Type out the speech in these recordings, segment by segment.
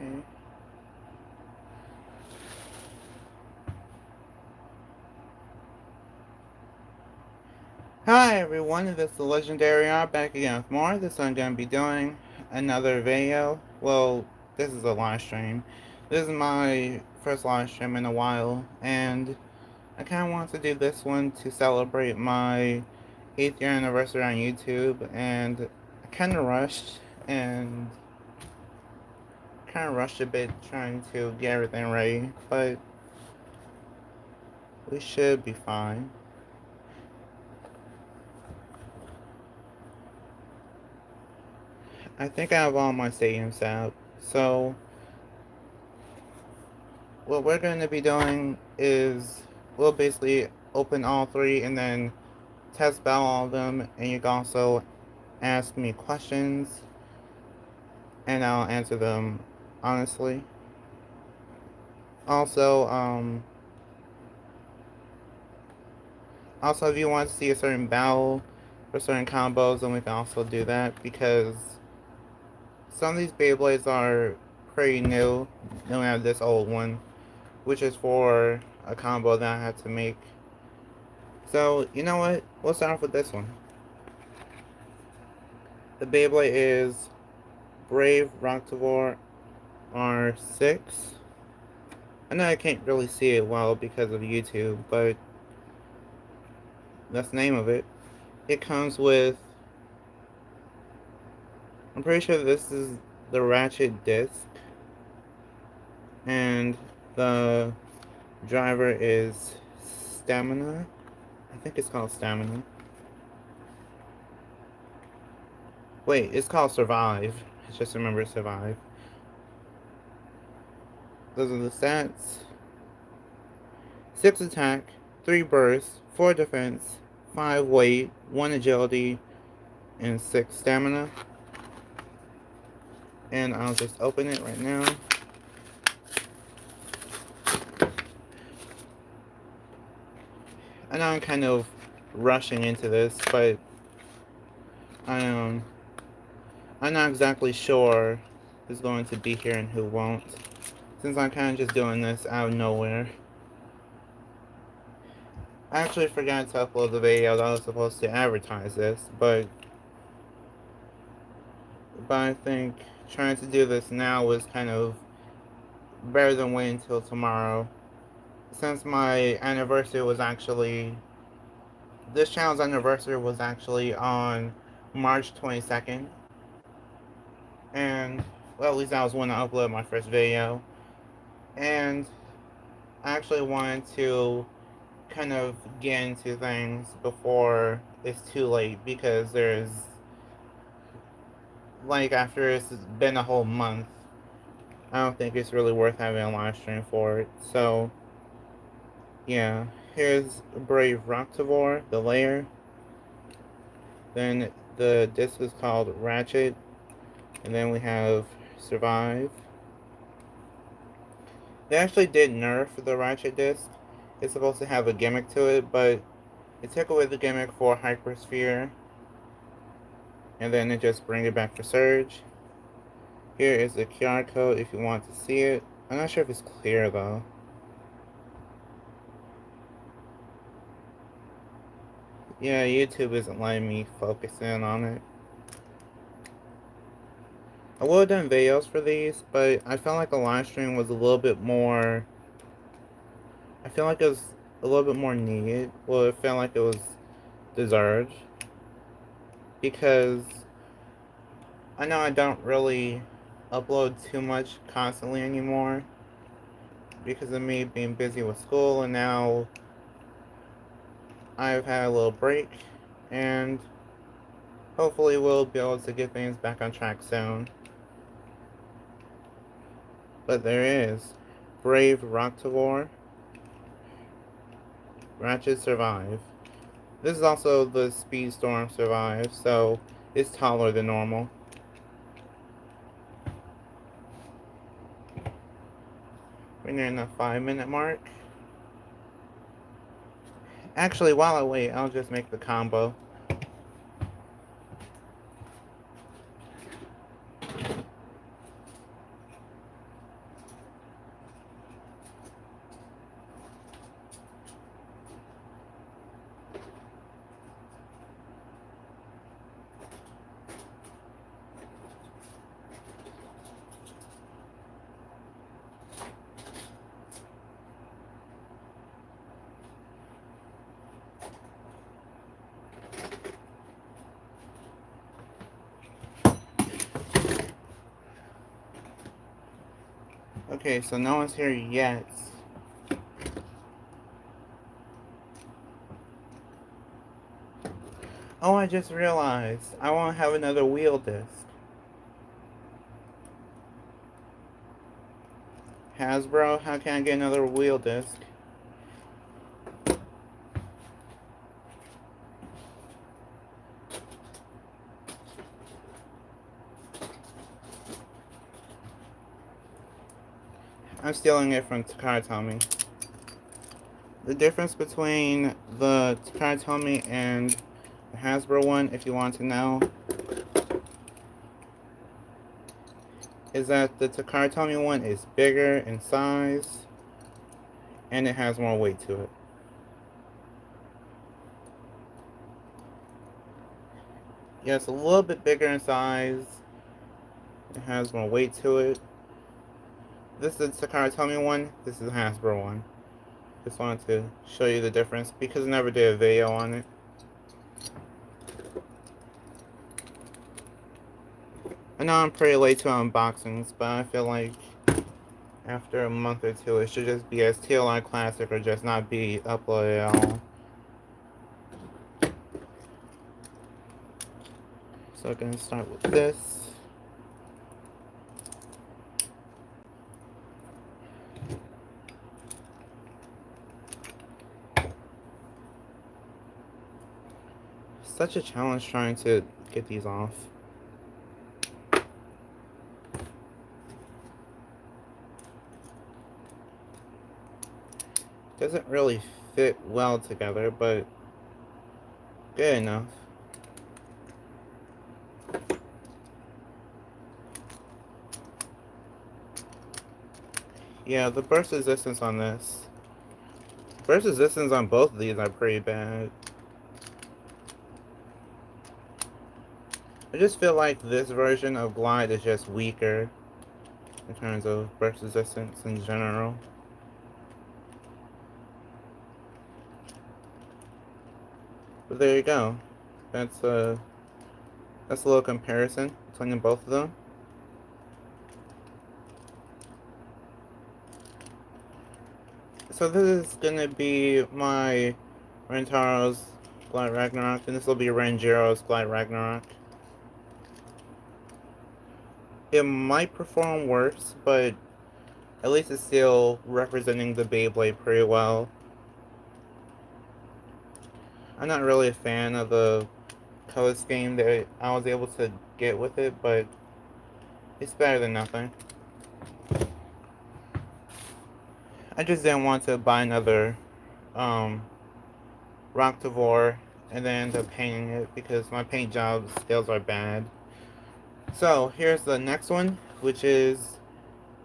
Okay. Hi everyone, this is the Legendary R back again with more. This I'm going to be doing another video. Well, this is a live stream. This is my first live stream in a while, and I kind of want to do this one to celebrate my 8th year anniversary on YouTube, and I and kind of rushed a bit trying to get everything ready, but we should be fine. I think I have all my stadiums set up, so what we're going to be doing is we'll basically open all three and then test battle all of them, and you can also ask me questions and I'll answer them honestly. Also, if you want to see a certain battle for certain combos, then we can also do that, because some of these Beyblades are pretty new. Then we have this old one, which is for a combo that I had to make. So, you know what? We'll start off with this one. The Beyblade is Brave Rocktivore R6. I know I can't really see it well because of YouTube, but that's the name of it. It comes with, I'm pretty sure this is the ratchet disc, and the driver is Stamina. I think it's called Stamina. Wait, it's called Survive. Just remember Survive. Those are the stats. 6 attack, 3 burst, 4 defense, 5 weight, 1 agility, and 6 stamina. And I'll just open it right now. I know I'm kind of rushing into this, but I'm not exactly sure who's going to be here and who won't, since I'm kind of just doing this out of nowhere. I actually forgot to upload the video that I was supposed to advertise this, but I think trying to do this now was kind of better than waiting until tomorrow. Since my anniversary was actually, this channel's anniversary was actually on March 22nd. And, well, at least that was when I uploaded my first video. And I actually wanted to kind of get into things before it's too late, because there's, like, after it's been a whole month, I don't think it's really worth having a live stream for it. So, yeah, here's Brave Rocktivore, the layer. Then the disc is called Ratchet. And then we have Survive. They actually did nerf the Ratchet disc. It's supposed to have a gimmick to it, but it took away the gimmick for Hypersphere. And then it just brings it back for Surge. Here is the QR code if you want to see it. I'm not sure if it's clear though. Yeah, YouTube isn't letting me focus in on it. I would have done videos for these, but I felt like the live stream was a little bit more, I feel like it was a little bit more needed. Well, it felt like it was deserved. Because I know I don't really upload too much constantly anymore, because of me being busy with school, and now I've had a little break, and hopefully we'll be able to get things back on track soon. But there is Brave Rocktivore, Ratchet Survive. This is also the Speedstorm Survive, so it's taller than normal. We're nearing the 5-minute mark. Actually, while I wait, I'll just make the combo. Okay, so no one's here yet. Oh, I just realized I won't have another wheel disc. Hasbro, how can I get another wheel disc? I'm stealing it from Takara. The difference between the Takara and the Hasbro one, if you want to know, is that the Takara one is bigger in size and it has more weight to it. Yeah, it's a little bit bigger in size. It has more weight to it. This is the Takara one. This is the Hasbro one. Just wanted to show you the difference because I never did a video on it. I know I'm pretty late to unboxings, but I feel like after a month or two, it should just be as TLI Classic or just not be uploaded at all. So I'm gonna start with this. Such a challenge trying to get these off. Doesn't really fit well together, but good enough. Yeah, the burst resistance on this. Burst resistance on both of these are pretty bad. I just feel like this version of Glide is just weaker in terms of burst resistance in general. But there you go. That's a little comparison between both of them. So this is gonna be my Rentaro's Glide Ragnarok, and this will be Ranjiro's Glide Ragnarok. It might perform worse, but at least it's still representing the Beyblade pretty well. I'm not really a fan of the color scheme that I was able to get with it, but it's better than nothing. I just didn't want to buy another Rocktavor and then end up painting it because my paint job skills are bad. So here's the next one, which is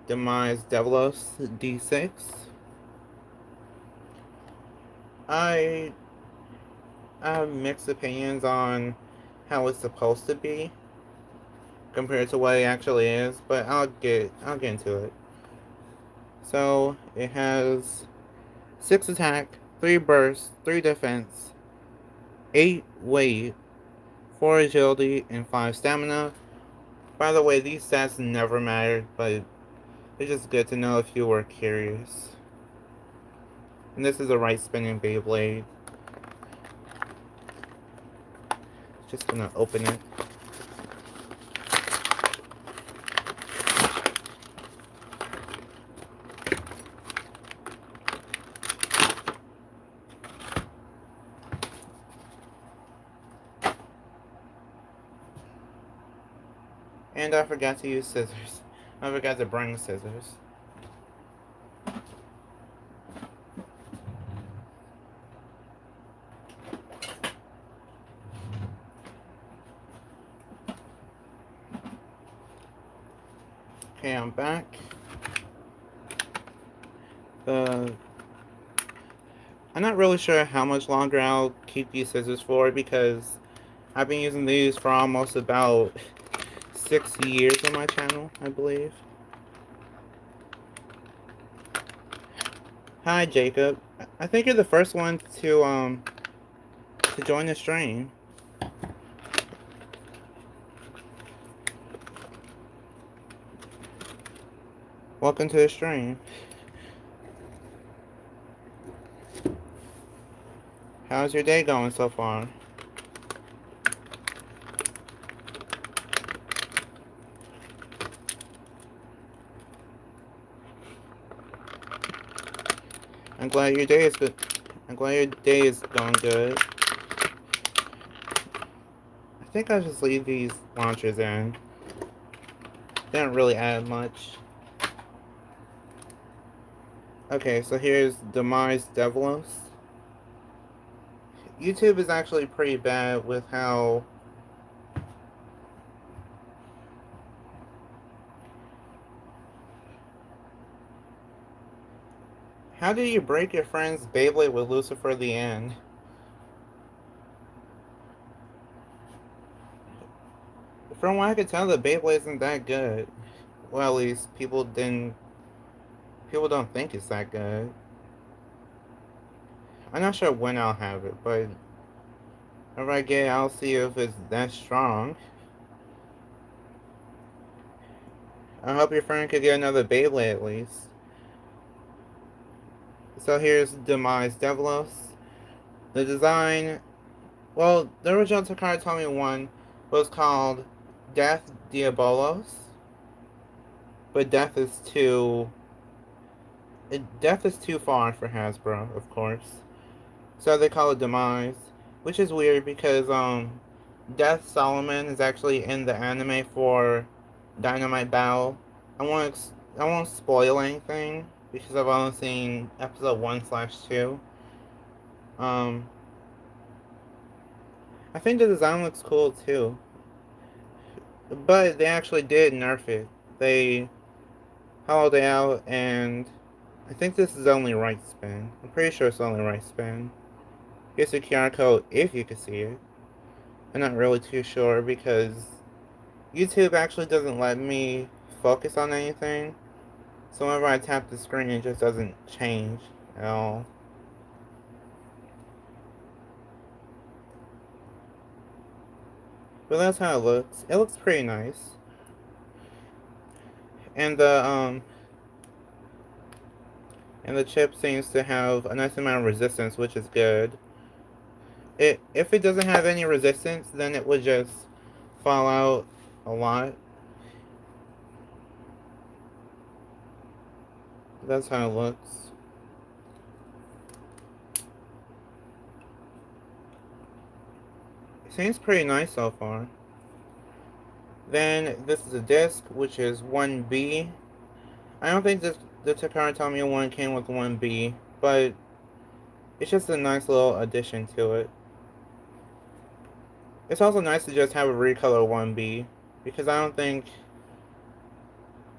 Demise Devilos D6. I have mixed opinions on how it's supposed to be compared to what it actually is, but I'll get into it. So it has 6 attack, 3 burst, 3 defense, 8 weight, 4 agility, and 5 stamina. By the way, these stats never mattered, but it's just good to know if you were curious. And this is a right spinning Beyblade. Just gonna open it. And I forgot to use scissors. I forgot to bring scissors. Okay, I'm back. I'm not really sure how much longer I'll keep these scissors for because I've been using these for almost about 6 years on my channel, I believe. Hi, Jacob. I think you're the first one to join the stream. Welcome to the stream. How's your day going so far? I'm glad your day is good. I'm glad your day is going good. I think I'll just leave these launchers in. They don't really add much. Okay, so here's Demise Devilos. YouTube is actually pretty bad with how do you break your friend's Beyblade with Lucifer the End? From what I could tell, the Beyblade isn't that good. Well, at least people don't think it's that good. I'm not sure when I'll have it, but whenever I get it, I'll see if it's that strong. I hope your friend could get another Beyblade at least. So here's Demise Devilos. The design, well, the original Takara Tomy one was called Death Diabolos, but Death is too far for Hasbro, of course. So they call it Demise, which is weird because Death Solomon is actually in the anime for Dynamite Battle. I won't spoil anything because I've only seen episode 1/2. Um, I think the design looks cool too, but they actually did nerf it. They hollowed it out, and I think this is only right spin. I'm pretty sure it's only right spin. Here's the QR code if you can see it. I'm not really too sure because YouTube actually doesn't let me focus on anything. So whenever I tap the screen, it just doesn't change at all. But that's how it looks. It looks pretty nice. And the chip seems to have a nice amount of resistance, which is good. If it doesn't have any resistance, then it would just fall out a lot. That's how it looks. It seems pretty nice so far. Then this is a disc, which is 1B. I don't think the Takara Tomy one came with 1B, but it's just a nice little addition to it. It's also nice to just have a recolor 1B, because I don't think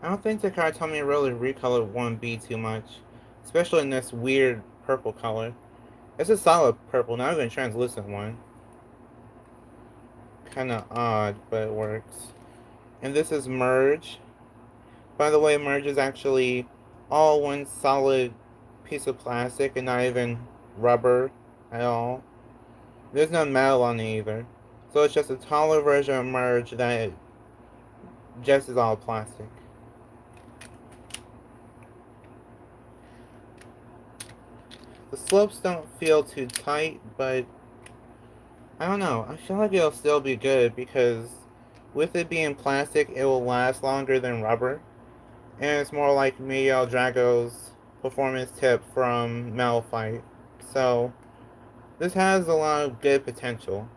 Takara Tomy really recolored 1B too much, especially in this weird purple color. It's a solid purple, not even a translucent one. Kinda odd, but it works. And this is Merge. By the way, Merge is actually all one solid piece of plastic and not even rubber at all. There's no metal on it either. So it's just a taller version of Merge that just is all plastic. The slopes don't feel too tight, but I don't know. I feel like it'll still be good because with it being plastic, it will last longer than rubber. And it's more like Miguel Drago's performance tip from Metal Fight. So this has a lot of good potential.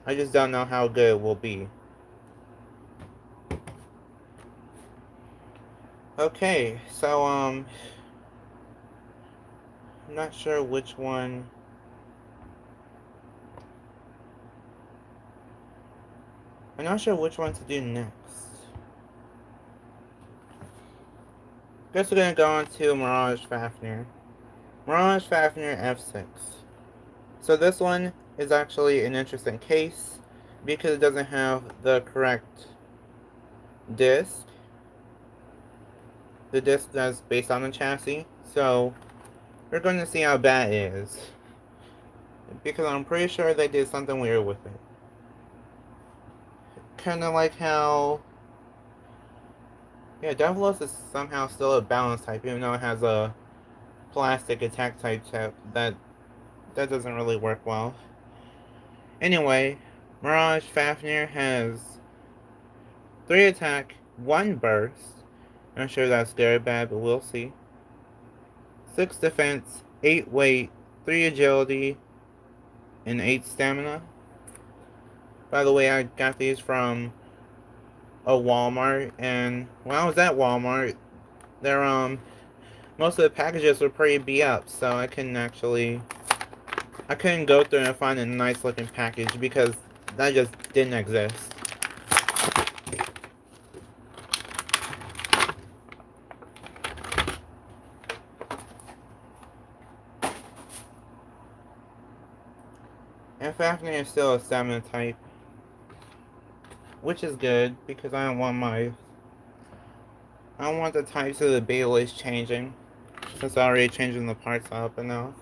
I just don't know how good it will be. Okay, so I'm not sure which one. I'm not sure which one to do next. Guess we're gonna go on to Mirage Fafnir. Mirage Fafnir F6. So this one is actually an interesting case because it doesn't have the correct disc. The disc that's based on the chassis. So we're going to see how bad it is. Because I'm pretty sure they did something weird with it. Kind of like how Yeah, Devlos is somehow still a balance type, even though it has a plastic attack type tip. That doesn't really work well. Anyway, Mirage Fafnir has 3 attack, 1 burst. I'm sure that's very bad, but we'll see. 6 defense, 8 weight, 3 agility, and 8 stamina. By the way, I got these from a Walmart, and when I was at Walmart, they're most of the packages were pretty beat up, so I couldn't go through and find a nice looking package because that just didn't exist. And Fafnir is still a stamina type, which is good because I don't want the types of the Beyblades changing, since I already changing the parts up enough.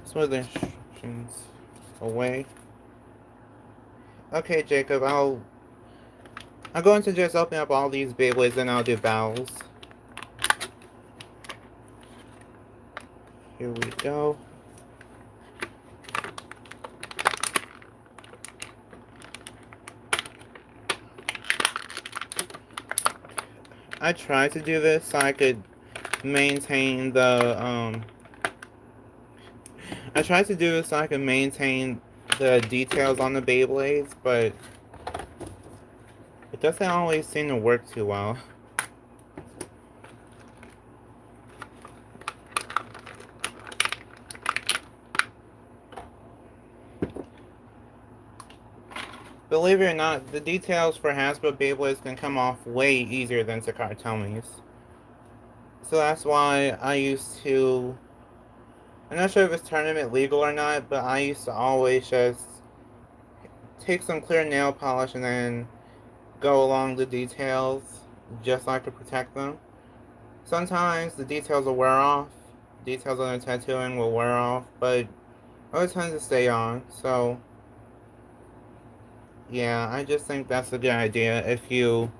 Smooth instructions away. Okay, Jacob, I'm going to just open up all these Beyblades and I'll do battles. Here we go. I tried to do this so I could maintain the I tried to do this so I could maintain the details on the Beyblades, but it doesn't always seem to work too well. Believe it or not, the details for Hasbro Beyblades can come off way easier than Takara So that's why I'm not sure if it's tournament legal or not, but I used to always just take some clear nail polish and then go along the details just so I could protect them. Sometimes the details will wear off, details on the tattooing will wear off, but other times they stay on, so yeah, I just think that's a good idea if you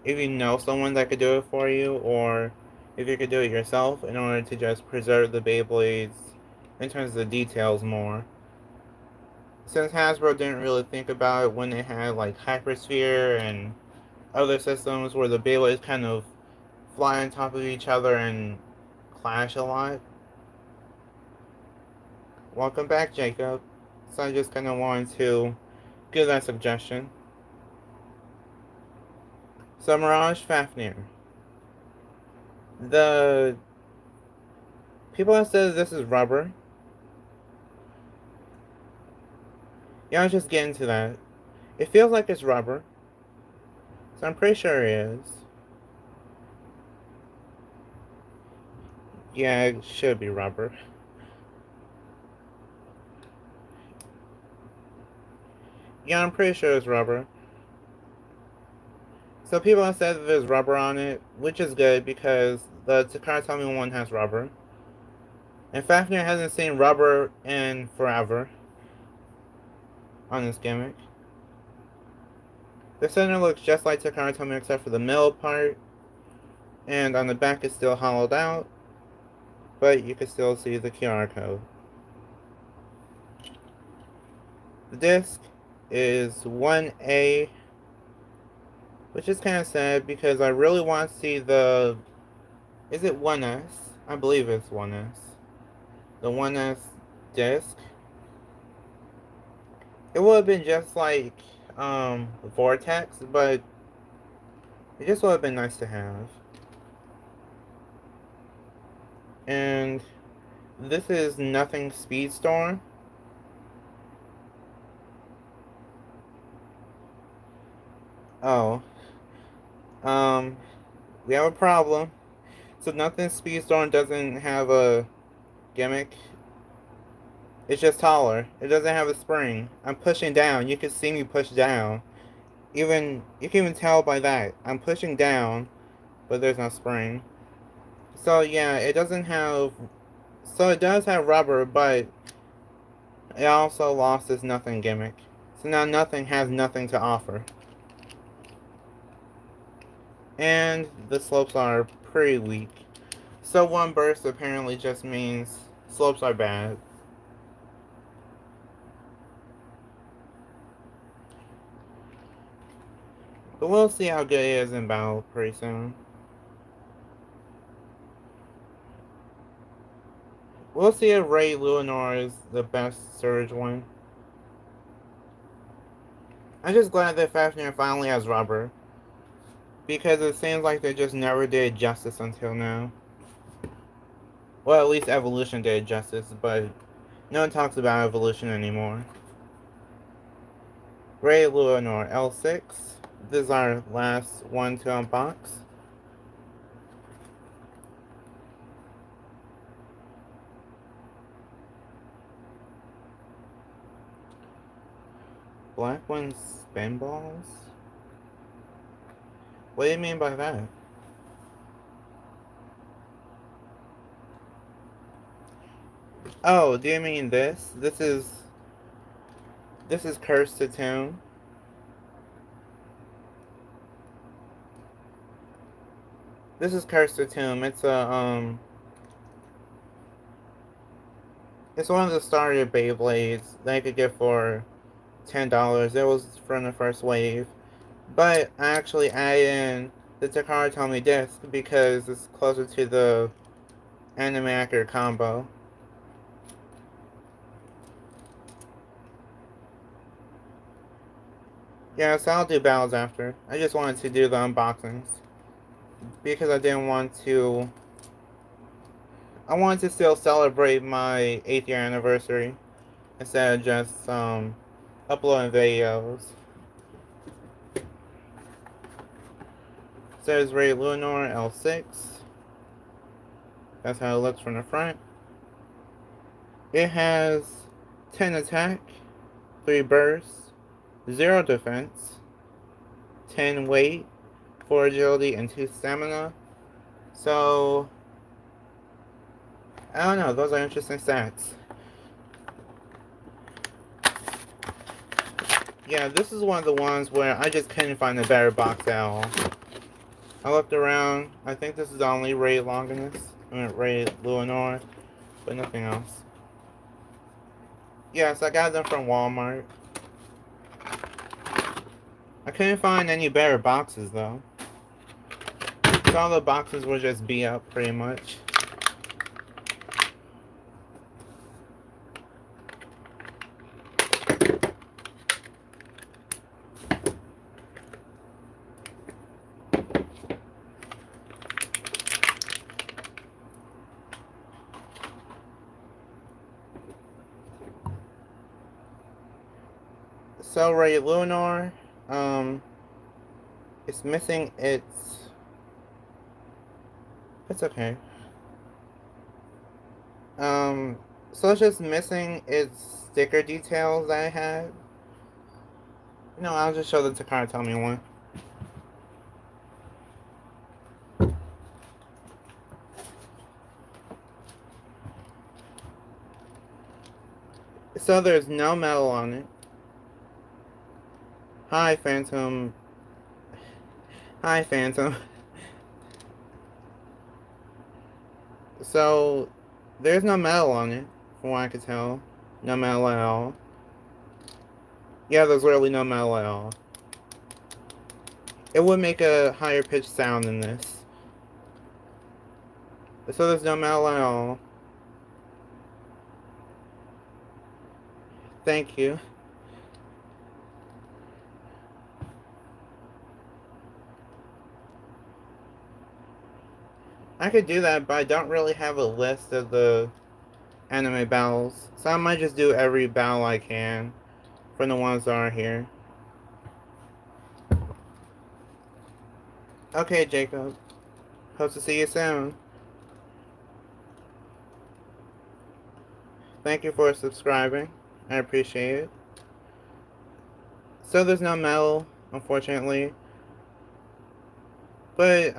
know someone that could do it for you, or if you could do it yourself in order to just preserve the Beyblades in terms of the details more. Since Hasbro didn't really think about it when they had like Hypersphere and other systems where the Beyblades kind of fly on top of each other and clash a lot. Welcome back, Jacob. So I just kind of wanted to give that suggestion. So Mirage Fafnir. The people have said this is rubber. Yeah, I was just getting to that. It feels like it's rubber. So I'm pretty sure it is. Yeah, it should be rubber. Yeah, I'm pretty sure it's rubber. So people have said that there's rubber on it, which is good because the Takara one has rubber. And Fafnir hasn't seen rubber in forever on this gimmick. The center looks just like Takara except for the middle part. And on the back it's still hollowed out. But you can still see the QR code. The disc is 1A, which is kind of sad because I really want to see the... Is it 1S? I believe it's 1S. The 1S disc. It would have been just like Vortex, but it just would have been nice to have. And this is Nothing Speedstorm. Oh. We have a problem. So Nothing Speedstorm doesn't have a gimmick. It's just taller. It doesn't have a spring. I'm pushing down. You can see me push down. You can even tell by that. I'm pushing down, but there's no spring. So yeah, it doesn't have... So it does have rubber, but it also lost its Nothing gimmick. So now Nothing has nothing to offer. and the slopes are pretty weak. So one burst apparently just means slopes are bad. But we'll see how good it is in battle pretty soon. We'll see if Ray Luinor is the best Surge one. I'm just glad that Fafnir finally has rubber. Because it seems like they just never did justice until now. Well, at least Evolution did justice, but no one talks about Evolution anymore. Ray Luinor L6. This is our last one to unbox. Black ones spin balls? What do you mean by that? Oh, do you mean this? This is Cursed to Tomb. This is Cursed to Tomb. It's one of the starter Beyblades that I could get for $10. It was from the first wave. But I actually added in the Takara Tomy disc because it's closer to the Animaker combo. Yeah, so I'll do battles after. I just wanted to do the unboxings. Because I didn't want to... I wanted to still celebrate my 8th year anniversary. Instead of just, uploading videos. So there's Ray Luinor L6. That's how it looks from the front. It has 10 attack, 3 burst, 0 defense, 10 weight, 4 agility, and 2 stamina. So, I don't know, those are interesting stats. Yeah, this is one of the ones where I just couldn't find a better box at all. I looked around, I think this is the only Ray Longinus, Ray Luinor, but nothing else. Yes, I got them from Walmart. I couldn't find any better boxes though. So all the boxes were just beat up pretty much. So Ray Luinor, it's missing its... It's okay. So it's just missing its sticker details that I had. No, I'll just show the Takara Tomy one. So there's no metal on it. Hi, Phantom. Hi, Phantom. So, there's no metal on it, from what I could tell. No metal at all. Yeah, there's literally no metal at all. It would make a higher pitched sound than this. So there's no metal at all. Thank you. I could do that, but I don't really have a list of the anime battles. So I might just do every battle I can from the ones that are here. Okay, Jacob. Hope to see you soon. Thank you for subscribing. I appreciate it. So there's no metal, unfortunately. But,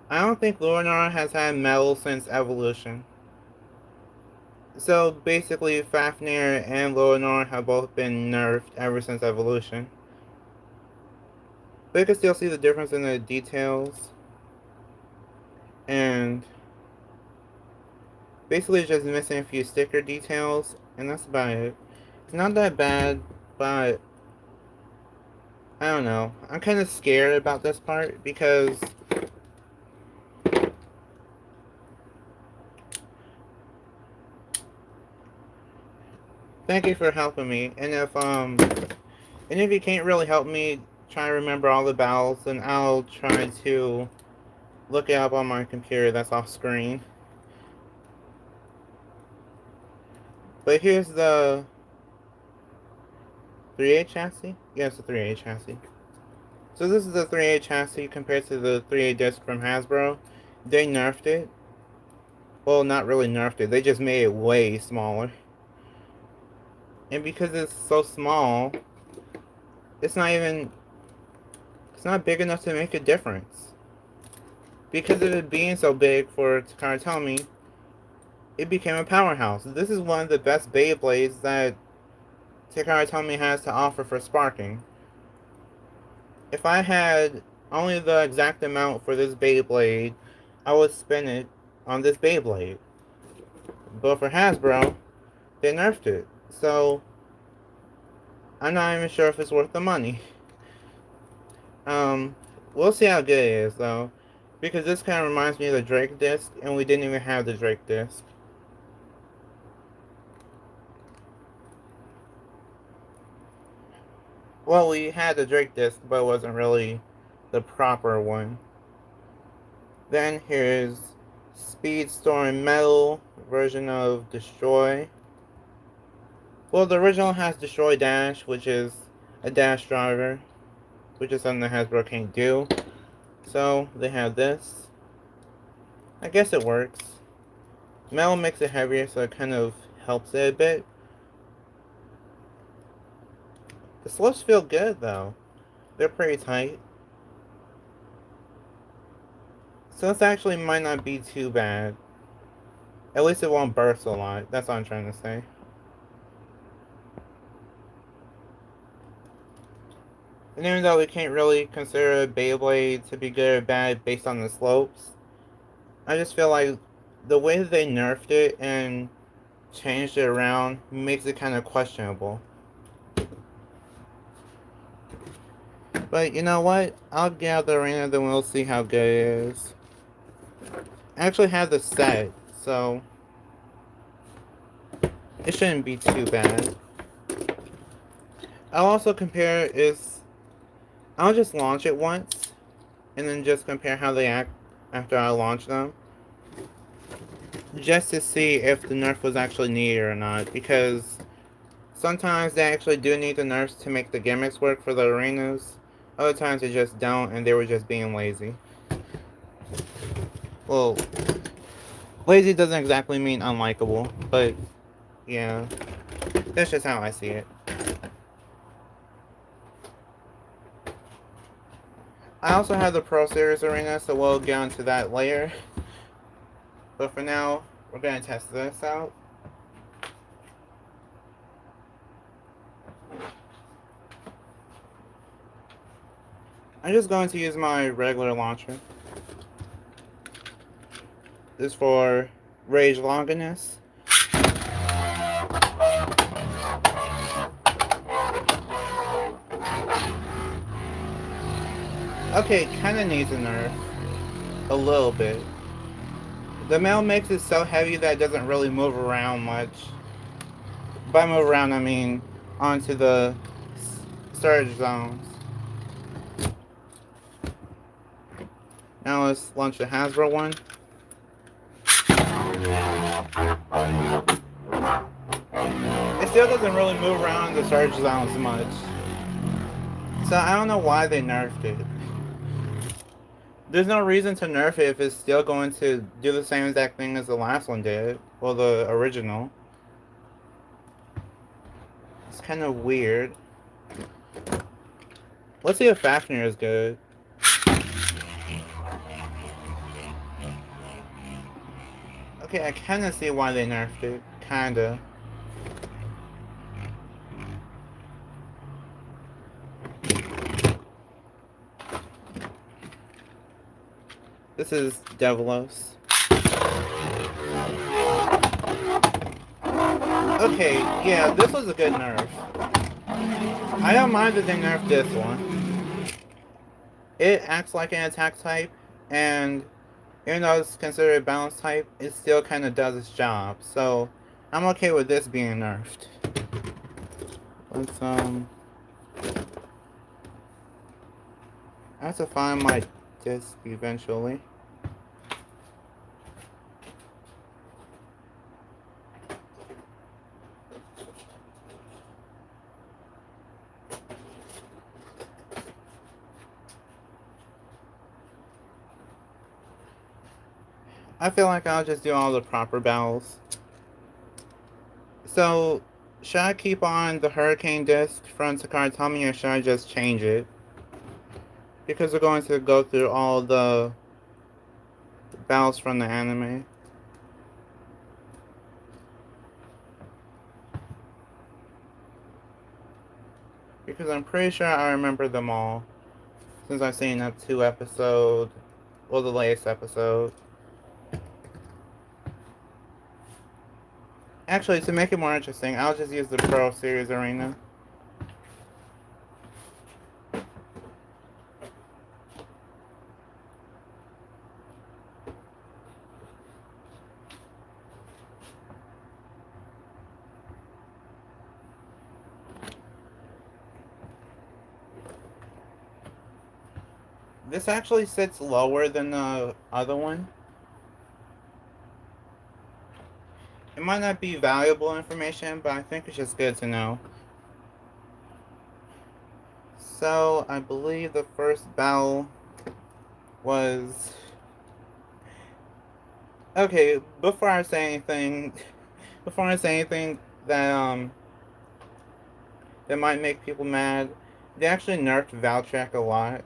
I don't think Luinor has had metal since Evolution. So basically, Fafnir and Luinor have both been nerfed ever since Evolution. But you can still see the difference in the details. And basically it's just missing a few sticker details. And that's about it. It's not that bad, but I don't know. I'm kind of scared about this part because thank you for helping me. And if you can't really help me try to remember all the vowels, then I'll try to look it up on my computer that's off screen. But here's the 3A chassis? Yes, the 3A chassis. So this is the 3A chassis compared to the 3A disc from Hasbro. They nerfed it. Well, not really nerfed it. They just made it way smaller. And because it's so small, it's not even... It's not big enough to make a difference. Because of it being so big for Takara Tomy, it became a powerhouse. This is one of the best Beyblades that Takara Tomy has to offer for sparking. If I had only the exact amount for this Beyblade, I would spend it on this Beyblade. But for Hasbro, they nerfed it. So, I'm not even sure if it's worth the money. We'll see how good it is, though. Because this kind of reminds me of the Drake disc, and we didn't even have the Drake disc. Well, we had the Drake disc, but it wasn't really the proper one. Then here's Speedstorm Metal version of Destroy. Well, the original has Destroy Dash, which is a dash driver, which is something that Hasbro can't do. So they have this. I guess it works. Metal makes it heavier, so it kind of helps it a bit. The slopes feel good, though. They're pretty tight. So this actually might not be too bad. At least it won't burst a lot. That's what I'm trying to say. And even though we can't really consider a Beyblade to be good or bad based on the slopes, I just feel like the way that they nerfed it and changed it around makes it kind of questionable. But you know what? I'll get out the arena, then we'll see how good it is. I actually have the set, so it shouldn't be too bad. I'll also compare is I'll just launch it once and then just compare how they act after I launch them. Just to see if the nerf was actually needed or not, because sometimes they actually do need the nerfs to make the gimmicks work for the arenas. Other times they just don't, and they were just being lazy. Well, lazy doesn't exactly mean unlikable, but yeah, that's just how I see it. I also have the Pro Series arena, so we'll get onto that later. But for now, we're going to test this out. I'm just going to use my regular launcher. This is for Rage Longinus. Okay, it kind of needs a nerf. A little bit. The metal mix is so heavy that it doesn't really move around much. By move around, I mean onto the surge zones. Now let's launch the Hasbro one. It still doesn't really move around the surge zones much. So I don't know why they nerfed it. There's no reason to nerf it if it's still going to do the same exact thing as the last one did. Well, the original. It's kind of weird. Let's see if Fafnir is good. Okay, I kind of see why they nerfed it. Kinda. This is Devilos. Okay, yeah, this was a good nerf. I don't mind that they nerfed this one. It acts like an attack type, and even though it's considered a balance type, it still kind of does its job. So I'm okay with this being nerfed. Let's I have to find my disc eventually. I feel like I'll just do all the proper battles. So, should I keep on the Hurricane disc from Takara, or should I just change it? Because we're going to go through all the battles from the anime. Because I'm pretty sure I remember them all. Since I've seen up to episode, well, the latest episode. Actually, to make it more interesting, I'll just use the Pro Series Arena. This actually sits lower than the other one. It might not be valuable information, but I think it's just good to know. So, I believe the first battle was... Okay, before I say anything... Before I say anything that might make people mad, they actually nerfed Valtrak a lot.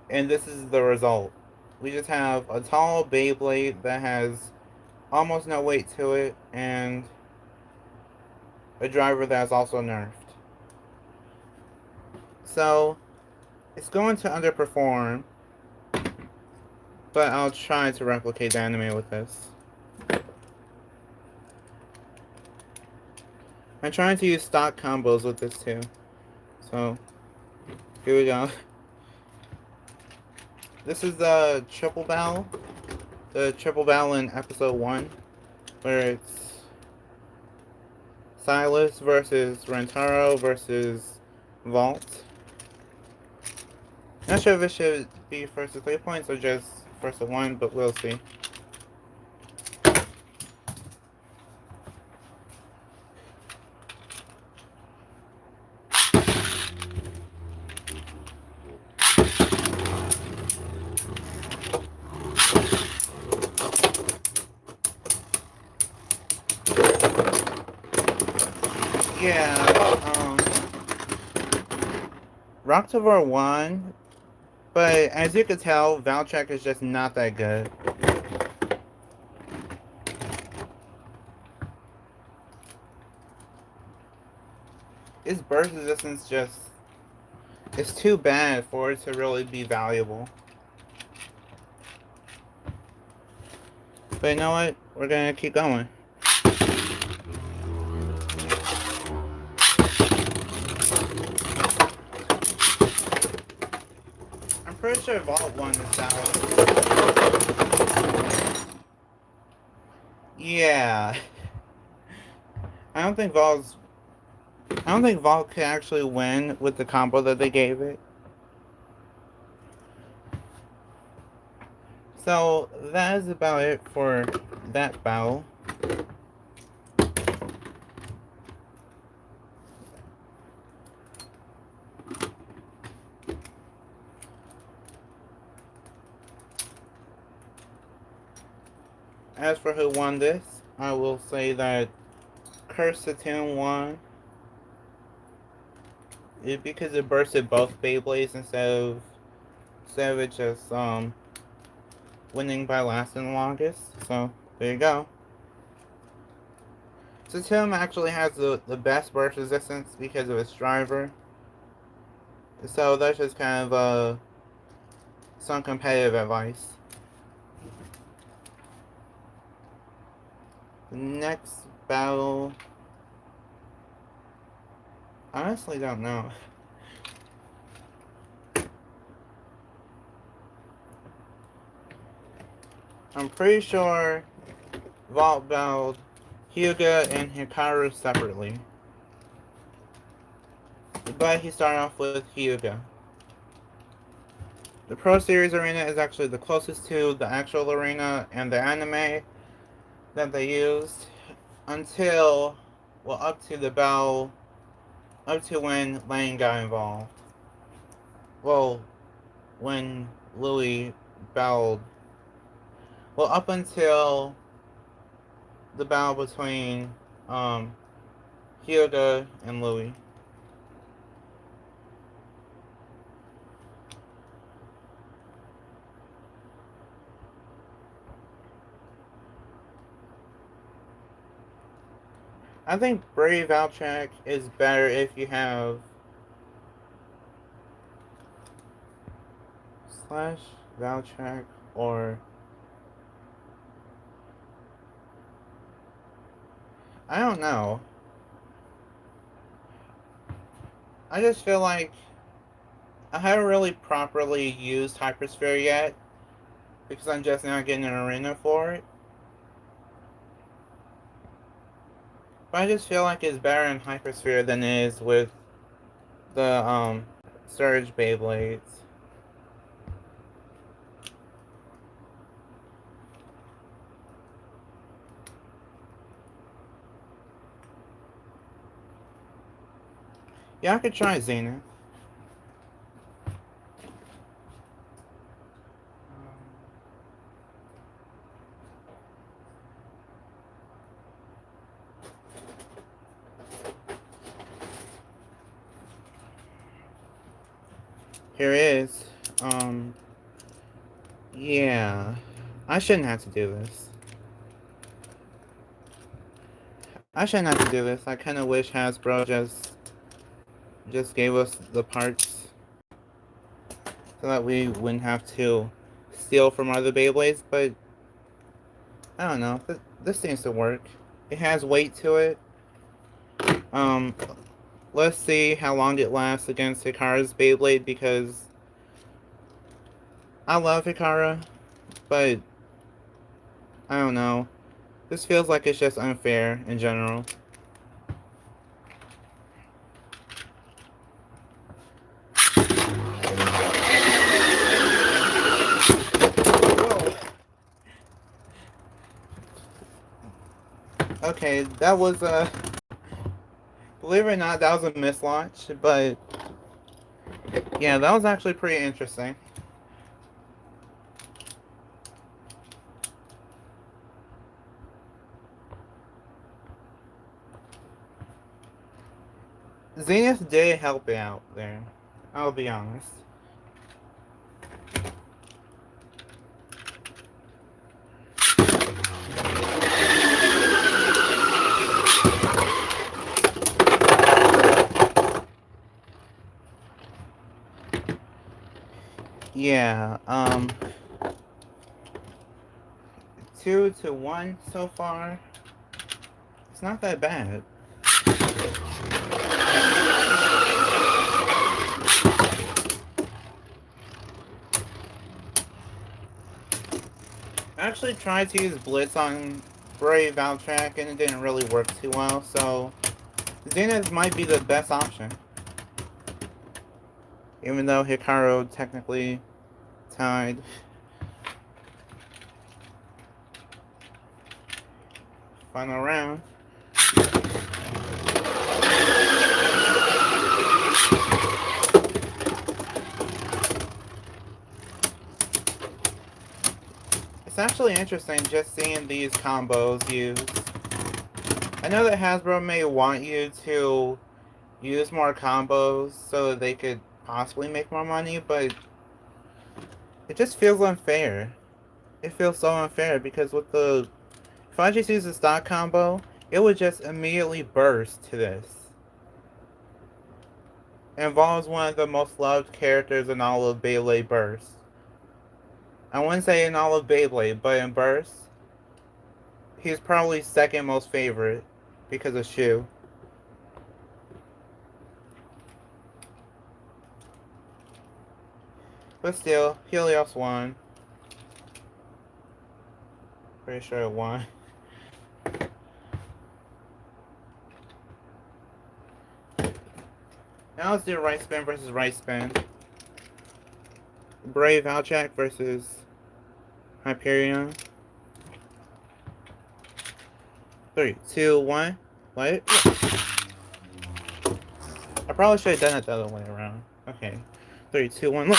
And this is the result. We just have a tall Beyblade that has almost no weight to it, and a driver that's also nerfed. So, it's going to underperform, but I'll try to replicate the anime with this. I'm trying to use stock combos with this too. So, here we go. This is the triple battle. The triple battle in episode 1, where it's Silas versus Rentaro versus Vault. Not sure if it should be first to 3 points or just first to 1, but we'll see. Yeah, Rocktober won, but as you can tell, Valtrak is just not that good. Its burst resistance just... It's too bad for it to really be valuable. But you know what? We're gonna keep going. I'm pretty sure Vault won this battle. Yeah. I don't think Vault could actually win with the combo that they gave it. So that is about it for that battle. As for who won this, I will say that Curse Satoon won. Because it bursted both Beyblades instead of it just winning by lasting the longest. So there you go. Satoon actually has the best burst resistance because of its driver. So that's just kind of some competitive advice. The next battle, I honestly don't know. I'm pretty sure Vault battled Hyuga and Hikaru separately. But he started off with Hyuga. The Pro Series arena is actually the closest to the actual arena and the anime that they used until, well, up to the battle, up to when Lane got involved. Well, when Louis battled, well, up until the battle between Hyuga and Louis. I think Brave Valtrak is better if you have slash Valtrak or I don't know. I just feel like I haven't really properly used Hypersphere yet because I'm just now getting an arena for it. But I just feel like it's better in Hypersphere than it is with the Surge Beyblades. Yeah, I could try Zenith. Here it is. Yeah. I shouldn't have to do this. I shouldn't have to do this. I kind of wish Hasbro just gave us the parts so that we wouldn't have to steal from other Beyblades, but I don't know. This seems to work. It has weight to it. Um, let's see how long it lasts against Hikara's Beyblade because I love Hikara, but I don't know. This feels like it's just unfair in general. Whoa. Okay, that was a... Believe it or not, that was a mislaunch, but yeah, that was actually pretty interesting. Zenith did help it out there. I'll be honest. Yeah, 2-1 so far. It's not that bad. I actually tried to use Blitz on Brave Valtrak and it didn't really work too well, so Zenith might be the best option. Even though Hikaru technically tied. Final round. It's actually interesting just seeing these combos used. I know that Hasbro may want you to use more combos so that they could possibly make more money, but it just feels unfair. It feels so unfair because with the... If I just use the stock combo, it would just immediately burst to this. It involves one of the most loved characters in all of Beyblade Burst. I wouldn't say in all of Beyblade, but in Burst, he's probably second most favorite because of Shu. But still, Helios won. Pretty sure it won. Now let's do right spin versus right spin. Brave Valchak versus Hyperion. 3, 2, 1. What? I probably should have done it the other way around. Okay. 3, 2, 1. Look.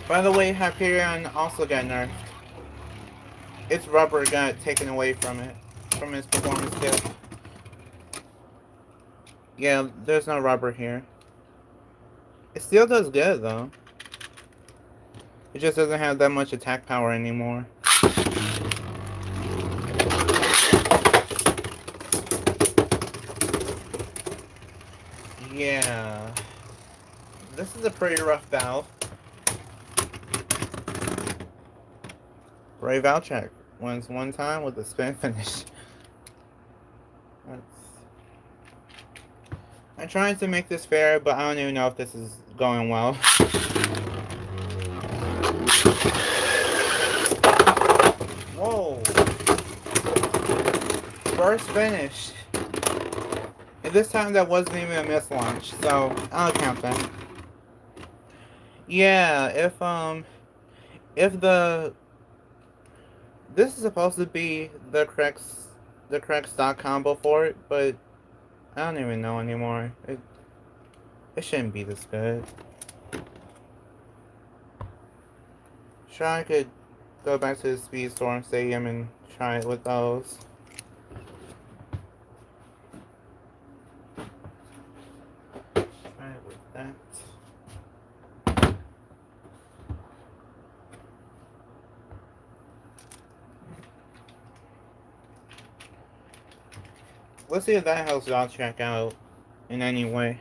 By the way, Hyperion also got nerfed. Its rubber got taken away from it. From its performance kit. Yeah, there's no rubber here. It still does good, though. It just doesn't have that much attack power anymore. Yeah. This is a pretty rough battle. Ray Valchak wins one time with a spin finish. I'm trying to make this fair, but I don't even know if this is going well. Whoa. First finish. And this time that wasn't even a miss launch, so I'll count that. Yeah, if the this is supposed to be the correct stock combo for it, but I don't even know anymore. It shouldn't be this good. Sure, I could go back to the Speedstorm Stadium and try it with those. Try it with that. Let's see if that helps y'all check out in any way.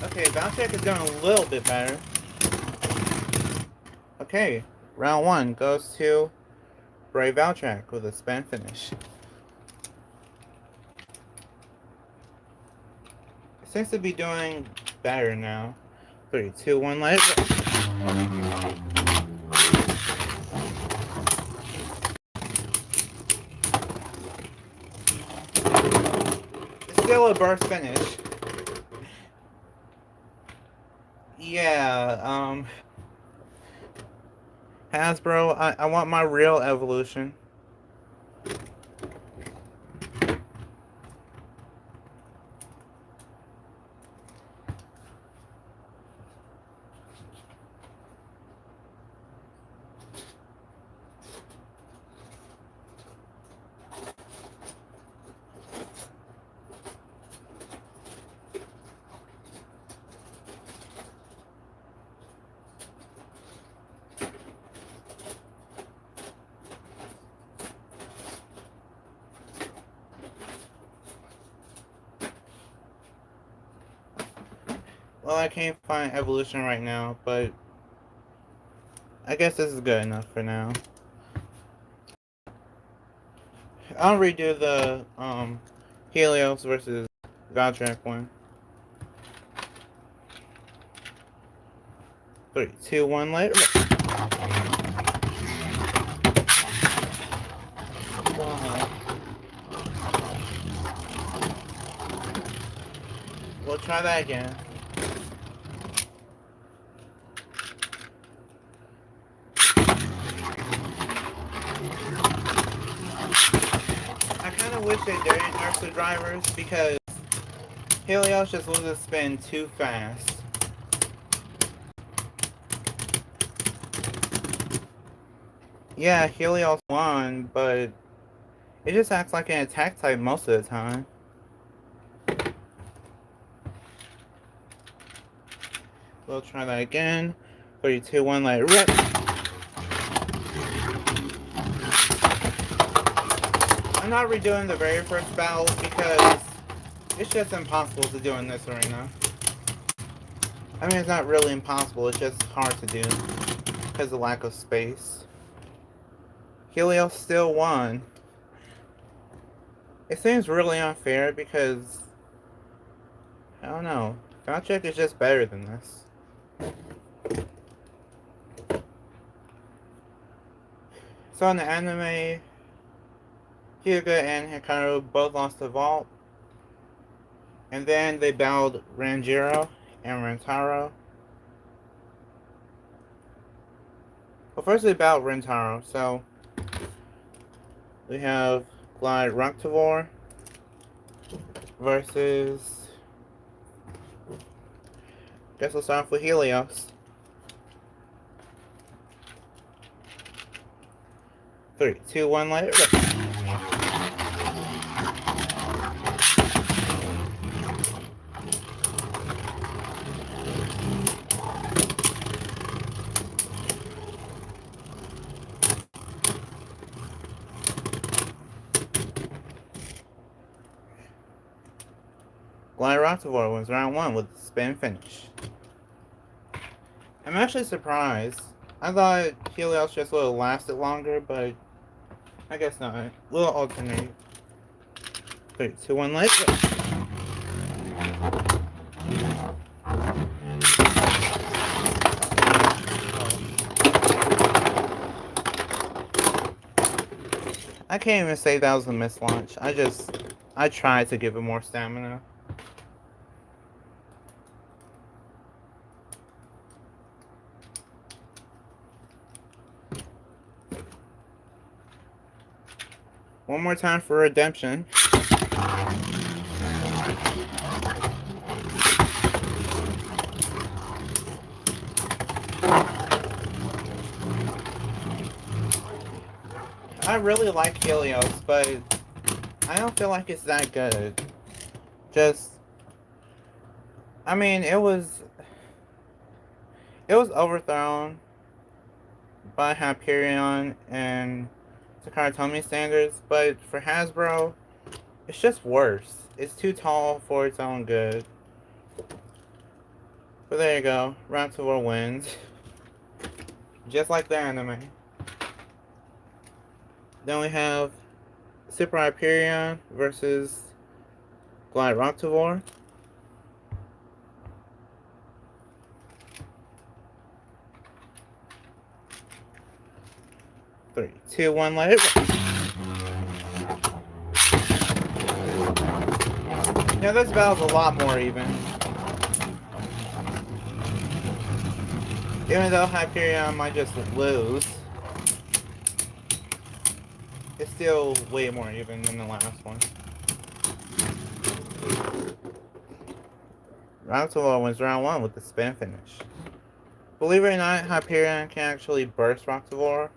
Okay, Valchek is doing a little bit better. Okay, round 1 goes to Brave Valchek with a spin finish. It seems to be doing better now. 3, 2, 1, let it go. It's still a burst finish. Yeah, Hasbro, I want my real evolution. Well, I can't find evolution right now, but I guess this is good enough for now. I'll redo the Helios versus Valtrak one. 3, 2, 1, later. We'll try that again. I kind of wish they didn't nerf the drivers because Helios just loses spin too fast. Yeah, Helios won, but it just acts like an attack type most of the time. We'll try that again. 3, 2, 1, let it rip. not redoing the very first battle because it's just impossible to do in this arena. I mean, it's not really impossible, it's just hard to do because of lack of space. Helios still won. It seems really unfair because, I don't know, Valchek is just better than this. So in the anime, Hyuga and Hikaru both lost the vault. And then they battled Ranjiro and Rentaro. Well, first they battled Rentaro, so we have Glide Rocktavor versus, guess we'll start off with Helios. 3, 2, 1, let it rip. Glide Rocktavor wins round 1 with a spin finish. I'm actually surprised. I thought Helios just would have lasted longer, but I guess not. Little alternate. 3, 2, 1, let it rip. I can't even say that was a missed launch. I tried to give it more stamina. One more time for redemption. I really like Helios, but I don't feel like it's that good. Just, I mean, it was overthrown by Hyperion and Takara Tomy standards, but for Hasbro, it's just worse. It's too tall for its own good. But there you go, Rocktavor wins. Just like the anime. Then we have Super Hyperion versus Glide Rocktavor. 3, 2, 1, let it rip. Yeah, this battle's a lot more even. Even though Hyperion might just lose, it's still way more even than the last one. Rocktavor wins round 1 with the spin finish. Believe it or not, Hyperion can actually burst Rocktavor,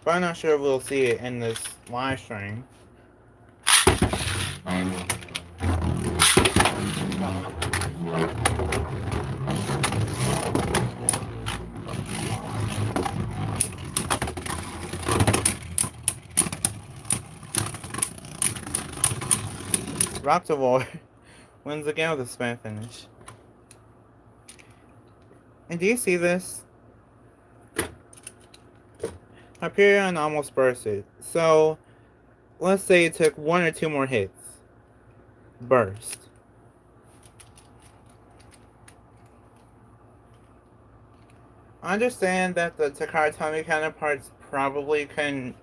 but I'm not sure if we'll see it in this live stream. Rocktavor wins again with a spin finish. And do you see this? Hyperion almost bursted. So, let's say it took 1 or 2 more hits. Burst. I understand that the Takara Tomy counterparts probably couldn't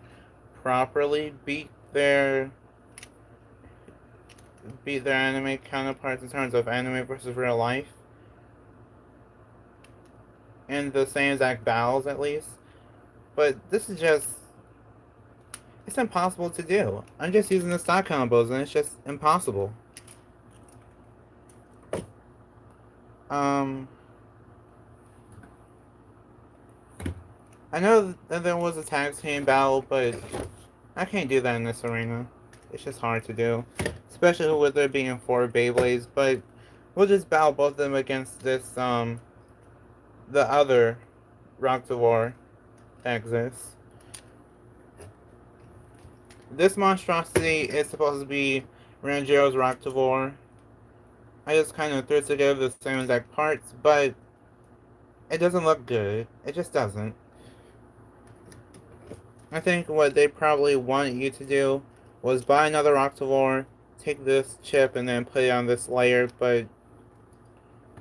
properly beat their anime counterparts in terms of anime versus real life. In the same exact battles, at least. But this is just... it's impossible to do. I'm just using the stock combos and it's just impossible. I know that there was a tag team battle, but I can't do that in this arena. It's just hard to do. Especially with there being 4 Beyblades, but we'll just battle both of them against this, the other Rocktavor that exists. This monstrosity is supposed to be Rangero's Rocktavor. I just kind of threw together the same exact parts, but it doesn't look good. It just doesn't. I think what they probably wanted you to do was buy another Rocktavor, take this chip, and then put it on this layer, but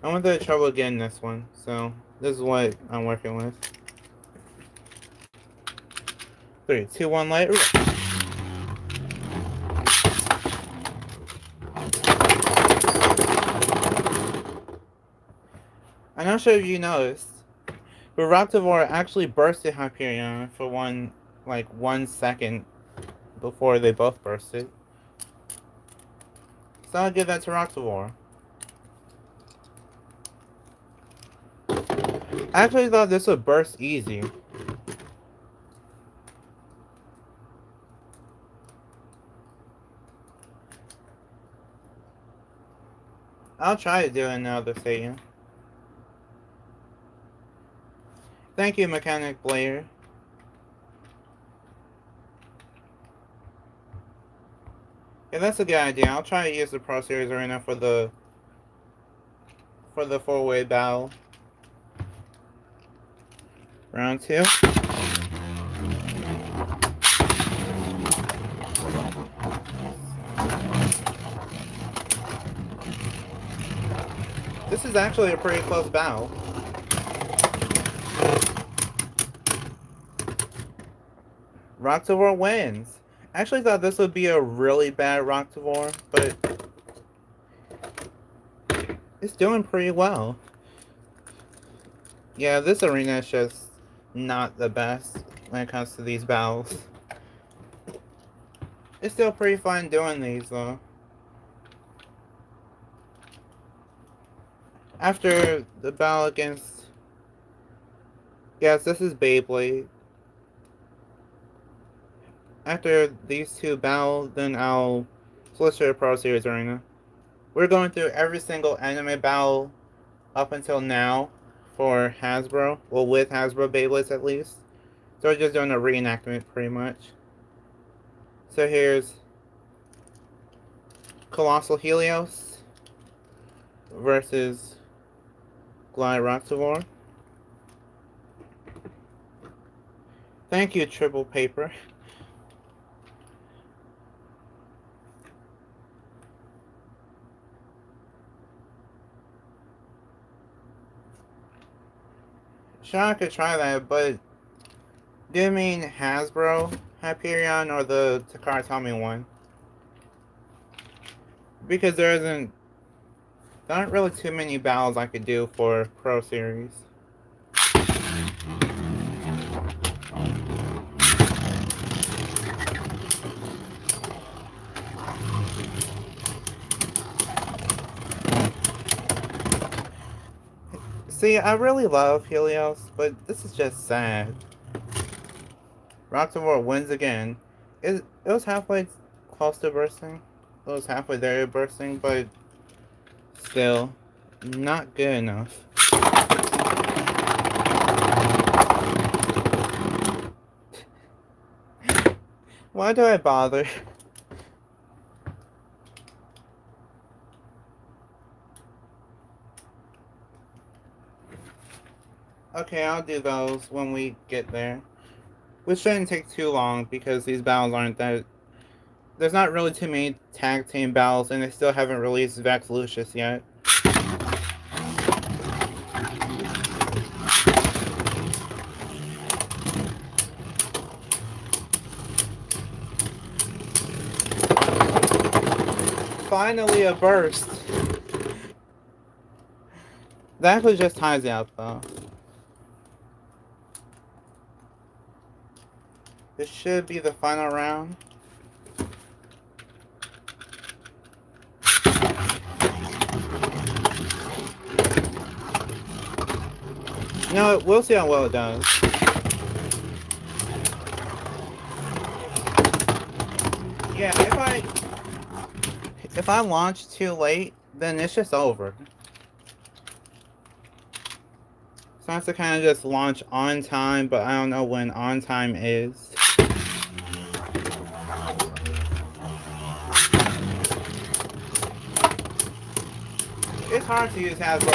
I went through trouble getting this one, so this is what I'm working with. 3, 2, 1, layer. I'm not sure if you noticed, but Rocktavor actually bursted Hyperion for 1 second before they both bursted. So I'll give that to Rocktavor. I actually thought this would burst easy. I'll try to do another stadium. Thank you, Mechanic Blair. Yeah, that's a good idea. I'll try to use the Pro Series Arena for the 4-way battle. Round 2. This is actually a pretty close battle. Rocktavor wins. I actually thought this would be a really bad Rocktavor, but it's doing pretty well. Yeah, this arena is just not the best when it comes to these battles. It's still pretty fun doing these, though. After the battle against... Yes, this is Beyblade. After these two battle, then I'll switch to the Pro Series Arena. We're going through every single anime battle up until now for Hasbro. Well, with Hasbro Beyblades at least. So we're just doing a reenactment pretty much. So here's Colossal Helios versus Glide Rocktavor. Thank you, Triple Paper. Sure, I could try that, but do you mean Hasbro Hyperion or the Takara Tomy one? Because there aren't really too many battles I could do for Pro Series. See, I really love Helios, but this is just sad. Rocktavor wins again. It was halfway close to bursting. It was halfway there to bursting, but still, not good enough. Why do I bother? Okay, I'll do those when we get there. Which shouldn't take too long because these battles aren't that... There's not really too many tag team battles and they still haven't released Vex Lucius yet. Finally a burst. That actually just ties it up though. This should be the final round. No, we'll see how well it does. Yeah, if I launch too late, then it's just over. So I have to kind of just launch on time, but I don't know when on time is. hard to use Hasbro.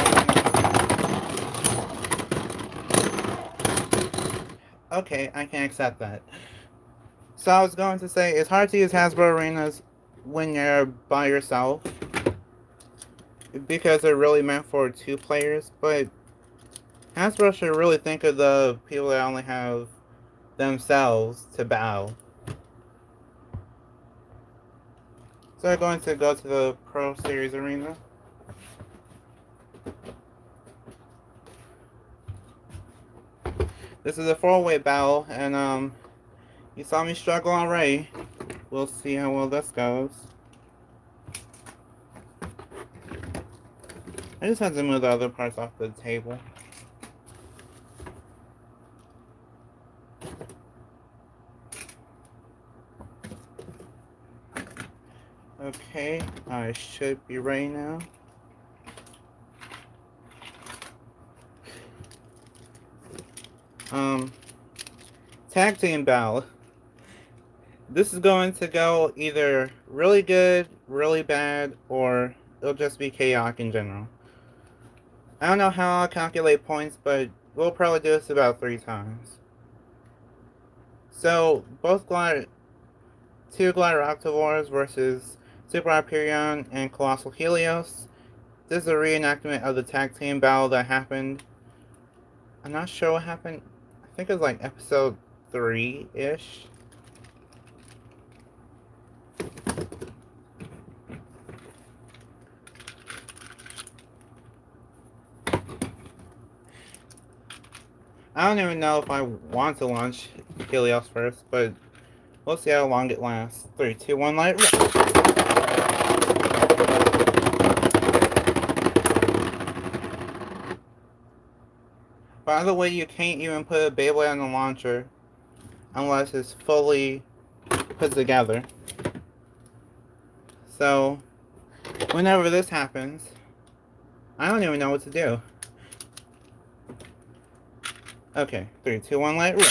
Okay, I can accept that. So I was going to say, it's hard to use Hasbro arenas when you're by yourself because they're really meant for 2 players, but Hasbro should really think of the people that only have themselves to battle. So I'm going to go to the Pro Series arena. This is a 4-way battle, and you saw me struggle already. We'll see how well this goes. I just had to move the other parts off the table. Okay, I should be ready now. Tag team battle. This is going to go either really good, really bad, or it'll just be chaotic in general. I don't know how I'll calculate points, but we'll probably do this about 3 times. So, two Gladioctivores versus Super Hyperion and Colossal Helios. This is a reenactment of the tag team battle that happened. I'm not sure what happened. I think it was like episode 3-ish. I don't even know if I want to launch Helios first, but we'll see how long it lasts. 3, 2, 1, light rip. By the way, you can't even put a Beyblade on the launcher unless it's fully put together. So, whenever this happens, I don't even know what to do. Okay, 3, 2, 1, light rip.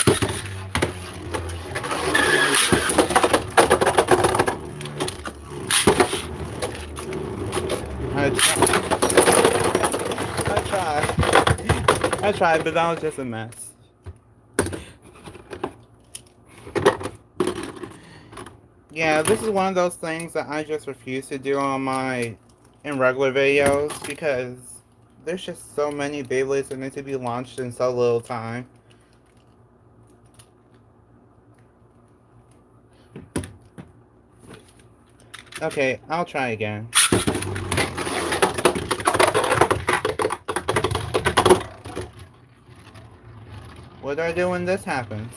I tried, but that was just a mess. Yeah, this is one of those things that I just refuse to do in regular videos because there's just so many Beyblades that need to be launched in so little time. Okay, I'll try again. What do I do when this happens?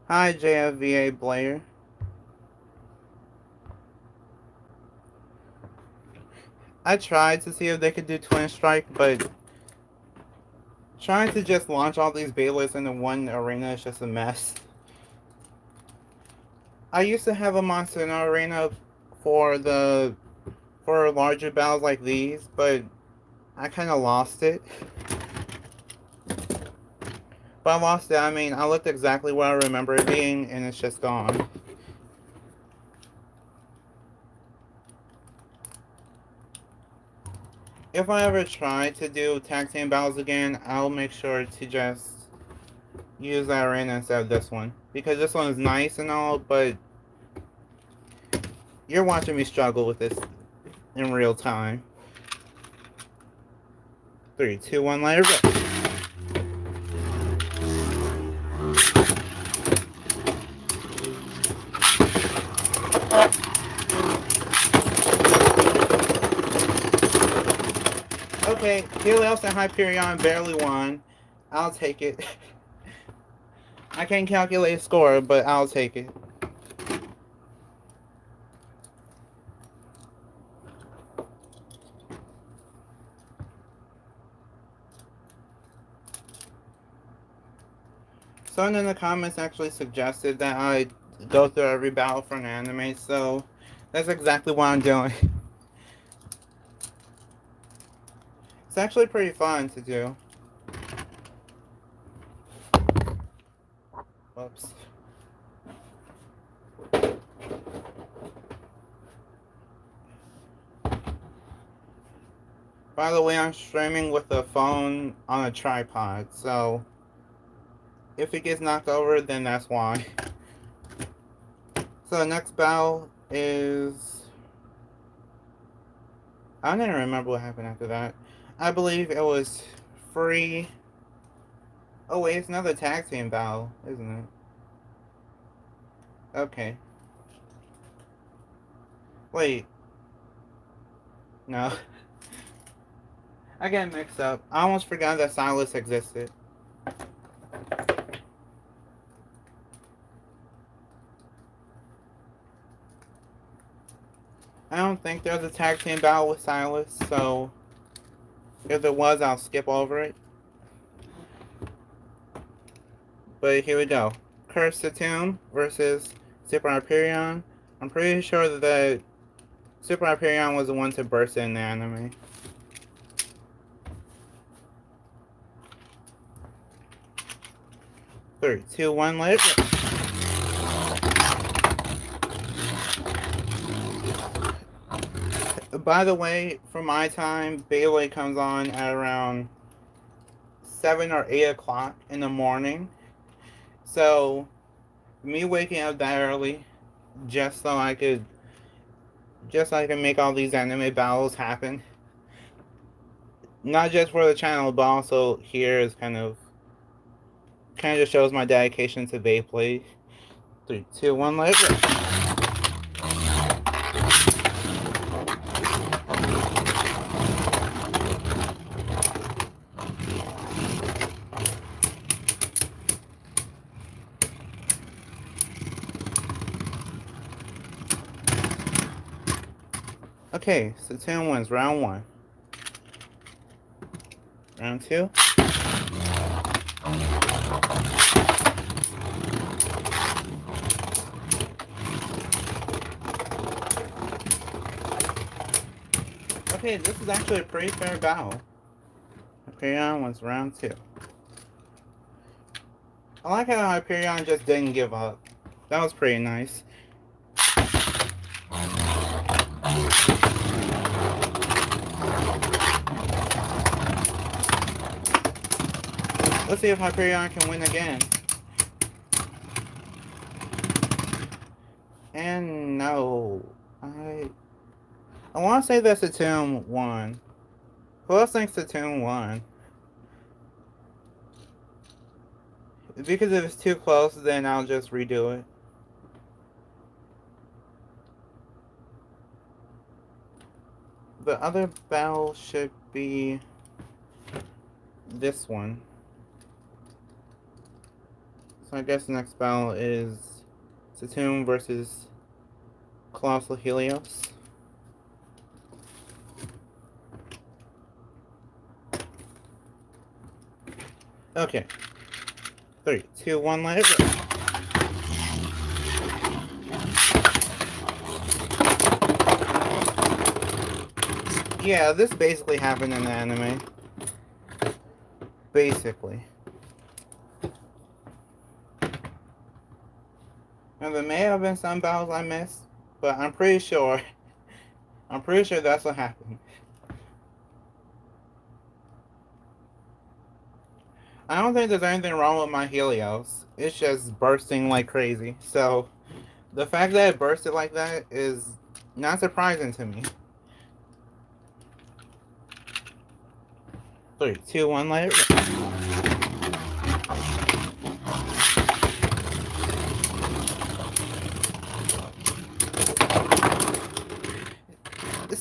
Hi, JFVA Blair. I tried to see if they could do Twin Strike, but trying to just launch all these Beyblades into one arena is just a mess. I used to have a Monster Arena for larger battles like these, but I kind of lost it. By lost it, I mean I looked exactly where I remember it being, and it's just gone. If I ever try to do tag team battles again, I'll make sure to just use that arena instead of this one. Because this one is nice and all, but you're watching me struggle with this in real time. 3, 2, 1, let it rip. Okay, Helios and Hyperion barely won. I'll take it. I can't calculate a score, but I'll take it. Someone in the comments actually suggested that I go through every battle for an anime, so that's exactly what I'm doing. It's actually pretty fun to do. Whoops. By the way, I'm streaming with a phone on a tripod, so if it gets knocked over, then that's why. So the next battle is... I don't even remember what happened after that. I believe it was free... Oh wait, it's another tag team battle, isn't it? Okay. Wait. No. I get mixed up. I almost forgot that Silas existed. I don't think there's a tag team battle with Silas, so if there was, I'll skip over it. But here we go. Curse Tomb versus Super Hyperion. I'm pretty sure that Super Hyperion was the one to burst in the anime. 3, 2, 1, let it go. By the way, for my time, Beyblade comes on at around 7 or 8 o'clock in the morning. So, me waking up that early just so I could make all these anime battles happen. Not just for the channel, but also here is kind of just shows my dedication to Beyblade. 3, 2, 1, let it go. Okay, so 10 wins, round 1. Round 2. Okay, this is actually a pretty fair battle. Hyperion wins round 2. I like how Hyperion just didn't give up. That was pretty nice. Let's see if Hyperion can win again. And no. I want to say that Saturn won. Who else thinks Saturn won? Because if it's too close, then I'll just redo it. The other battle should be this one. So I guess the next battle is Saturn versus Colossal Helios. Okay. 3, 2, 1, let it go. Yeah, this basically happened in the anime. Basically. Now, there may have been some battles I missed, but I'm pretty sure that's what happened. I don't think there's anything wrong with my Helios. It's just bursting like crazy. So, the fact that it bursted like that is not surprising to me. 3, 2, 1, let it go.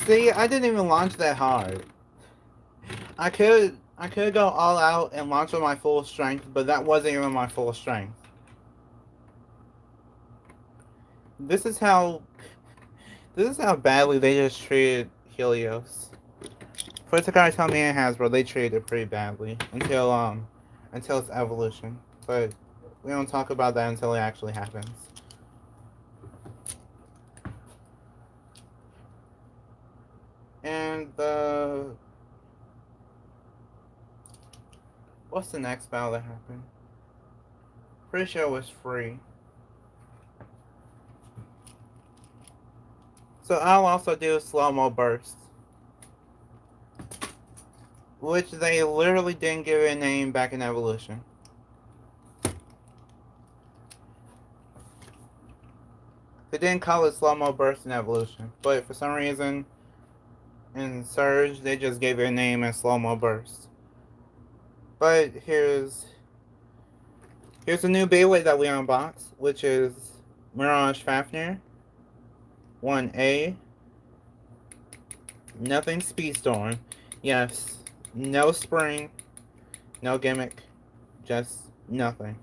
See, I didn't even launch that hard. I could go all out and launch with my full strength, but that wasn't even my full strength. This is how badly they just treated Helios. For Takara Tomy and Hasbro, they treated it pretty badly until its evolution. But we don't talk about that until it actually happens. What's the next battle that happened? Pretty sure it was free. So I'll also do slow-mo bursts, which they literally didn't give it a name back in Evolution. They didn't call it slow-mo burst in Evolution, but for some reason in Surge they just gave it a name as slow-mo burst. But here's a new Beyblade that we unboxed, which is Mirage Fafnir 1A. Nothing Speedstorm. Yes, no spring, no gimmick, just nothing.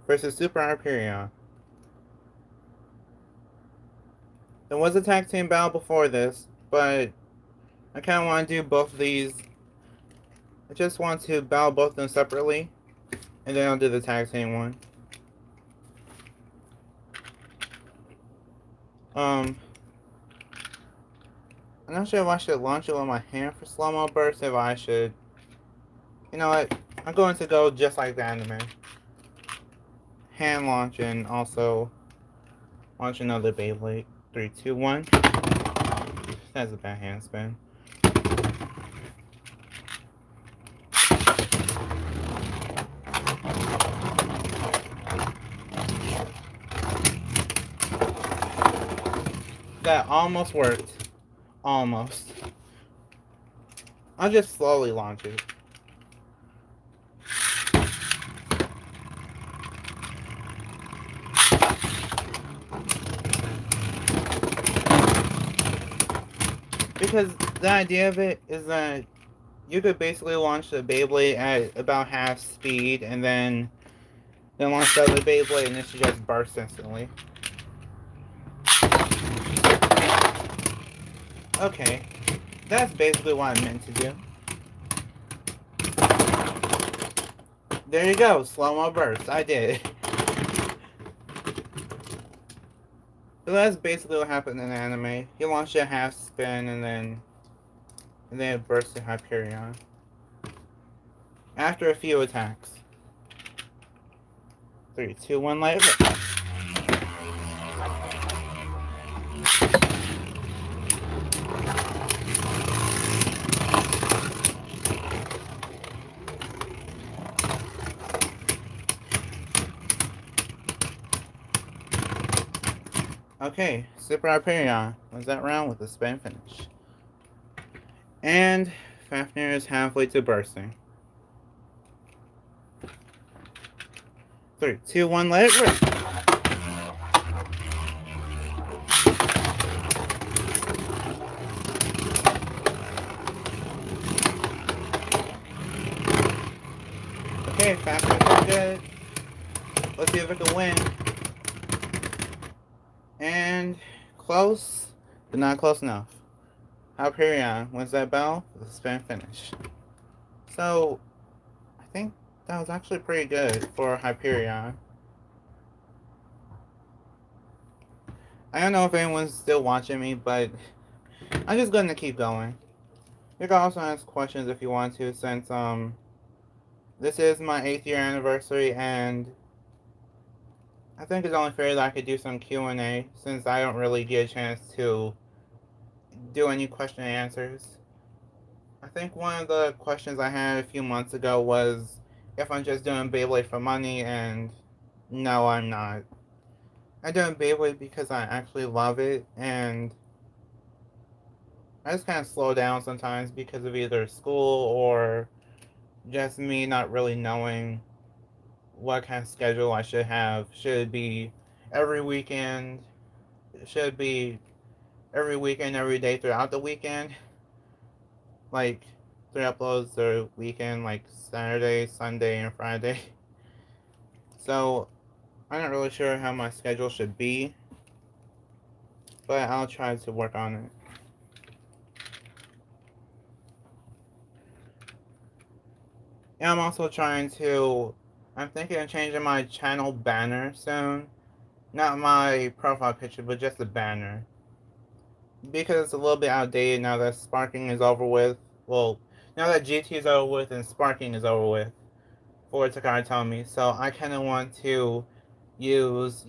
Versus Super Hyperion. There was a tag team battle before this, but I kind of want to do both of these. I just want to battle both of them separately, and then I'll do the tag team one. I'm not sure if I should launch it with my hand for slow-mo burst, if I should... You know what? I'm going to go just like the anime. Hand launch and also launch another Beyblade. 3, 2, 1. That's a bad hand spin. That almost worked. Almost. I'll just slowly launch it. Because the idea of it is that you could basically launch the Beyblade at about half speed and then launch the other Beyblade and it should just burst instantly. Okay, that's basically what I meant to do. There you go, slow-mo burst. I did it. So that's basically what happened in the anime. He launched a half spin and then it burst to Hyperion. After a few attacks. 3, 2, 1, light rip. Okay, Super Hyperion was that round with a spin finish. And Fafnir is halfway to bursting. 3, 2, 1, let it rip. Okay, Fafnir's good. Let's see if it can win. And close, but not close enough. Hyperion wins that battle with a spin finish. So, I think that was actually pretty good for Hyperion. I don't know if anyone's still watching me, but I'm just going to keep going. You can also ask questions if you want to, since this is my 8th year anniversary, and I think it's only fair that I could do some Q&A, since I don't really get a chance to do any question and answers. I think one of the questions I had a few months ago was if I'm just doing Beyblade for money, and no, I'm not. I'm doing Beyblade because I actually love it, and I just kind of slow down sometimes because of either school or just me not really knowing what kind of schedule I should have. Should it be every weekend? Should it be every weekend, every day throughout the weekend? Like 3 uploads a weekend, like Saturday, Sunday, and Friday. So I'm not really sure how my schedule should be, but I'll try to work on it. And I'm also I'm thinking of changing my channel banner soon. Not my profile picture, but just the banner. Because it's a little bit outdated now that Sparking is over with. Well, now that GT is over with and Sparking is over with for Takara Tomy, so I kind of want to use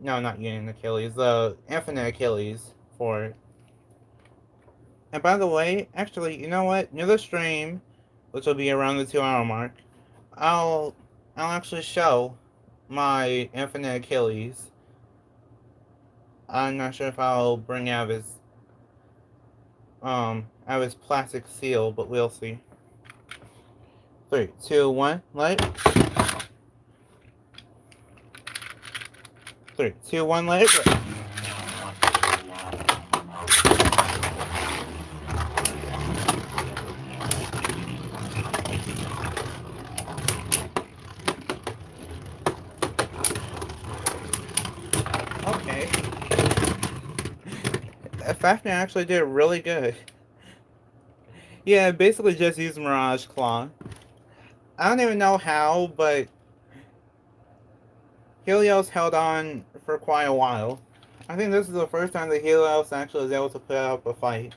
no, not Union Achilles, the Infinite Achilles for it. And by the way, actually, you know what? Near the stream, which will be around the 2 hour mark, I'll I'll actually show my Infinite Achilles. I'm not sure if I'll bring out his plastic seal, but we'll see. 3, 2, 1, light. 3, 2, 1, light. Okay. Fafnir actually did really good. Yeah, basically just used Mirage Claw. I don't even know how, but Helios held on for quite a while. I think this is the first time that Helios actually was able to put up a fight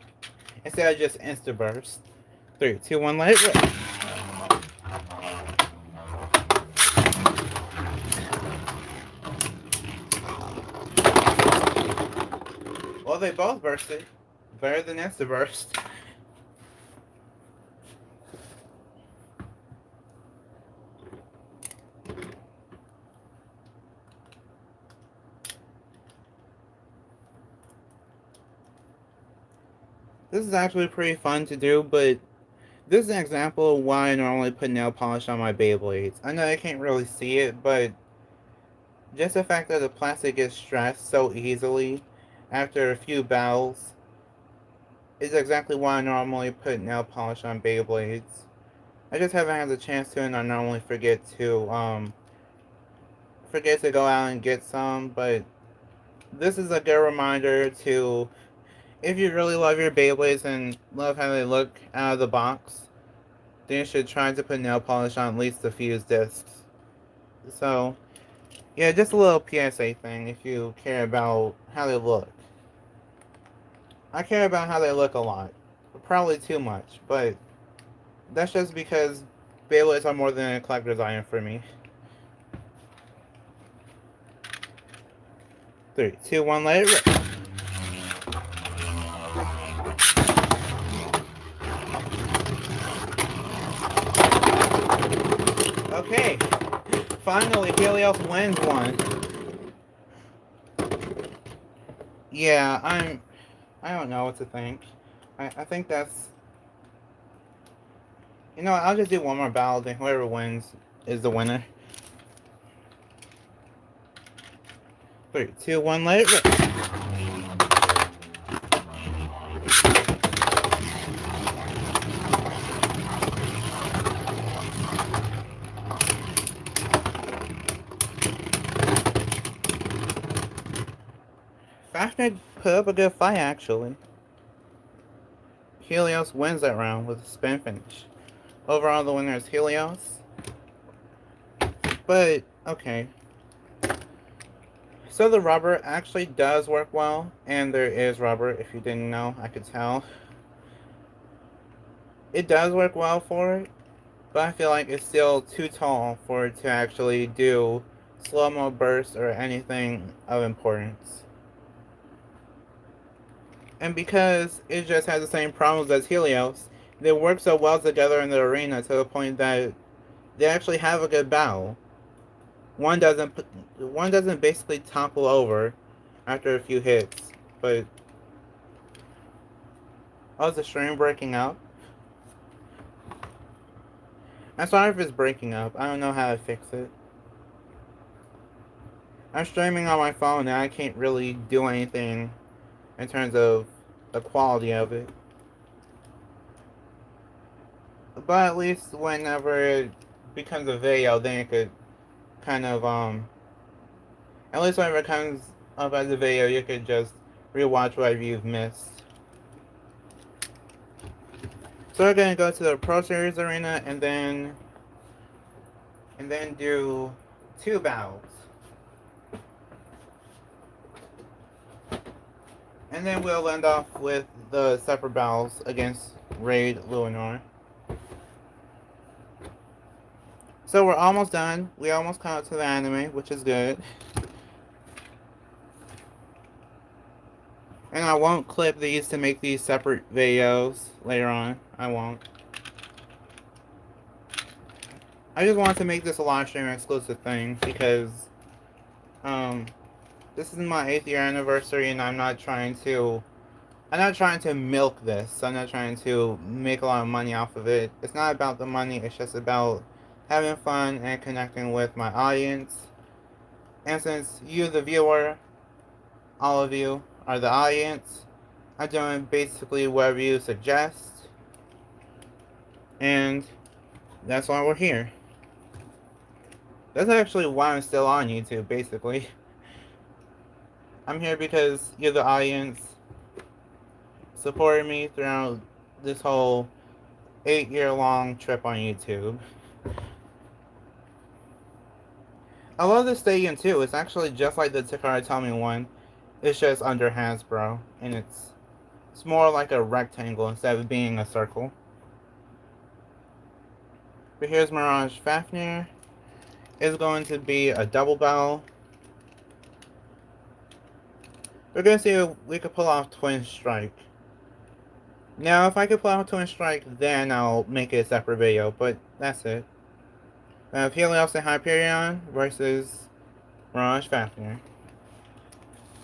instead of just insta burst. 3, 2, 1, light. Well, they both bursted. Better than insta burst. This is actually pretty fun to do, but this is an example of why I normally put nail polish on my Beyblades. I know I can't really see it, but just the fact that the plastic gets stressed so easily after a few battles is exactly why I normally put nail polish on Beyblades. I just haven't had the chance to, and I normally forget to go out and get some, but this is a good reminder to, if you really love your Beyblades and love how they look out of the box, then you should try to put nail polish on at least the fused discs. So, yeah, just a little PSA thing if you care about how they look. I care about how they look a lot. Probably too much, but that's just because Beyblades are more than a collector's item for me. 3, 2, 1, let it rip. Okay, finally Helios wins one. Yeah, I don't know what to think. I think that's... You know what, I'll just do one more battle, then whoever wins is the winner. 3, 2, 1, let it rip. Fafnir put up a good fight, actually. Helios wins that round with a spin finish. Overall, the winner is Helios. But, okay. So the rubber actually does work well, and there is rubber, if you didn't know, I could tell. It does work well for it, but I feel like it's still too tall for it to actually do slow-mo bursts or anything of importance. And because it just has the same problems as Helios, they work so well together in the arena to the point that they actually have a good battle. One doesn't basically topple over after a few hits, but... Oh, is the stream breaking up? I'm sorry if it's breaking up. I don't know how to fix it. I'm streaming on my phone and I can't really do anything in terms of the quality of it. But at least whenever it becomes a video, then it could kind of, at least whenever it comes up as a video, you could just rewatch whatever you've missed. So we're gonna go to the Pro Series arena and then do 2 battles. And then we'll end off with the separate battles against Raid Luinor. So we're almost done. We almost caught up to the anime, which is good. And I won't clip these to make these separate videos later on. I won't. I just wanted to make this a live stream exclusive thing because this is my 8th year anniversary and I'm not trying to milk this. I'm not trying to make a lot of money off of it. It's not about the money, it's just about having fun and connecting with my audience. And since you, the viewer, all of you, are the audience, I'm doing basically whatever you suggest. And that's why we're here. That's actually why I'm still on YouTube, basically. I'm here because you're the audience supported me throughout this whole 8-year-long trip on YouTube. I love the stadium too. It's actually just like the Takara Tomy one. It's just under Hasbro, and it's more like a rectangle instead of being a circle. But here's Mirage Fafnir. It's going to be a double battle. We're going to see if we could pull off Twin Strike. Now, if I could pull off Twin Strike, then I'll make it a separate video, but that's it. Helios and Hyperion versus Mirage Fafnir.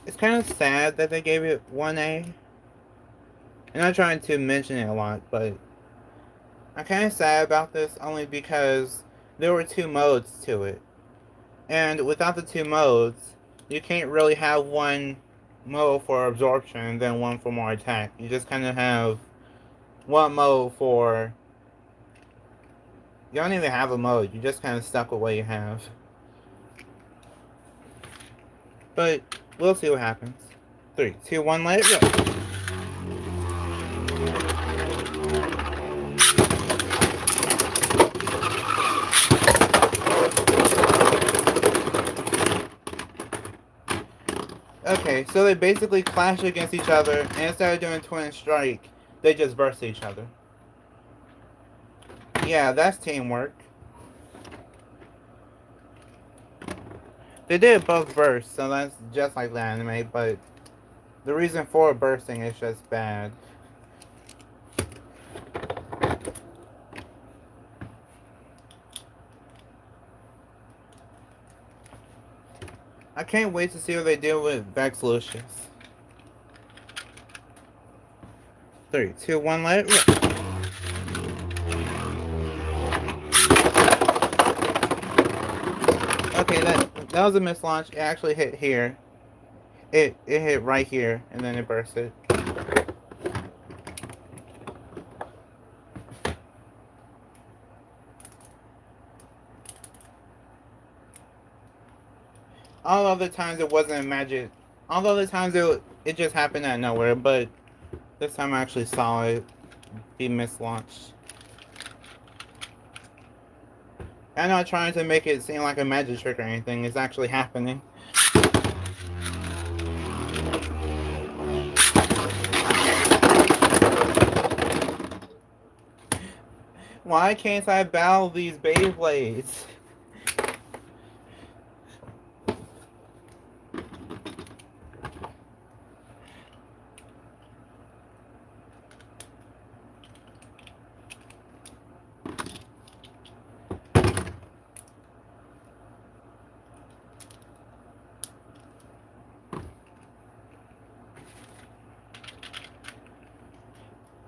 It's kind of sad that they gave it 1A. I'm not trying to mention it a lot, but I'm kind of sad about this only because there were 2 modes to it. And without the 2 modes, you can't really have one mode for absorption and then one for more attack. You just kind of have one mode for... You don't even have a mode. You're just kind of stuck with what you have. But we'll see what happens. 3, 2, 1, let it go. Okay, so they basically clash against each other, and instead of doing Twin Strike, they just burst each other. Yeah, that's teamwork. They did both burst, so that's just like the anime, but the reason for bursting is just bad. I can't wait to see what they do with Vex Lucius. 3, 2, 1, let it rip. Okay, that was a mislaunch. It actually hit here. It hit right here, and then it bursted. All other times it wasn't magic. All other times it just happened out of nowhere, but this time I actually saw it be mislaunched. I'm not trying to make it seem like a magic trick or anything. It's actually happening. Why can't I battle these Beyblades?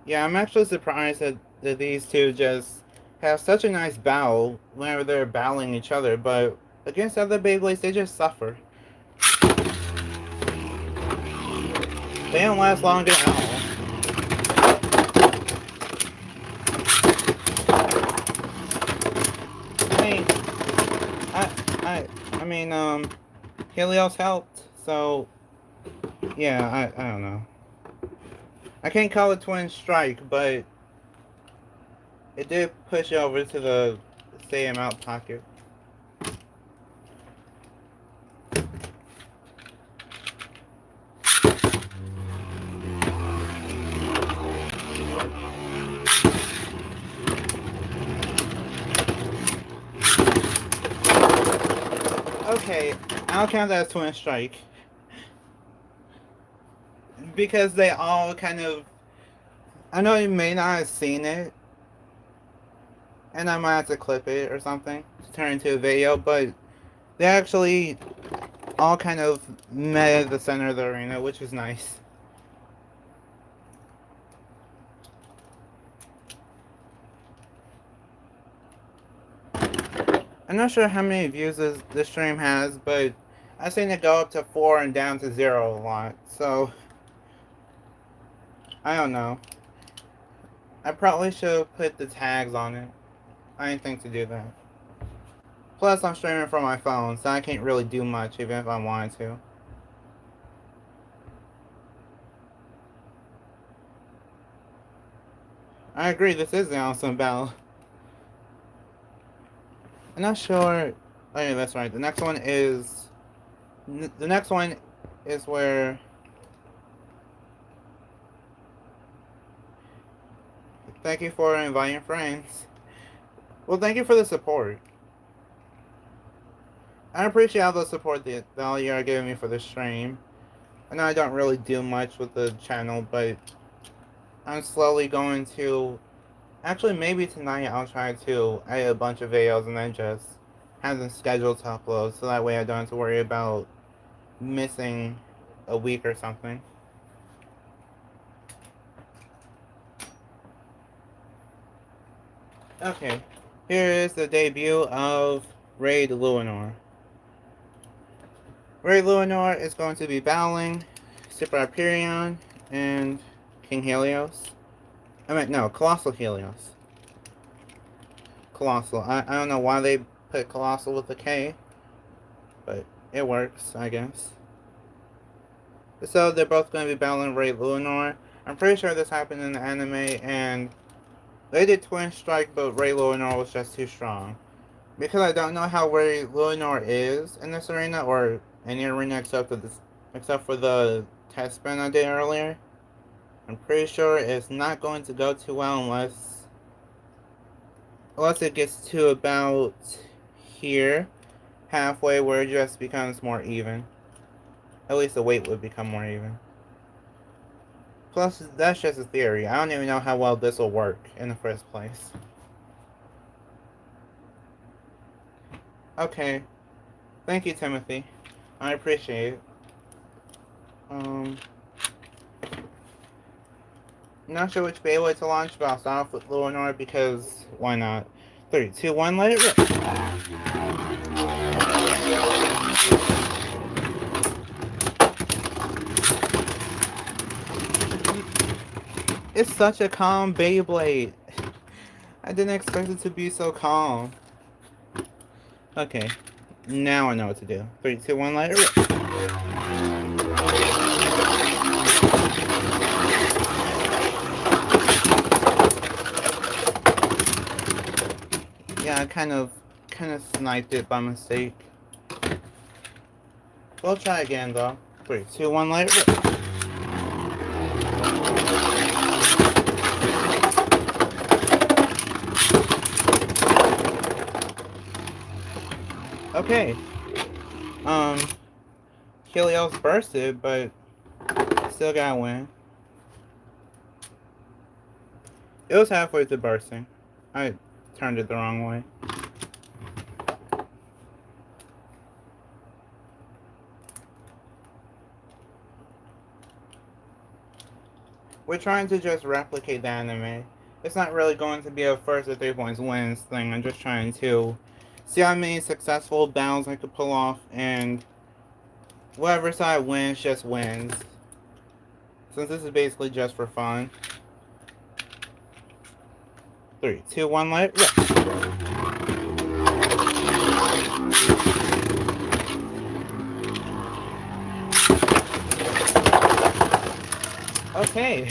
Yeah, I'm actually surprised that these two just have such a nice battle whenever they're battling each other, but against other Beyblades, they just suffer. They don't last long at all. I mean, Helios helped, so yeah, I don't know. I can't call it Twin Strike, but it did push over to the same out pocket. Okay, I'll count that as Twin Strike. Because they all kind of... I know you may not have seen it, and I might have to clip it or something to turn into a video, but they actually all kind of met at the center of the arena, which is nice. I'm not sure how many views this stream has, but I've seen it go up to 4 and down to 0 a lot, so I don't know. I probably should have put the tags on it. I didn't think to do that. Plus, I'm streaming from my phone, so I can't really do much even if I wanted to. I agree, this is the awesome battle. I'm not sure... Oh yeah, that's right. The next one is where... Thank you for inviting friends. Well, thank you for the support. I appreciate all the support that all you are giving me for the stream. I know I don't really do much with the channel, but I'm slowly going to... Actually, maybe tonight I'll try to edit a bunch of videos and then just have them scheduled to upload, so that way I don't have to worry about missing a week or something. Okay, here is the debut of Raid Luinor. Raid Luinor is going to be battling Super Hyperion and King Helios. No, Colossal Helios. Colossal. I don't know why they put Colossal with a K, but it works, I guess. So they're both going to be battling Raid Luinor. I'm pretty sure this happened in the anime, and they did Twin Strike, but Raid Luinor was just too strong. Because I don't know how Raid Luinor is in this arena, or any arena except for the test spin I did earlier. I'm pretty sure it's not going to go too well unless it gets to about here, halfway, where it just becomes more even. At least the weight would become more even. Plus, that's just a theory. I don't even know how well this will work in the first place. Okay. Thank you, Timothy. I appreciate it. Not sure which Beyblade to launch, but I'll start off with Luinor because why not? 3, 2, 1, let it rip! It's such a calm Beyblade. I didn't expect it to be so calm. Okay, now I know what to do. 3, 2, 1, let it rip! Yeah, I kind of sniped it by mistake. We'll try again though. 3, 2, 1, let it rip! Okay. Helios bursted, but still got a win. It was halfway to bursting. I turned it the wrong way. We're trying to just replicate the anime. It's not really going to be a first or 3 points wins thing. I'm just trying to see how many successful battles I could pull off, and whatever side wins just wins. Since this is basically just for fun. 3, 2, 1, let it rip! Okay.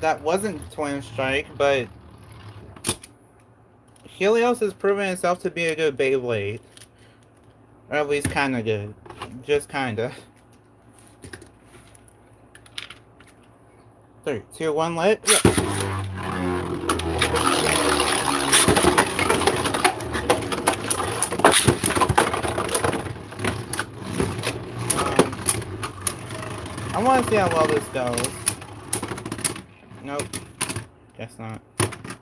That wasn't Twin Strike, but Helios has proven itself to be a good Beyblade. Or at least kinda good. Just kinda. 3, 2, 1, let it rip! I want to see how well this goes. Nope, guess not.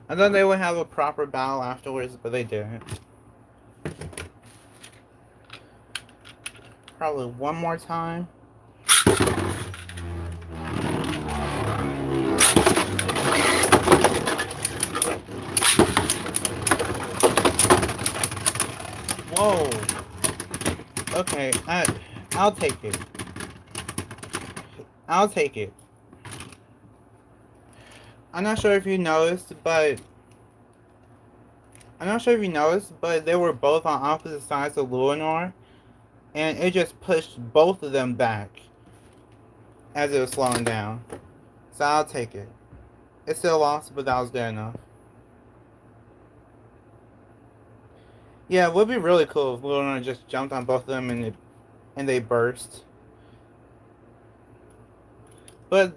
I thought they would have a proper battle afterwards, but they didn't. Probably one more time. Whoa. Okay, I'll take it. I'll take it. I'm not sure if you noticed, but they were both on opposite sides of Luinor, and it just pushed both of them back as it was slowing down. So I'll take it. It's still lost, but that was good enough. Yeah, it would be really cool if Luinor just jumped on both of them and they burst. But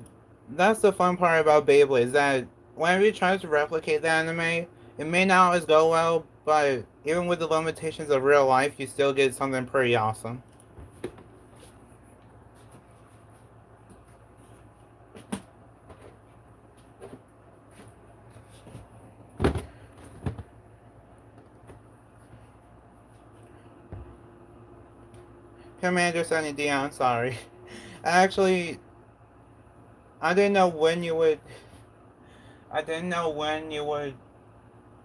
that's the fun part about Beyblade, is that whenever you try to replicate the anime, it may not always go well, but even with the limitations of real life, you still get something pretty awesome. Commander Sunny D, I'm sorry. Actually, I didn't know when you would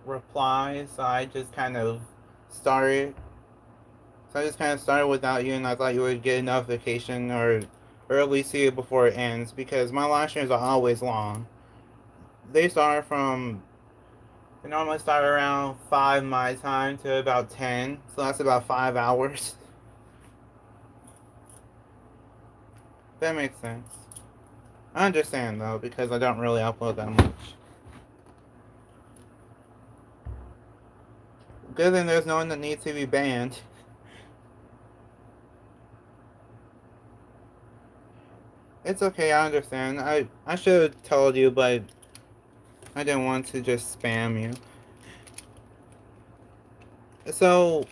reply, so I just kind of started. So I just kind of started without you, and I thought you would get a notification or at least see it before it ends, because my live streams are always long. They normally start around 5 my time to about 10, so that's about 5 hours. That makes sense. I understand though, because I don't really upload that much. Good thing there's no one that needs to be banned. It's okay, I understand. I should have told you, but I didn't want to just spam you. So,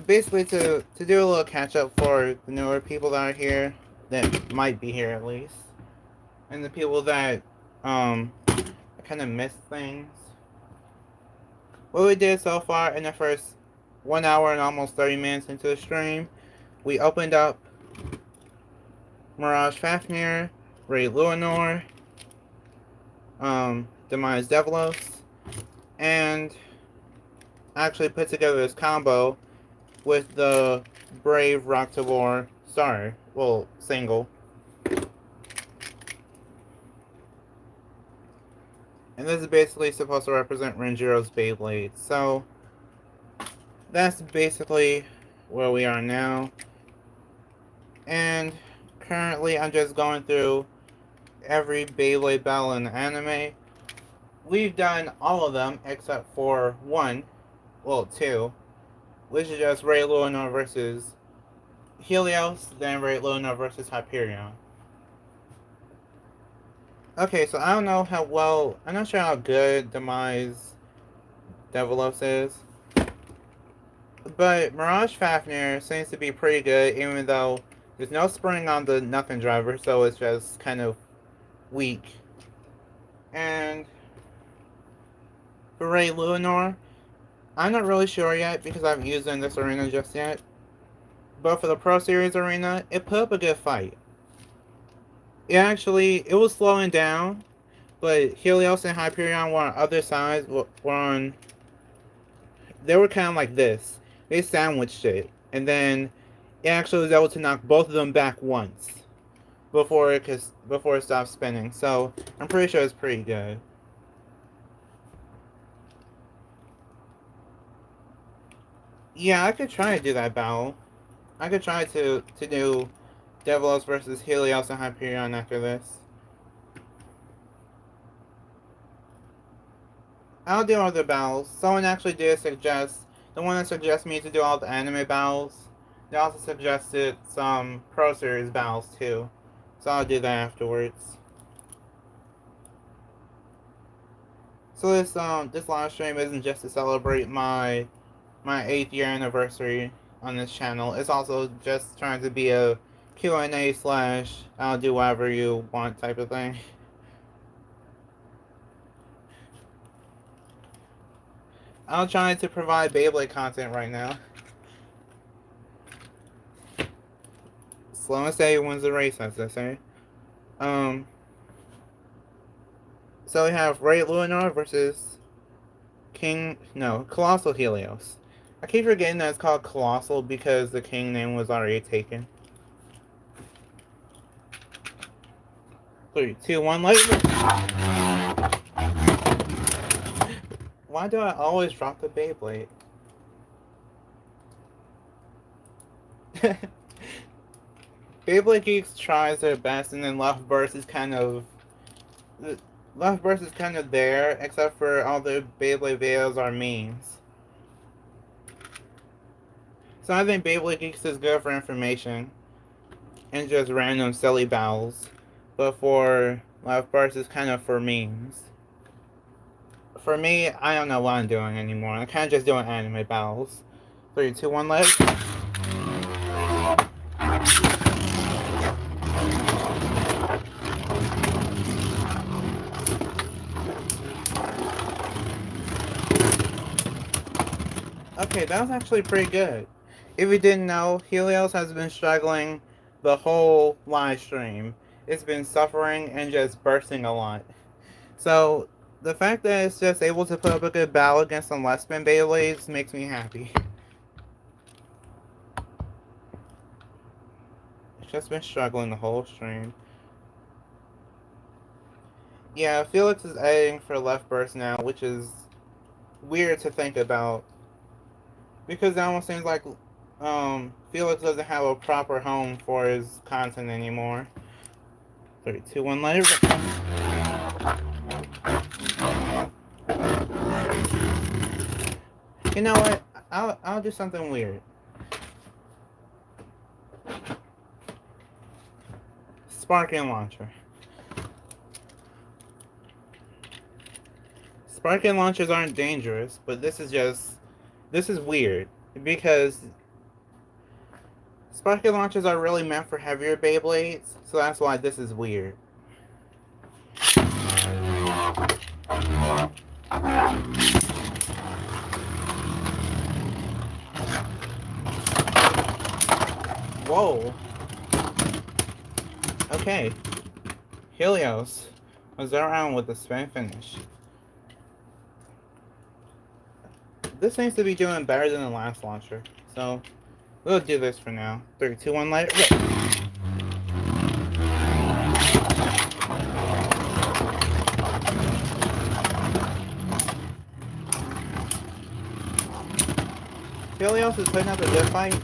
basically to do a little catch up for the newer people that are here, that might be here at least, and the people that kind of missed things. What we did so far in the first 1 hour and almost 30 minutes into the stream, we opened up Mirage Fafnir, Ray Luinor, Demise Devilos, and actually put together this combo with the Brave Rocktavor star, well, single. And this is basically supposed to represent Renjiro's Beyblade. So, that's basically where we are now. And currently I'm just going through every Beyblade battle in the anime. We've done all of them except for one, well, two, which is just Ray Luinor versus Helios, then Ray Luinor versus Hyperion. Okay, so I don't know how well, I'm not sure how good Demise Devilos is, but Mirage Fafnir seems to be pretty good, even though there's no spring on the Nothing driver, so it's just kind of weak. And for Ray Luinor, I'm not really sure yet because I haven't used it in this arena just yet. But for the Pro Series arena, it put up a good fight. It was slowing down, but Helios and Hyperion were on other sides, they were kind of like this. They sandwiched it, and then it actually was able to knock both of them back once before it stopped spinning. So I'm pretty sure it's pretty good. Yeah, I could try to do that battle. I could try to do Devilos versus Helios and Hyperion after this. I'll do other battles. Someone actually did suggest, the one that suggested me to do all the anime battles, they also suggested some Pro Series battles too. So I'll do that afterwards. So this live stream isn't just to celebrate my 8th year anniversary on this channel. It's also just trying to be a Q&A slash I'll do whatever you want type of thing. I'm trying to provide Beyblade content right now. Slow and steady wins the race, as they say. Um, so we have Ray Lunar versus Colossal Helios. I keep forgetting that it's called Colossal because the king name was already taken. 3, 2, 1, light. Why do I always drop the Beyblade? Beyblade Geeks tries their best, and then Left Burst is kind of there, except for all the Beyblade videos are memes. So I think Beyblade Geeks is good for information and just random silly battles, but for Left Burst is kind of for memes. For me, I don't know what I'm doing anymore. I'm kind of just doing anime battles. 3, 2, 1, let's. Okay, that was actually pretty good. If you didn't know, Helios has been struggling the whole live stream. It's been suffering and just bursting a lot. So, the fact that it's just able to put up a good battle against some less spin Beyblades makes me happy. It's just been struggling the whole stream. Yeah, Felix is editing for Left Burst now, which is weird to think about. Because it almost seems like Felix doesn't have a proper home for his content anymore. 3, 2, 1, let it rip. You know what? I'll do something weird. Sparking launcher. Sparking launchers aren't dangerous, but this is weird because sparking launchers are really meant for heavier Beyblades, so that's why this is weird. Whoa. Okay. Helios was around with the spin finish. This seems to be doing better than the last launcher, so we'll do this for now. 3, 2, 1, let it rip. Helios is putting up a good fight.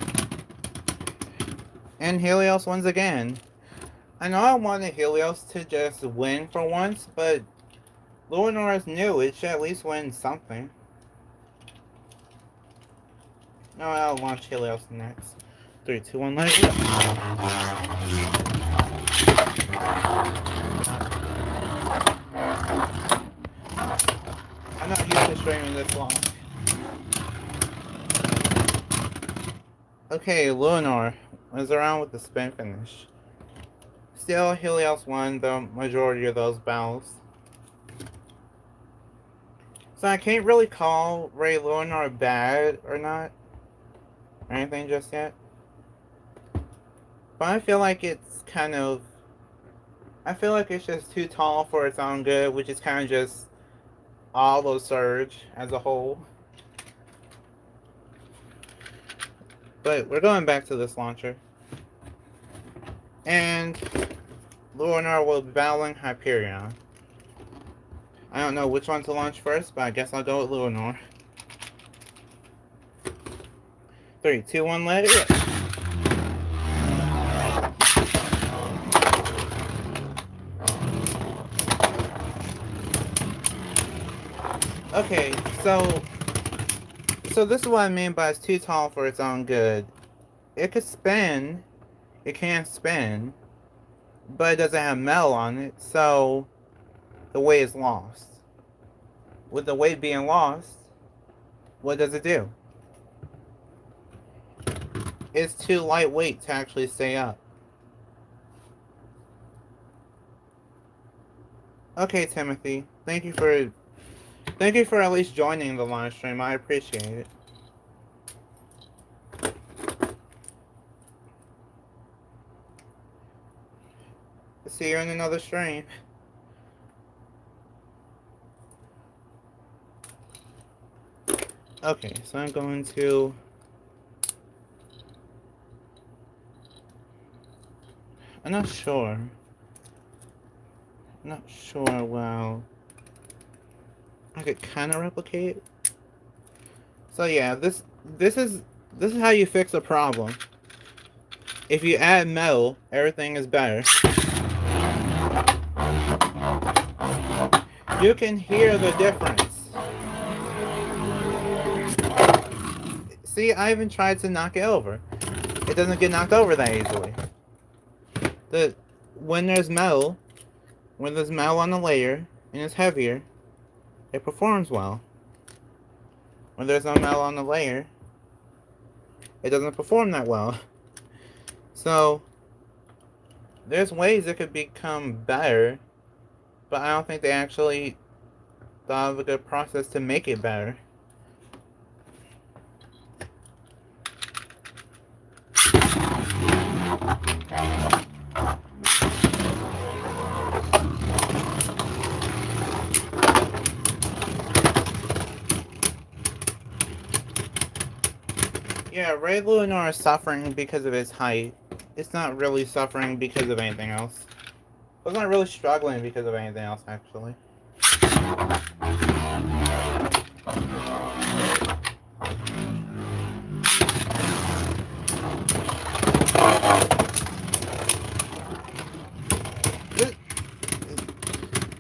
And Helios wins again. I know I wanted Helios to just win for once, but Lunar is new. It should at least win something. No, I'll launch Helios next. 3, 2, 1, let it go. I'm not used to streaming this long. Okay, Lunar was around with the spin finish. Still, Helios won the majority of those battles. So I can't really call Ray Lunar bad or not, or anything just yet. But I feel like it's just too tall for its own good, which is kind of just Allo Surge as a whole. But we're going back to this launcher. And Lunar will be battling Hyperion. I don't know which one to launch first, but I guess I'll go with Lunar. 3, 2, 1, let it rip. Okay, so this is what I mean by it's too tall for its own good. It could spin, it can spin, but it doesn't have metal on it, so the weight is lost. With the weight being lost, what does it do? It's too lightweight to actually stay up. Okay, Timothy. Thank you for at least joining the live stream. I appreciate it. See you in another stream. Okay, so I'm going to... I'm not sure. Well, I could kind of replicate it. So yeah, this is this is how you fix a problem. If you add metal, everything is better. You can hear the difference. See, I even tried to knock it over. It doesn't get knocked over that easily. The when there's metal, on the layer and it's heavier, it performs well. When there's no metal on the layer, it doesn't perform that well. So there's ways it could become better, but I don't think they actually thought of a good process to make it better. Yeah, Ray Lunar is suffering because of his height. It's not really suffering because of anything else. It's not really struggling because of anything else, actually.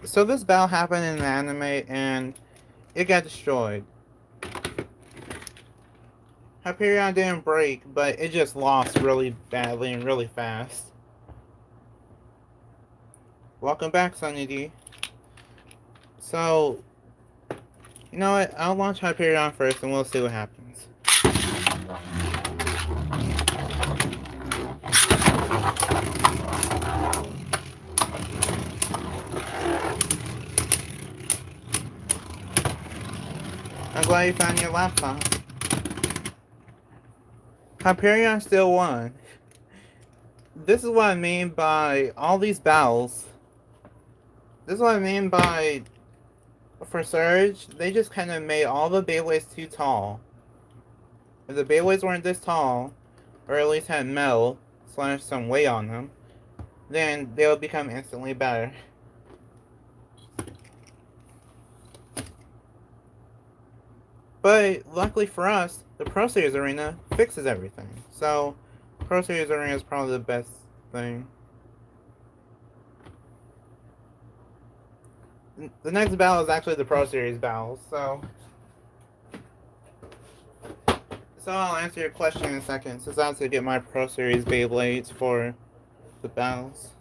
So this battle happened in the anime, and it got destroyed. Hyperion didn't break, but it just lost really badly and really fast. Welcome back, Sunny D. So, you know what? I'll launch Hyperion first, and we'll see what happens. I'm glad you found your laptop. Hyperion still won. This is what I mean by all these battles. This is what I mean by, for Surge, they just kind of made all the Beyblades too tall. If the Beyblades weren't this tall, or at least had metal / some weight on them, then they would become instantly better. But luckily for us, the Pro Series Arena fixes everything. So, Pro Series Arena is probably the best thing. The next battle is actually the Pro Series battle, so I'll answer your question in a second, since I have to get my Pro Series Beyblades for the battles.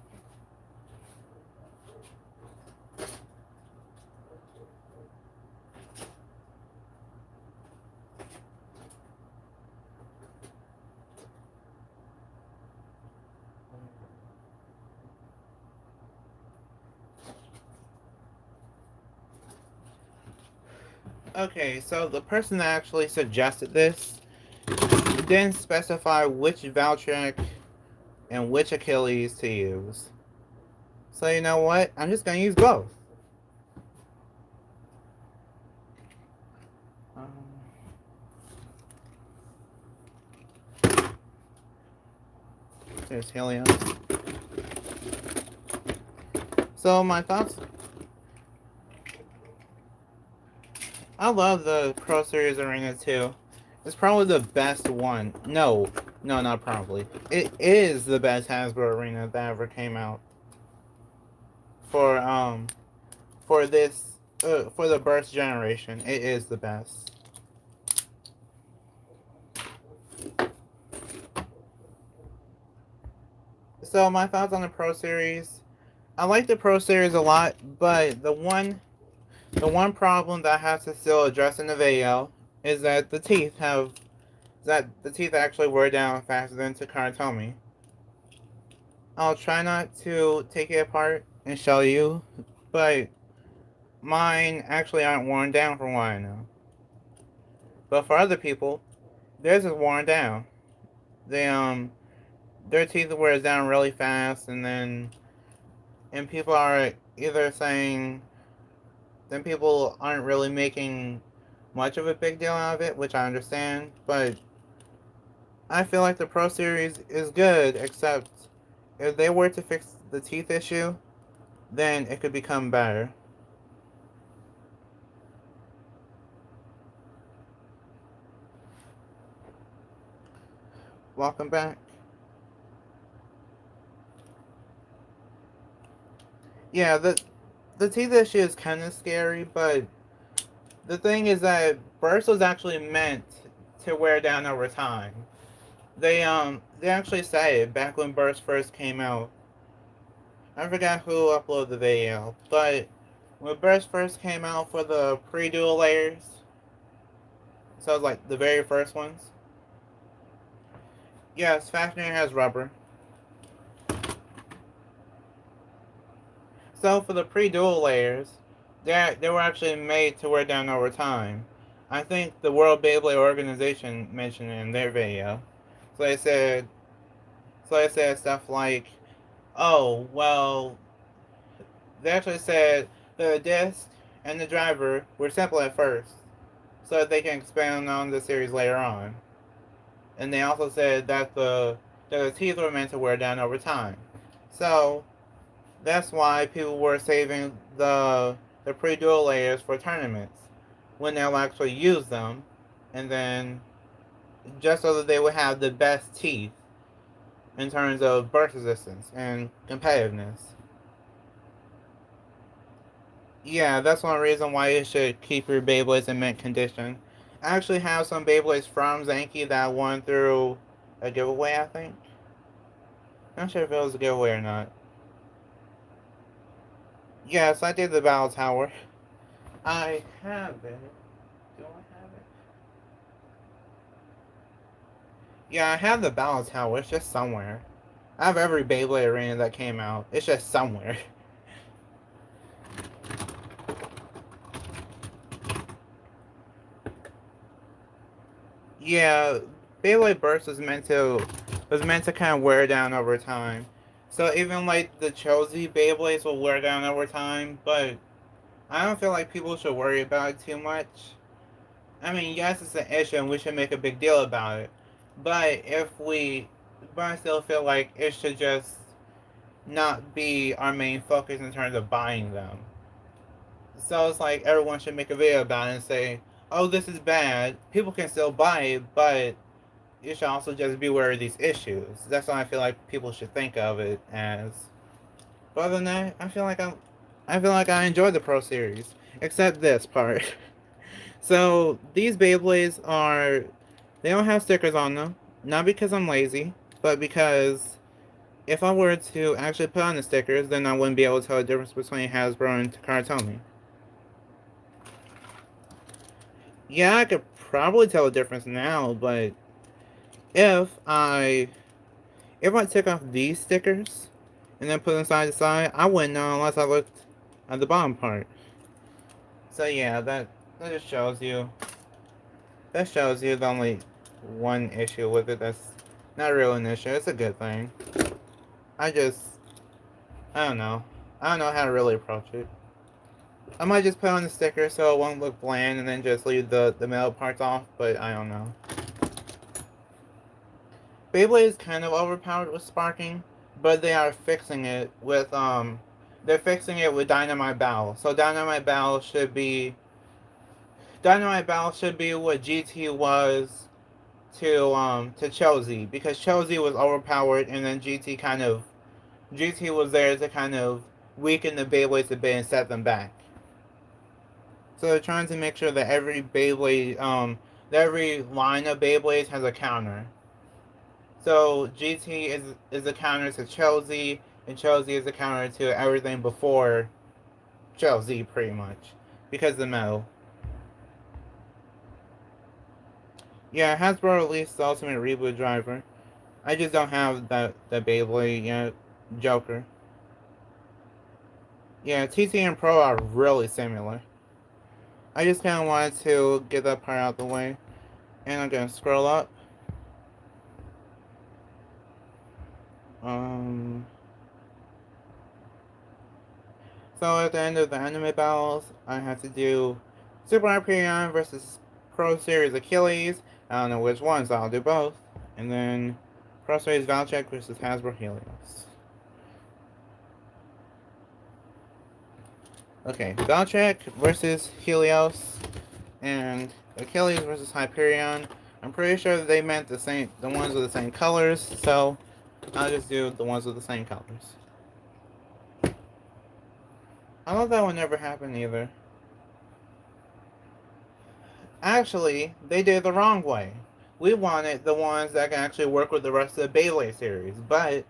Okay, so the person that actually suggested this didn't specify which Valtryek and which Achilles to use. So you know what? I'm just gonna use both. There's Helios. So my thoughts. I love the Pro Series Arena too. It's probably the best one. No, not probably. It is the best Hasbro Arena that ever came out. For this for the Burst generation, it is the best. So my thoughts on the Pro Series. I like the Pro Series a lot, but the one problem that I have to still address in the video is that the teeth actually wear down faster than Takaratomi. I'll try not to take it apart and show you but mine actually aren't worn down from what I know. But for other people, theirs is worn down. They their teeth wears down really fast, and people are either saying then people aren't really making much of a big deal out of it, which I understand. But I feel like the Pro Series is good, except if they were to fix the teeth issue, then it could become better. Welcome back. Yeah, the teeth issue is kind of scary, but the thing is that burst was actually meant to wear down over time. They actually said it back when burst first came out. I forgot who uploaded the video, but when burst first came out for the pre-dual layers, so it was like the very first ones. Yes, Fashioner has rubber. So for the pre-dual layers, they were actually made to wear down over time. I think the World Beyblade Organization mentioned it in their video. So they said, stuff like, "Oh, well," they actually said the disc and the driver were simple at first, so that they can expand on the series later on. And they also said that the teeth were meant to wear down over time. So that's why people were saving the pre-dual layers for tournaments when they'll actually use them, and then just so that they would have the best teeth in terms of burst resistance and competitiveness. Yeah, that's one reason why you should keep your Beyblades in mint condition. I actually have some Beyblades from Zanky that won through a giveaway, I think. I'm not sure if it was a giveaway or not. Yes, I did the Battle Tower. I have it. Do I have it? Yeah, I have the Battle Tower. It's just somewhere. I have every Beyblade arena that came out. It's just somewhere. Yeah, Beyblade Burst was meant to kind of wear down over time. So even like the Chosy Beyblades will wear down over time, but I don't feel like people should worry about it too much. I mean, yes, it's an issue and we should make a big deal about it. But but I still feel like it should just not be our main focus in terms of buying them. So it's like everyone should make a video about it and say, "Oh, this is bad." People can still buy it, but you should also just be aware of these issues. That's what I feel like people should think of it as. But other than that, I feel like I enjoyed the Pro Series, except this part. So these Beyblades are, they don't have stickers on them. Not because I'm lazy, but because if I were to actually put on the stickers, then I wouldn't be able to tell the difference between Hasbro and Karatomi. Yeah, I could probably tell the difference now, but if I if I took off these stickers and then put them side to side, I wouldn't know unless I looked at the bottom part. So yeah, that just shows you the only one issue with it. That's not really an issue. It's a good thing. I just I don't know. I don't know how to really approach it. I might just put on the sticker so it won't look bland and then just leave the middle parts off, but I don't know. Beyblade is kind of overpowered with sparking, but they are fixing it with they're fixing it with Dynamite Battle. So Dynamite Battle should be what GT was to Chelsea, because Chelsea was overpowered and then GT was there to kind of weaken the Beyblades a bit and set them back. So they're trying to make sure that every line of Beyblades has a counter. So GT is a counter to Chelsea, and Chelsea is a counter to everything before Chelsea, pretty much, because of the metal. Yeah, Hasbro released the Ultimate Reboot driver. I just don't have the Beyblade yet. Joker. Yeah, TT and Pro are really similar. I just kind of wanted to get that part out the way. And I'm gonna scroll up. Um, so at the end of the anime battles, I have to do Super Hyperion versus Pro Series Achilles. I don't know which one, so I'll do both. And then Pro Series Valchek versus Hasbro Helios. Okay, Valchek versus Helios and Achilles versus Hyperion. I'm pretty sure they meant the ones with the same colors, so I'll just do the ones with the same colors. I thought that would never happen either. Actually, they did it the wrong way. We wanted the ones that can actually work with the rest of the Beyblade series, but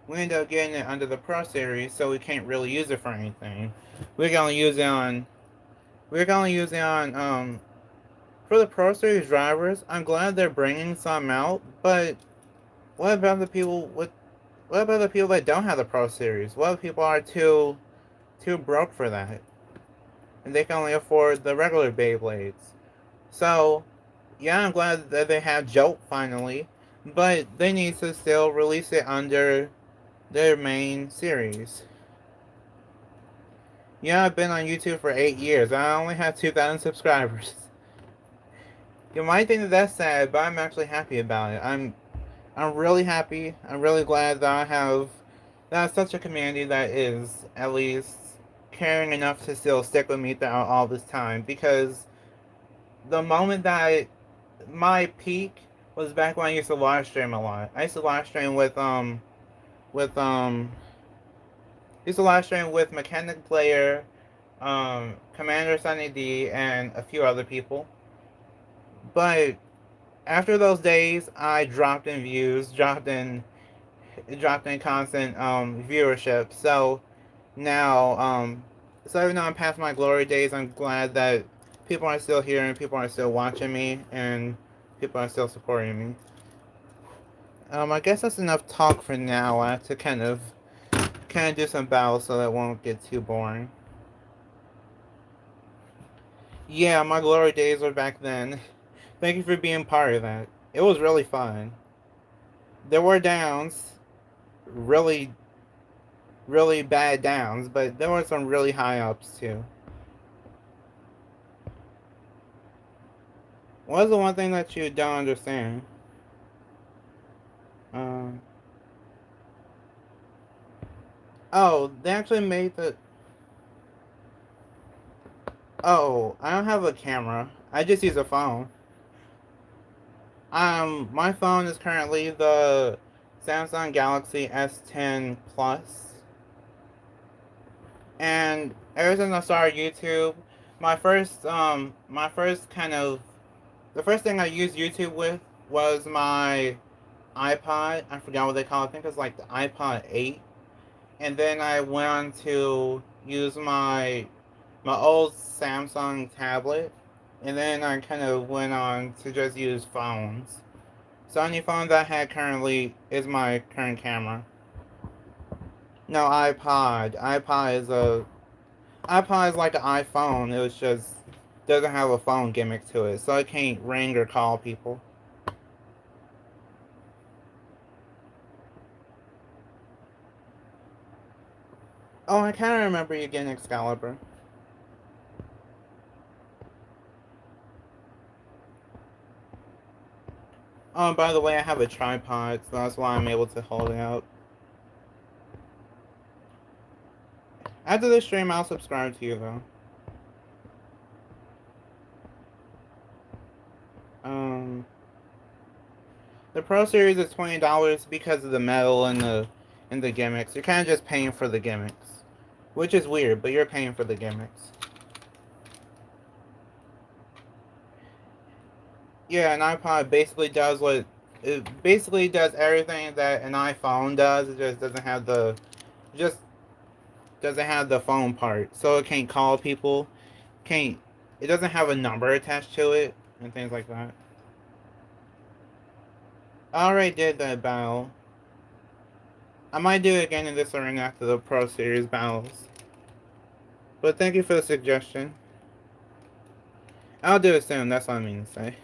we ended up getting it under the Pro series, so we can't really use it for anything. We can only use it on. We can only use it on for the Pro series drivers. I'm glad they're bringing some out, but what about the people with? What about the people that don't have the Pro series? What if people are too broke for that, and they can only afford the regular Beyblades? So yeah, I'm glad that they have Jolt finally, but they need to still release it under their main series. Yeah, I've been on YouTube for 8 years. I only have 2,000 subscribers. You might think that that's sad, but I'm actually happy about it. I'm really happy. I'm really glad that I have such a community that is at least caring enough to still stick with me throughout all this time. Because the moment that my peak was back when I used to live stream a lot. I used to live stream with used to live stream with Mechanic Player, Commander Sunny D, and a few other people. But after those days, I dropped in views, dropped in constant viewership. So now, so even though I'm past my glory days, I'm glad that people are still here and people are still watching me and people are still supporting me. I guess that's enough talk for now. I have to kind of do some battles so that won't get too boring. Yeah, my glory days were back then. Thank you for being part of that. It was really fun. There were downs, really, really bad downs, but there were some really high ups too. What's the one thing that you don't understand? Um, oh, they actually made the. Oh, I don't have a camera. I just use a phone. My phone is currently the Samsung Galaxy S10 Plus, and ever since I started YouTube, my first kind of, the first thing I used YouTube with was my iPod. I forgot what they call it. I think it's like the iPod 8, and then I went on to use my old Samsung tablet, and then I kind of went on to just use phones. So any phone that I had currently is my current camera. No, iPod. iPod is like an iPhone. It was just doesn't have a phone gimmick to it, so it can't ring or call people. Oh, I kind of remember you getting Excalibur. Oh, and by the way, I have a tripod, so that's why I'm able to hold it out. After this stream, I'll subscribe to you though. Um, the Pro Series is $20 because of the metal and the gimmicks. You're kind of just paying for the gimmicks, which is weird, but you're paying for the gimmicks. Yeah, an iPod basically does what it basically does everything that an iPhone does. It just doesn't have the just doesn't have the phone part, so it can't call people. Can't it doesn't have a number attached to it and things like that. I already did that battle. I might do it again in this arena after the Pro Series battles. But thank you for the suggestion. I'll do it soon, that's what I mean to say.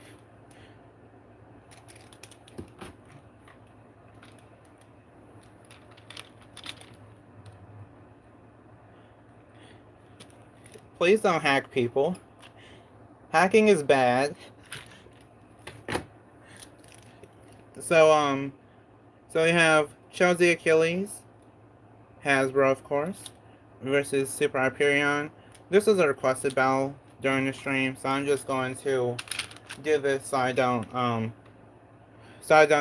Please don't hack people. Hacking is bad. So, so we have Chelsea Achilles, Hasbro, of course, versus Super Hyperion. This was a requested battle during the stream, so I'm just going to do this so I don't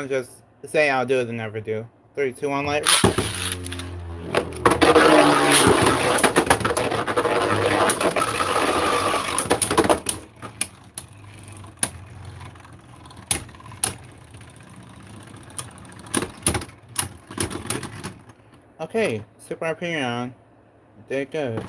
just say I'll do it and never do. 3, 2, 1, light. Okay, Super Hyperion did good.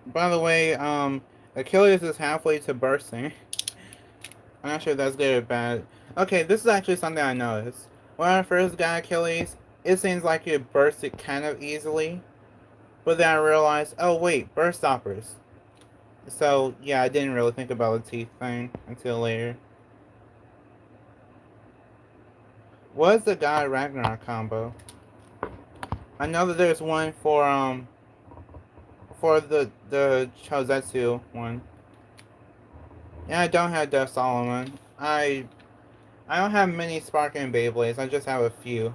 By the way, Achilles is halfway to bursting. I'm not sure if that's good or bad. Okay, this is actually something I noticed. When I first got Achilles, it seems like it bursted kind of easily. But then I realized, oh wait, burst stoppers. So, yeah, I didn't really think about the teeth thing until later. What is the God Ragnarok combo? I know that there's one for the Chozetsu one. Yeah, I don't have Death Solomon. I don't have many Sparking Beyblades, I just have a few.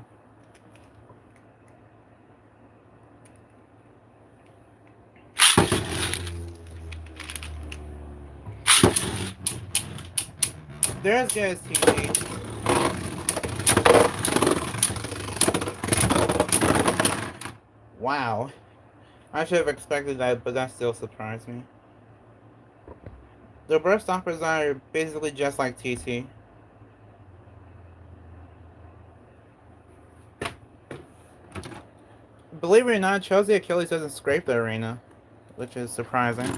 They're as good as TT. Wow. I should have expected that, but that still surprised me. The burst stoppers are basically just like TT. Believe it or not, Chelsea Achilles doesn't scrape the arena, which is surprising.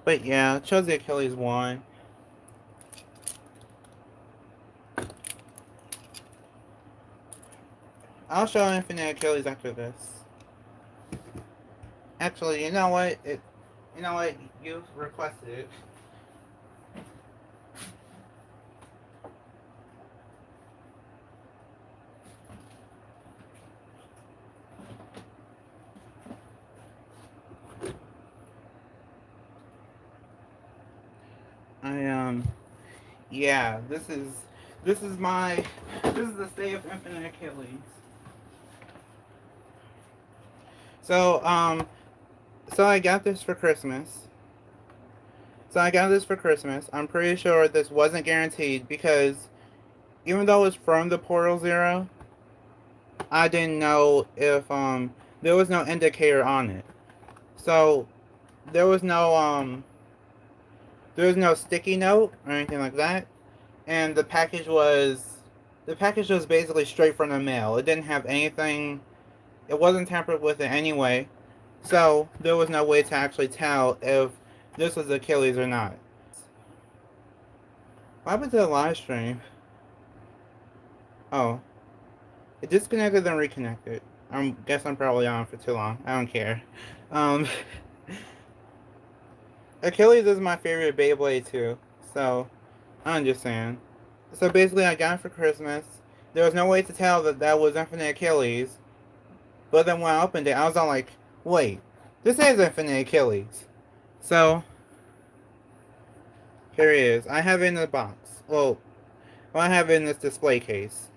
But yeah, Chelsea Achilles won. I'll show Infinite Achilles after this. Actually, you know what? You requested it. Yeah, this is the state of Infinite Achilles. So I got this for Christmas. I'm pretty sure this wasn't guaranteed because even though it's from the Portal Zero, I didn't know if there was no indicator on it. So there was no sticky note or anything like that. And the package was basically straight from the mail. It didn't have anything. It wasn't tampered with in any way. So there was no way to actually tell if this was Achilles or not. What happened to the live stream? Oh. It disconnected and reconnected. I guess I'm probably on for too long. I don't care. Um, Achilles is my favorite Beyblade too. So, I understand. So basically I got it for Christmas. There was no way to tell that was Infinite Achilles. But then when I opened it, I was all like, wait, this is Infinite Achilles. So, here it is. I have it in the box. Well, I have it in this display case.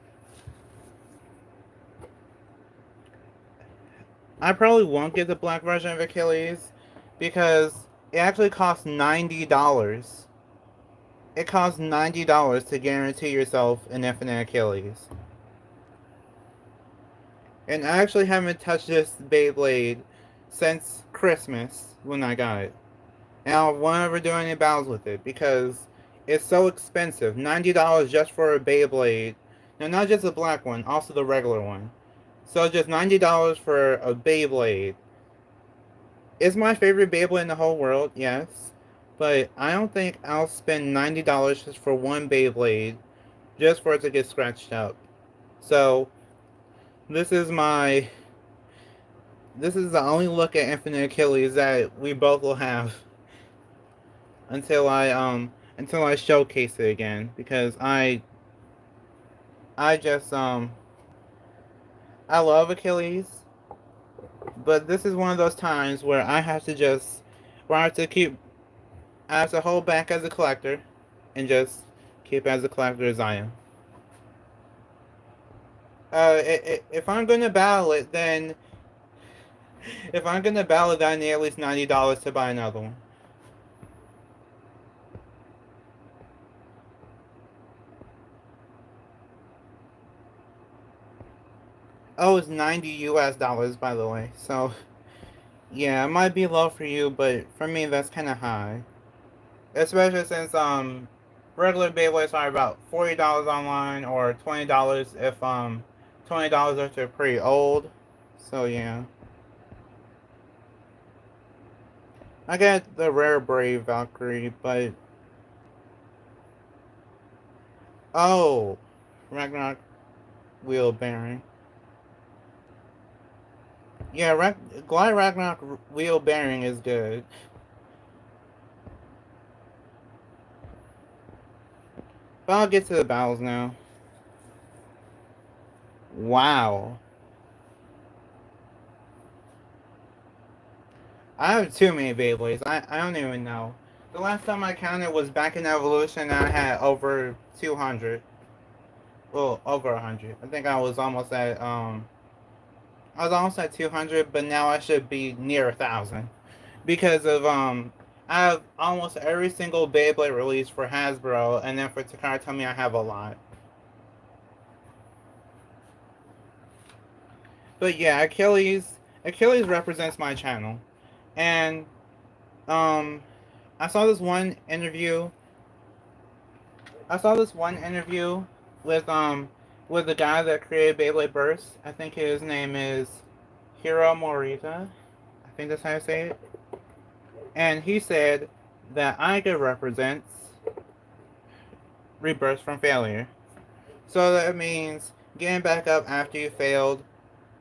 I probably won't get the black version of Achilles because it actually costs $90. It costs $90 to guarantee yourself an Infinite Achilles. And I actually haven't touched this Beyblade since Christmas when I got it. And I won't ever do any battles with it because it's so expensive. $90 just for a Beyblade. No, not just the black one, also the regular one. So just $90 for a Beyblade. It's my favorite Beyblade in the whole world, yes. But I don't think I'll spend $90 just for one Beyblade just for it to get scratched up. So this is my this is the only look at Infinite Achilles that we both will have until I showcase it again because I just I love Achilles, but this is one of those times where I have to keep I have to hold back as a collector and just keep as a collector as I am. If I'm gonna battle it, then if I'm gonna battle it, I need at least $90 to buy another one. Oh, it's 90 US dollars, by the way. So, yeah, it might be low for you, but for me, that's kind of high. Especially since, regular Beyblades are about $40 online or $20 if, $20 if they're pretty old. So, yeah. I got the rare Brave Valkyrie, but, oh, Ragnarok wheel bearing. Yeah, Glide Ragnarok wheel bearing is good. But I'll get to the battles now. Wow. I have too many Beyblades. I don't even know. The last time I counted was back in Evolution and I had over 200. Well, over 100. I think I was almost at 200, but now I should be near 1,000 because of I have almost every single Beyblade release for Hasbro, and then for Takara Tomy I have a lot. But yeah, Achilles represents my channel, and um I saw this one interview. I saw this one interview with the guy that created Beyblade Burst. I think his name is Hiro Morita. I think that's how you say it. And he said that Iga represents rebirth from failure. So that means getting back up after you failed,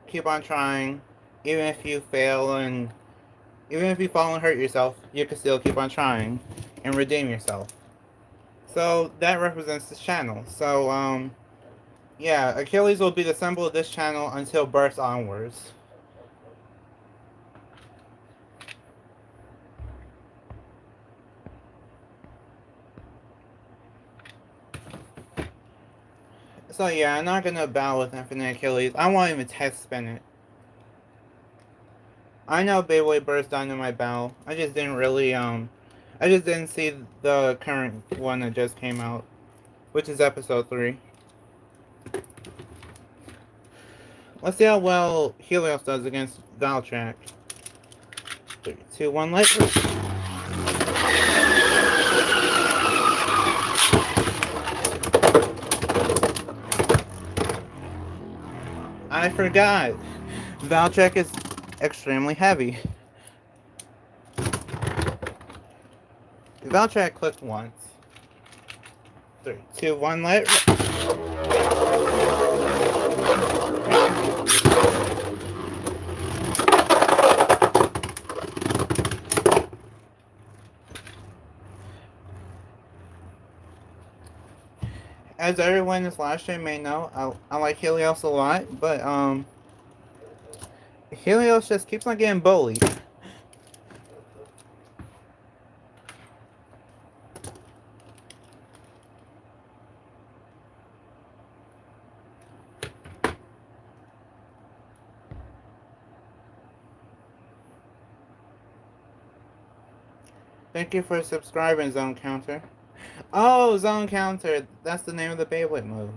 keep on trying, even if you fail and even if you fall and hurt yourself, you can still keep on trying and redeem yourself. So that represents this channel. So yeah, Achilles will be the symbol of this channel until Burst onwards. So yeah, I'm not gonna battle with Infinite Achilles. I won't even test spin it. I know Beyblade Burst Dynamite battle. I just didn't see the current one that just came out, which is episode 3. Let's see how well Helios does against Valtrak. 3, 2, 1, let's. I forgot. Valtrak is extremely heavy. Valtrak clicked once. 3, 2, 1, let. As everyone in this live stream may know, I like Helios a lot, but Helios just keeps on getting bullied. Thank you for subscribing, Zone Counter. Oh, Zone Counter. That's the name of the Beyblade move.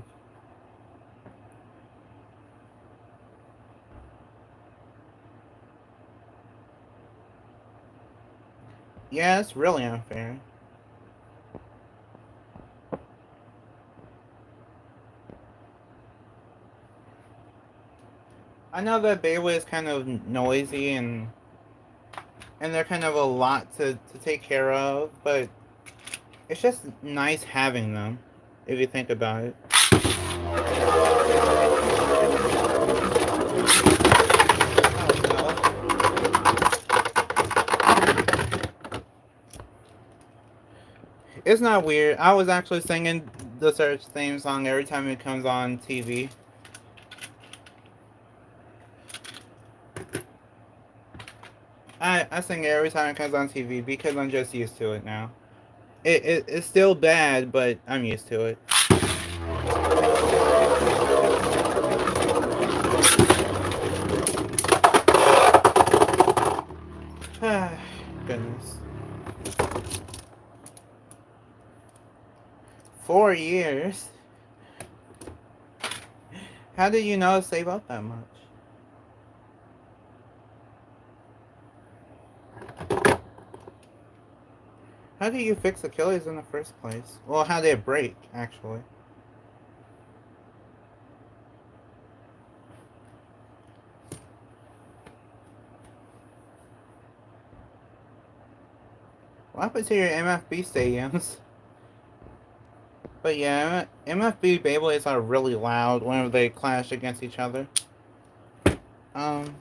Yeah, it's really unfair. I know that Beyblade is kind of noisy and they're kind of a lot to take care of, but it's just nice having them, if you think about it. Oh, no. It's not weird. I was actually singing the Search theme song every time it comes on TV. I sing it every time it comes on TV because I'm just used to it now. It's still bad, but I'm used to it. Goodness. 4 years? How did you know to save up that much? How did you fix Achilles in the first place? Well, how did it break, actually? What happened to your MFB stadiums? But yeah, MFB Beyblades are really loud whenever they clash against each other. Um,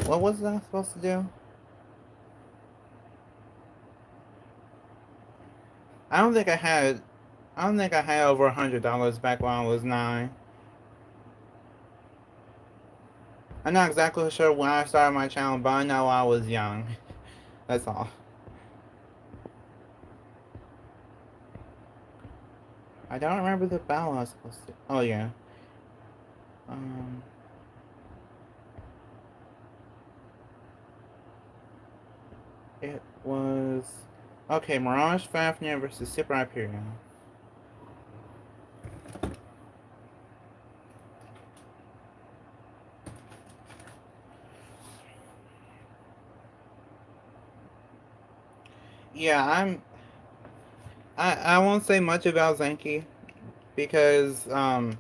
what was that supposed to do? I don't think I had. I don't think I had over $100 back when I was 9. I'm not exactly sure when I started my channel, but I know I was young. That's all. I don't remember the battle I was supposed to. Oh yeah. Um. It was okay. Mirage Fafnir versus Super Hyperion. Yeah, I won't say much about Zenki because I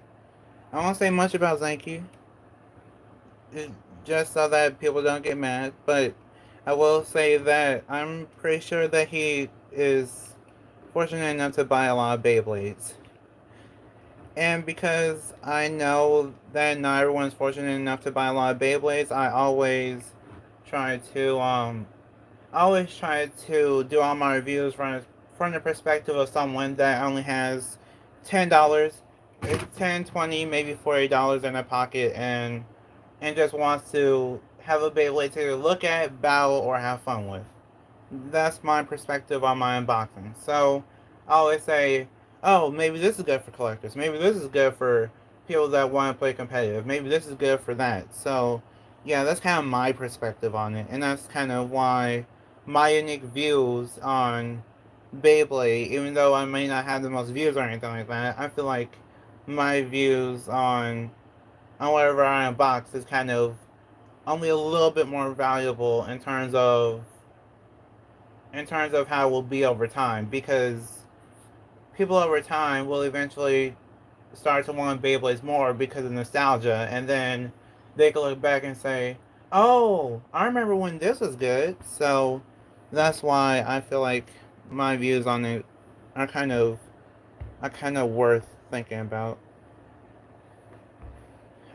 won't say much about Zenki just so that people don't get mad. But I will say that I'm pretty sure that he is fortunate enough to buy a lot of Beyblades. And because I know that not everyone's fortunate enough to buy a lot of Beyblades, I try to always try to do all my reviews from the perspective of someone that only has $10, 10, 20, maybe $40 in their pocket and just wants to have a Beyblade to look at, battle, or have fun with. That's my perspective on my unboxing. So I always say, oh, maybe this is good for collectors. Maybe this is good for people that want to play competitive. Maybe this is good for that. So yeah, that's kind of my perspective on it, and that's kind of why my unique views on Beyblade, even though I may not have the most views or anything like that, I feel like my views on whatever I unbox is kind of only a little bit more valuable in terms of how it will be over time, because people over time will eventually start to want Beyblades more because of nostalgia, and then they can look back and say, "Oh, I remember when this was good." So that's why I feel like my views on it are kind of worth thinking about.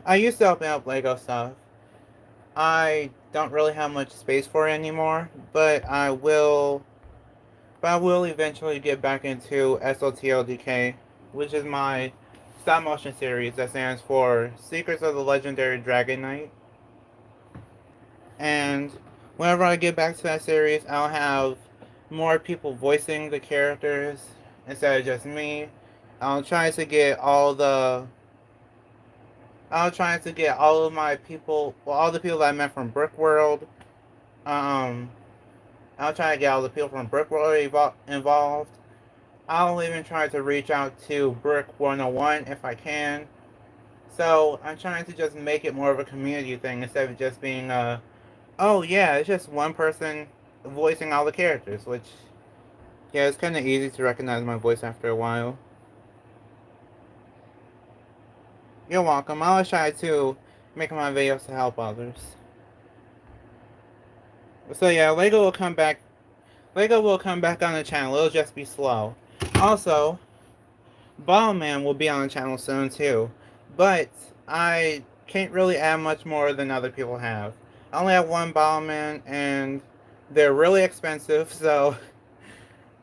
I used to open up Lego stuff. I don't really have much space for it anymore, but I will. But I will eventually get back into SOTLDK, which is my stop motion series that stands for Secrets of the Legendary Dragon Knight. And whenever I get back to that series, I'll have more people voicing the characters instead of just me. I'll try to get all the I'll try to get all of my people, well, all the people that I met from Brickworld. Um, I'll try to get all the people from Brickworld involved. I'll even try to reach out to Brick 101 if I can. So I'm trying to just make it more of a community thing instead of just being oh yeah, it's just one person voicing all the characters, which yeah, it's kind of easy to recognize my voice after a while. You're welcome. I always try to making my videos to help others. So yeah, Lego will come back. Lego will come back on the channel. It'll just be slow. Also, Ballman will be on the channel soon too, but I can't really add much more than other people have. I only have one Ballman, and they're really expensive. So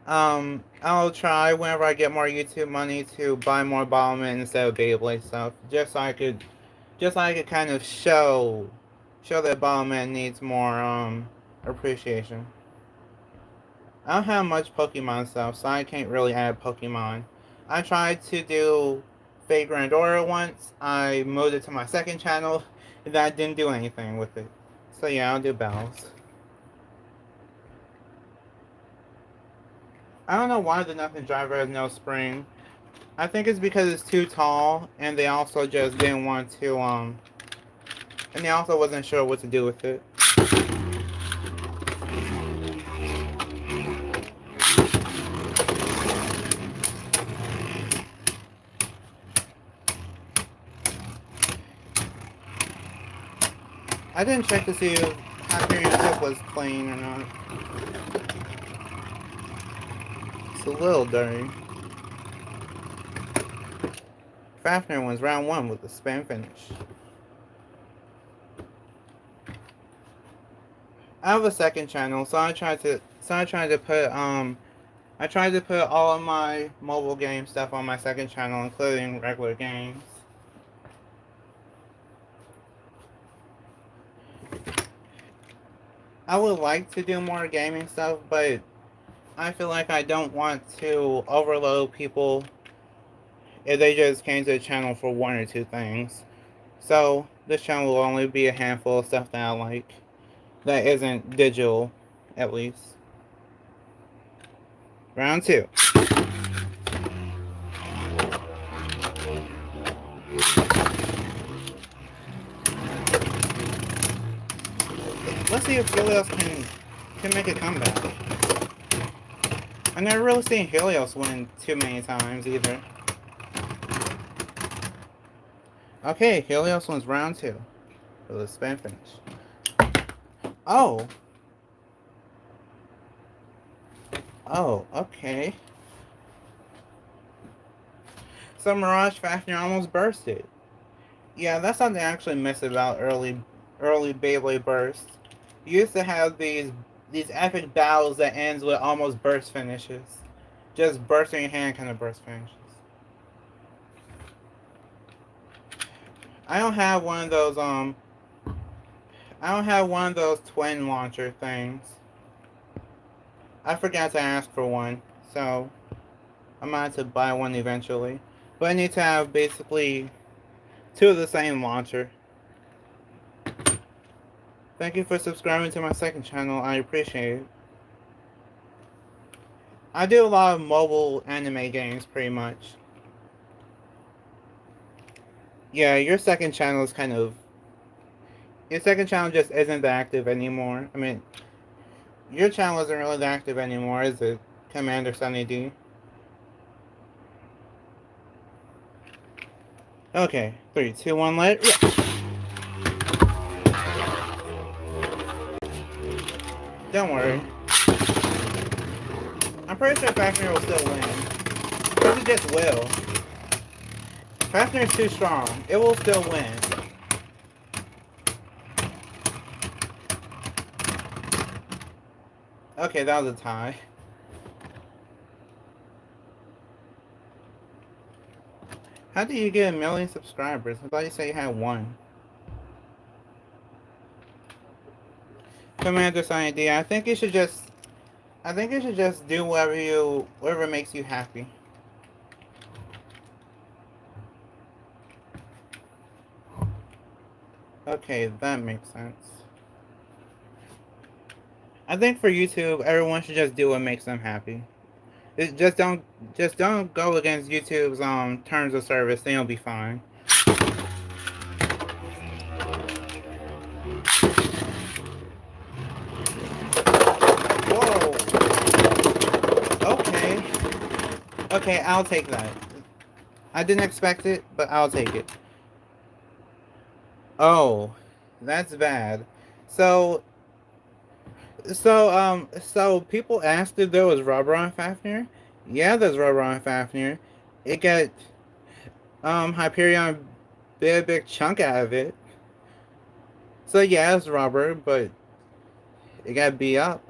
I'll try whenever I get more YouTube money to buy more Ballman instead of Beyblade stuff, just so I could kind of show that Ballman needs more appreciation. I don't have much Pokemon stuff, so I can't really add Pokemon. I tried to do Vagrant Aura once. I moved it to my second channel, and that didn't do anything with it. So yeah, I'll do Bells. I don't know why the Nothing Driver has no spring. I think it's because it's too tall, and they also just didn't want to, and they also wasn't sure what to do with it. I didn't check to see if Hyperion Tip was clean or not. It's a little dirty. Fafnir wins round 1 with the spin finish. I have a second channel, so I tried to put all of my mobile game stuff on my second channel, including regular games. I would like to do more gaming stuff, but I feel like I don't want to overload people if they just came to the channel for one or two things. So this channel will only be a handful of stuff that I like that isn't digital, at least. Round 2. Let's see if Helios can make a comeback. I've never really seen Helios win too many times either. Okay, Helios wins round 2 for the spin finish. Oh. Oh, okay. So Mirage Fafnir almost bursted. Yeah, that's something I actually miss about early Beyblade bursts. You used to have these epic battles that ends with almost burst finishes. Just bursting your hand kind of burst finishes. I don't have one of those twin launcher things. I forgot to ask for one, so I might have to buy one eventually. But I need to have basically 2 of the same launcher. Thank you for subscribing to my second channel. I appreciate it. I do a lot of mobile anime games, pretty much. Yeah, your second channel is kind of... Your second channel just isn't that active anymore. I mean, your channel isn't really that active anymore, is it, Commander Sunny D? Okay, 3, 2, 1, let it rip. Don't worry. I'm pretty sure Fafnir will still win. Because it just will. Fafnir's too strong. It will still win. Okay, that was a tie. How do you get 1 million subscribers? I thought you said you had 1. Commander Sunny D, I think you should just do whatever makes you happy. Okay, that makes sense. I think for YouTube, everyone should just do what makes them happy. Just don't go against YouTube's terms of service. Then you'll be fine. Whoa. Okay. Okay, I'll take that. I didn't expect it, but I'll take it. Oh, that's bad. So, so people asked if there was rubber on Fafnir. Yeah, there's rubber on Fafnir. It got Hyperion bit a big chunk out of it. So yeah, it's rubber, but it got beat up.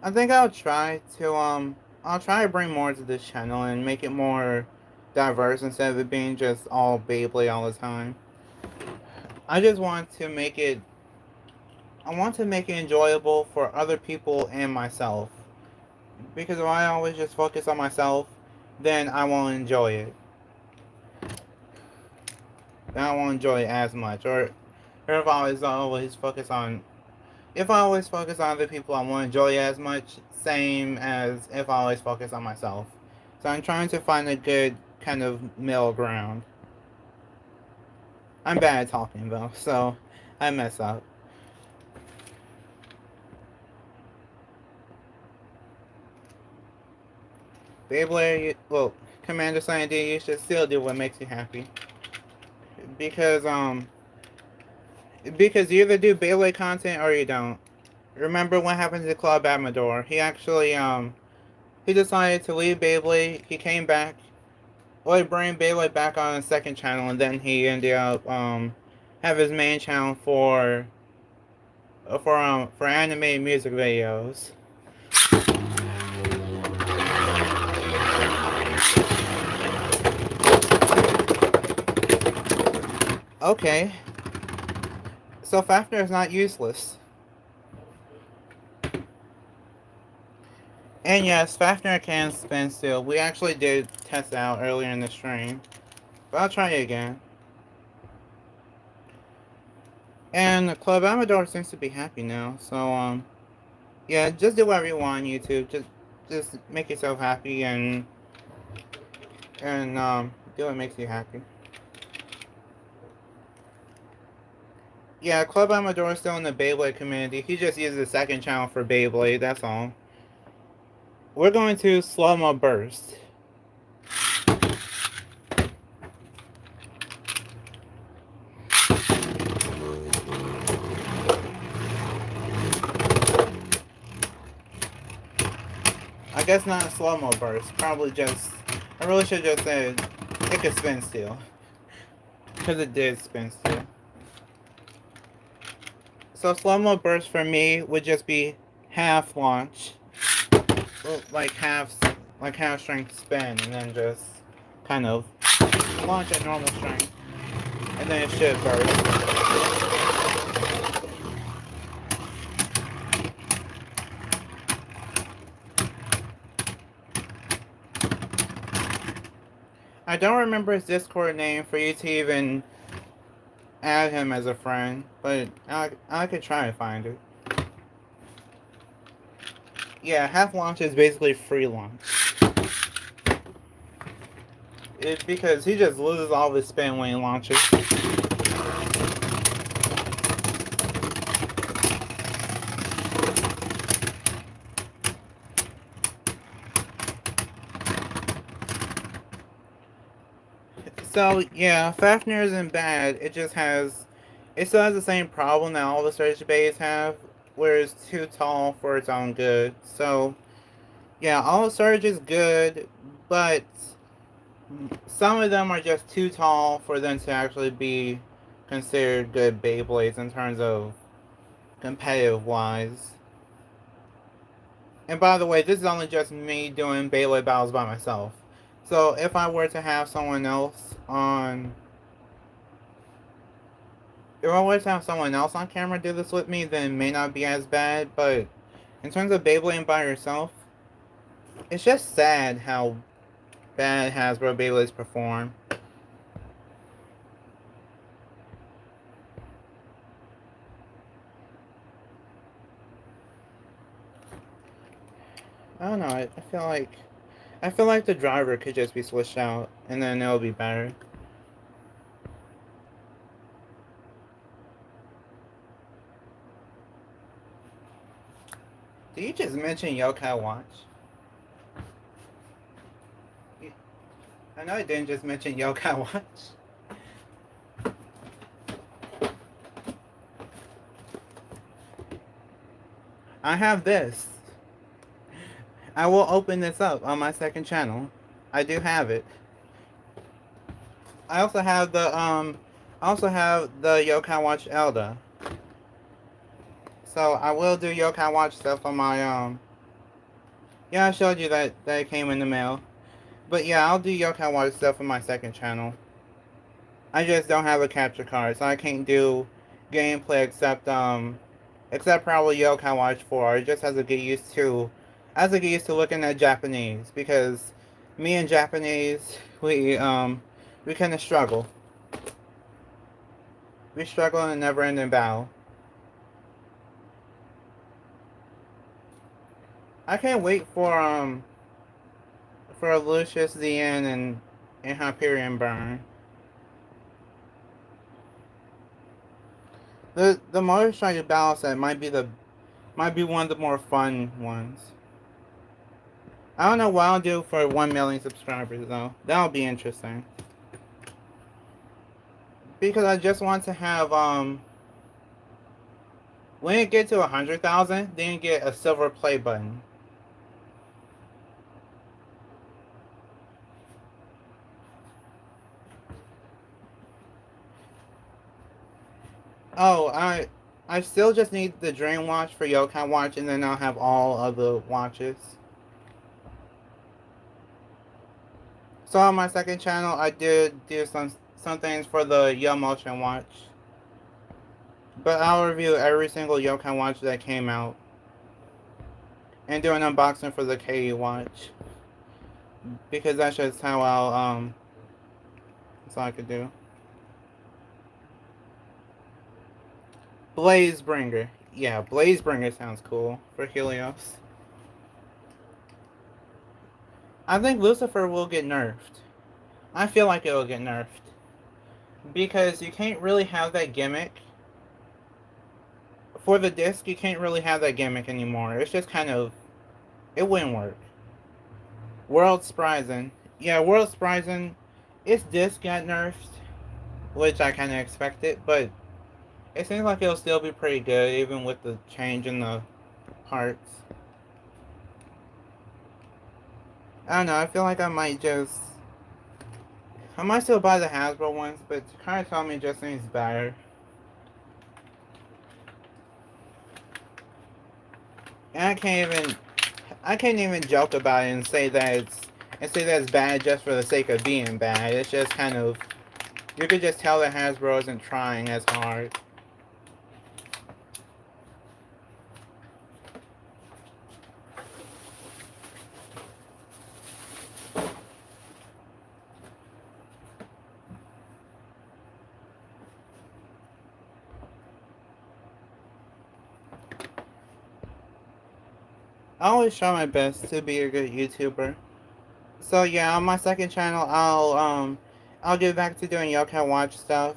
I think I'll try to bring more to this channel and make it more diverse instead of it being just all Beyblade all the time. I just want to make it I want to make it enjoyable for other people and myself. Because if I always just focus on myself, then I won't enjoy it. Then I won't enjoy it as much. Or if I always focus on other people, I won't enjoy it as much. Same as if I always focus on myself. So I'm trying to find a good kind of middle ground. I'm bad at talking though, so I mess up. Beyblade, well, Commander Sandy, you should still do what makes you happy. Because you either do Beyblade content or you don't. Remember what happened to Club Amador? He decided to leave Beyblade. He came back. Well, he brought Beyblade back on his second channel, and then he ended up have his main channel for animated music videos. Okay, so Fafnir is not useless. And yes, Fafnir can spin still. We actually did test it out earlier in the stream. But I'll try it again. And Club Amador seems to be happy now. So, yeah, just do whatever you want on YouTube. Just make yourself happy and do what makes you happy. Yeah, Club Amador is still in the Beyblade community. He just uses the second channel for Beyblade, that's all. We're going to Slow Mo Burst. I guess not a Slow Mo Burst. Probably just. I really should have just said it could spin still. Because it did spin still. So Slow Mo Burst for me would just be half launch. Well, like half strength spin, and then just kind of launch at normal strength. And then it should burst. I don't remember his Discord name for you to even add him as a friend, but I could try to find it. Yeah, half launch is basically free launch. It's because he just loses all of his spin when he launches. So yeah, Fafnir isn't bad. It still has the same problem that all the Surge Bays have, where it's too tall for its own good. So yeah, all Surge is good, but some of them are just too tall for them to actually be considered good Beyblades in terms of competitive wise. And by the way, this is only just me doing Beyblade battles by myself. So if I were to have someone else on if I were to have someone else on camera do this with me, then it may not be as bad, but in terms of Beyblade by yourself, it's just sad how bad Hasbro Beyblades perform. I don't know, I feel like the driver could just be switched out and then it'll be better. Did you just mention Yokai Watch? I know I didn't just mention Yokai Watch. I have this. I will open this up on my second channel. I do have it. I also have the Yokai Watch Elda. So I will do Yokai Watch stuff on my yeah, I showed you that it came in the mail. But yeah, I'll do Yokai Watch stuff on my second channel. I just don't have a capture card, so I can't do gameplay except probably Yokai Watch 4. It just has to get used to looking at Japanese, because me and Japanese, we kinda struggle. We struggle in a never ending battle. I can't wait for Lucius, Zien, and Hyperion Burn. The Motor Strike battle set might be one of the more fun ones. I don't know what I'll do for 1 million subscribers though. That'll be interesting. Because I just want to have when it gets to 100,000, then you get a silver play button. Oh, I still just need the Dream Watch for Yokai Watch, and then I'll have all other watches. So on my second channel, I did do some things for the Yo Motion Watch. But I'll review every single Yokai Watch that came out. And do an unboxing for the KU Watch. Because that's just how that's all I could do. Blazebringer. Yeah, Blazebringer sounds cool for Helios. I think Lucifer will get nerfed. I feel like it will get nerfed. Because you can't really have that gimmick. For the disc, you can't really have that gimmick anymore. It's just kind of... It wouldn't work. World Spryzen. Yeah, World Spryzen, its disc got nerfed. Which I kind of expected, but it seems like it'll still be pretty good, even with the change in the parts. I don't know, I feel like I might still buy the Hasbro ones, but kind of tell me just seems better. And I can't even joke about it and say that it's bad just for the sake of being bad. It's just kind of, you could just tell that Hasbro isn't trying as hard. I always try my best to be a good YouTuber. So yeah, on my second channel, I'll get back to doing Yokai Watch stuff.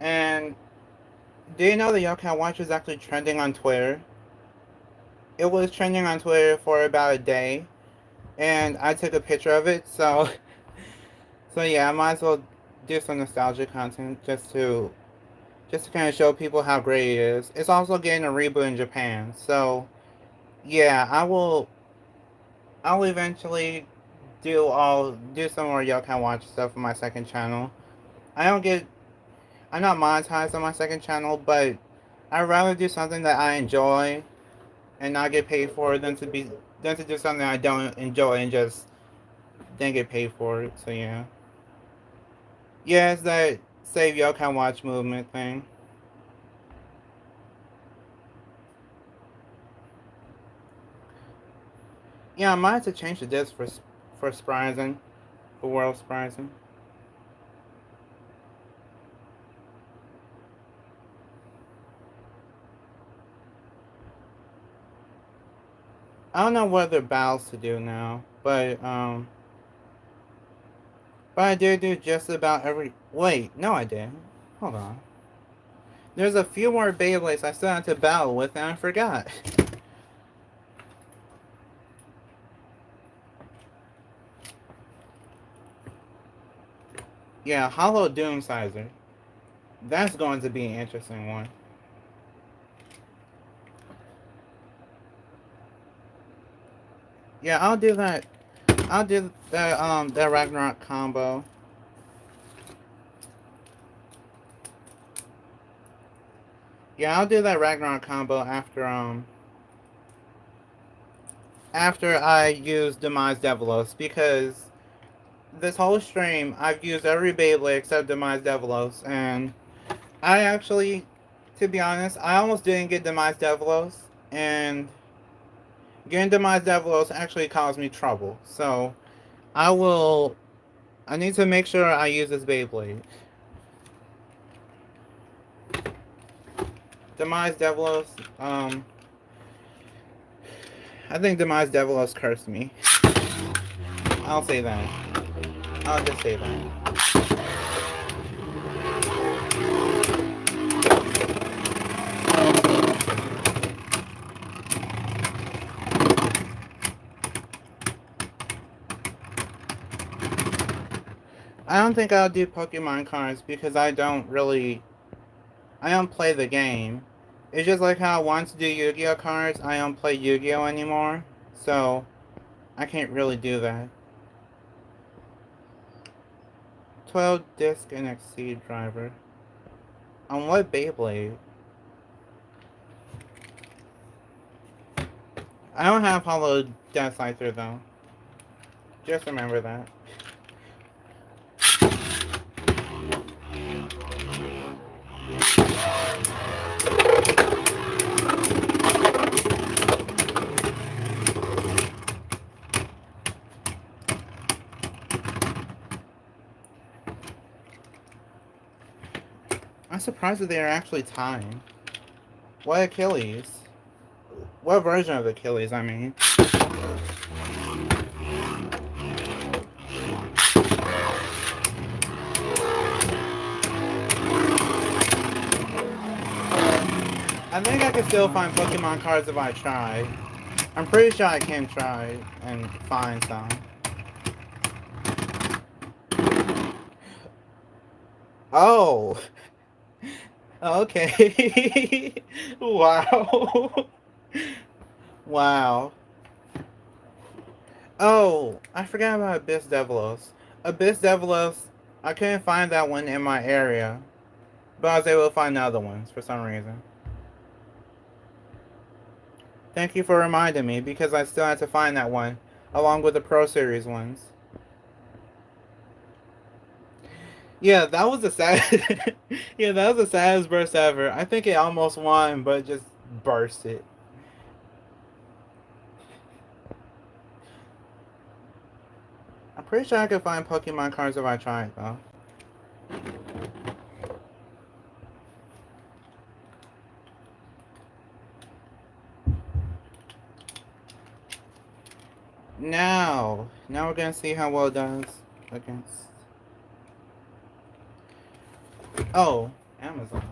And do you know the Yokai Watch was actually trending on Twitter? It was trending on Twitter for about a day, and I took a picture of it. So, so yeah, I might as well do some nostalgia content just to kind of show people how great it is. It's also getting a reboot in Japan, so yeah, I'll eventually do some more Yokai Watch stuff on my second channel. I'm not monetized on my second channel, but I'd rather do something that I enjoy and not get paid for it than to do something I don't enjoy and just then get paid for it. So yeah. Yeah, it's that Save Yokai Watch movement thing. Yeah, I might have to change the disc for Spryzen, for World Spryzen. I don't know what other battles to do now, but I did do just about every. Wait, no, I didn't. Hold on. There's a few more Beyblades I still have to battle with, and I forgot. Yeah, Hollow Doom Sizer. That's going to be an interesting one. Yeah, I'll do that. I'll do that Ragnarok combo. Yeah, I'll do that Ragnarok combo after I use Demise Devilos, because this whole stream I've used every Beyblade except Demise Devilos, and I actually, to be honest, I almost didn't get Demise Devilos, and getting Demise Devilos actually caused me trouble. So I will. I need to make sure I use this Beyblade. Demise Devilos. I think Demise Devilos cursed me. I'll say that. I'll just say that. I don't think I'll do Pokemon cards because I don't play the game. It's just like how I want to do Yu-Gi-Oh cards, I don't play Yu-Gi-Oh anymore, so I can't really do that. 12 disc and Exceed driver. On what Beyblade? I don't have Hollow Death Scyther though. Just remember that. I'm surprised that they are actually tying. What Achilles? What version of Achilles, I mean? I think I can still find Pokemon cards if I try. I'm pretty sure I can try and find some. Oh! Okay. Wow. Wow. Oh, I forgot about Abyss Devilos. Abyss Devilos, I couldn't find that one in my area, but I was able to find other ones for some reason. Thank you for reminding me, because I still had to find that one, along with the Pro Series ones. Yeah, that was the sad. Yeah, that was the saddest burst ever. I think it almost won, but it just burst it. I'm pretty sure I could find Pokemon cards if I tried, though. Now we're gonna see how well it does against. Oh, Amazon.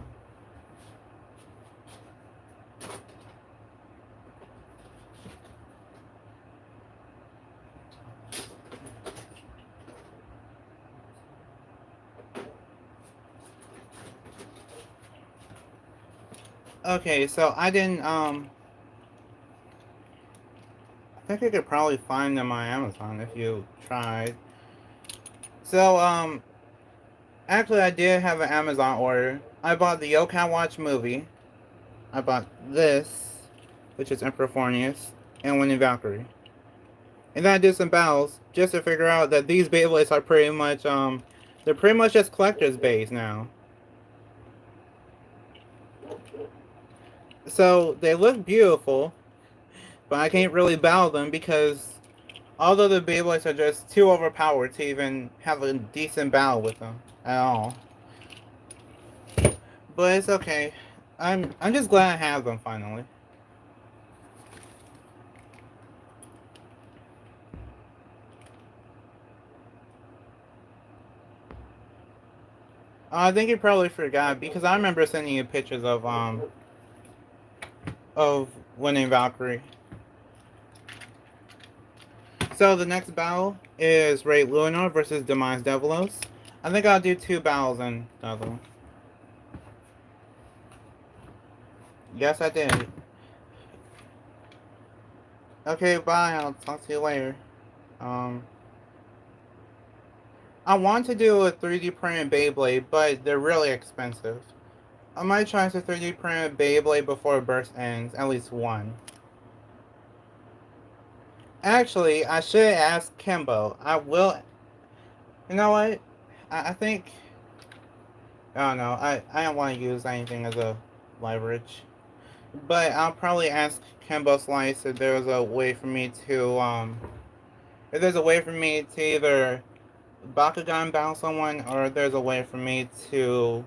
Okay, so I didn't I think I could probably find them on Amazon if you tried. So actually I did have an Amazon order. I bought the Yokai Watch movie. I bought this, which is Emperor Fornius, and Winning Valkyrie. And then I did some battles just to figure out that these Beyblades are pretty much they're pretty much just collector's bays now. So they look beautiful, but I can't really battle them because although the Beyblades are just too overpowered to even have a decent battle with them at all. But it's okay. I'm just glad I have them finally. I think you probably forgot because I remember sending you pictures of Winning Valkyrie. So the next battle is Ray Luinor versus Demise Devilos. I think I'll do 2 battles in the other one. Yes, I did. Okay, bye. I'll talk to you later. I want to do a 3D printed Beyblade, but they're really expensive. I might try to 3D print a Beyblade before burst ends, at least one. Actually, I should ask Kimbo. I will. You know what? I think. I don't know. I don't want to use anything as a leverage. But I'll probably ask Kimbo Slice if there's a way for me to, if there's a way for me to either Bakugan battle someone, or if there's a way for me to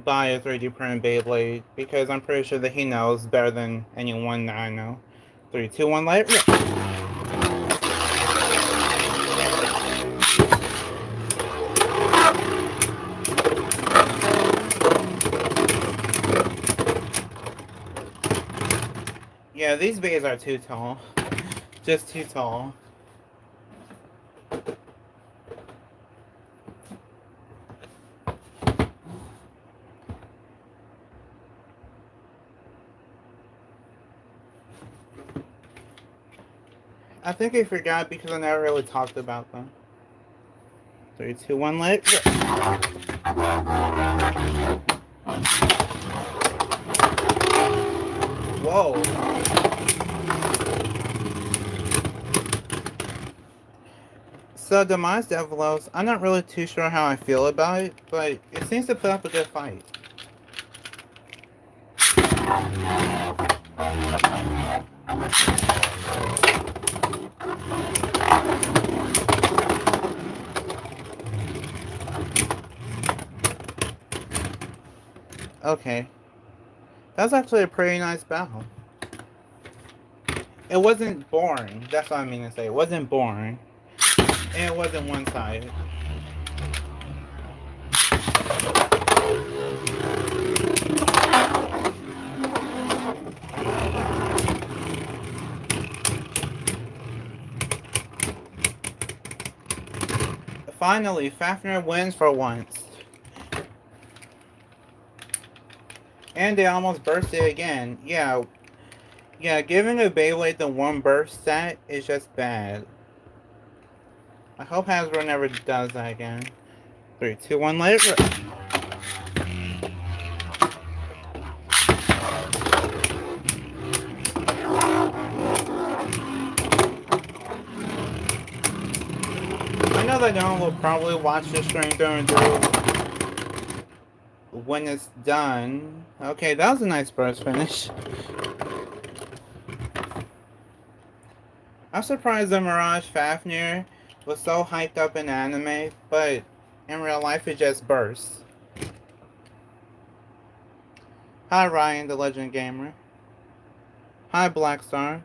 buy a 3D printed Beyblade, because I'm pretty sure that he knows better than anyone that I know. 3, 2, 1, let it rip. Yeah, these bays are too tall. Just too tall. I think I forgot because I never really talked about them. 3, 2, 1, let it rip. Whoa. So, Demise Devilos, I'm not really too sure how I feel about it, but it seems to put up a good fight. Okay. That's actually a pretty nice battle. It wasn't boring. That's what I mean to say. It wasn't boring. And it wasn't one-sided. Finally, Fafnir wins for once. And they almost bursted again. Yeah, giving a Beyblade the one burst set is just bad. I hope Hasbro never does that again. 3, 2, 1, let it rip. I know that no one will probably watch this stream through and through when it's done. Okay, that was a nice burst finish. I'm surprised that Mirage Fafnir was so hyped up in anime, but in real life it just bursts. Hi Ryan, the Legend Gamer. Hi Blackstar.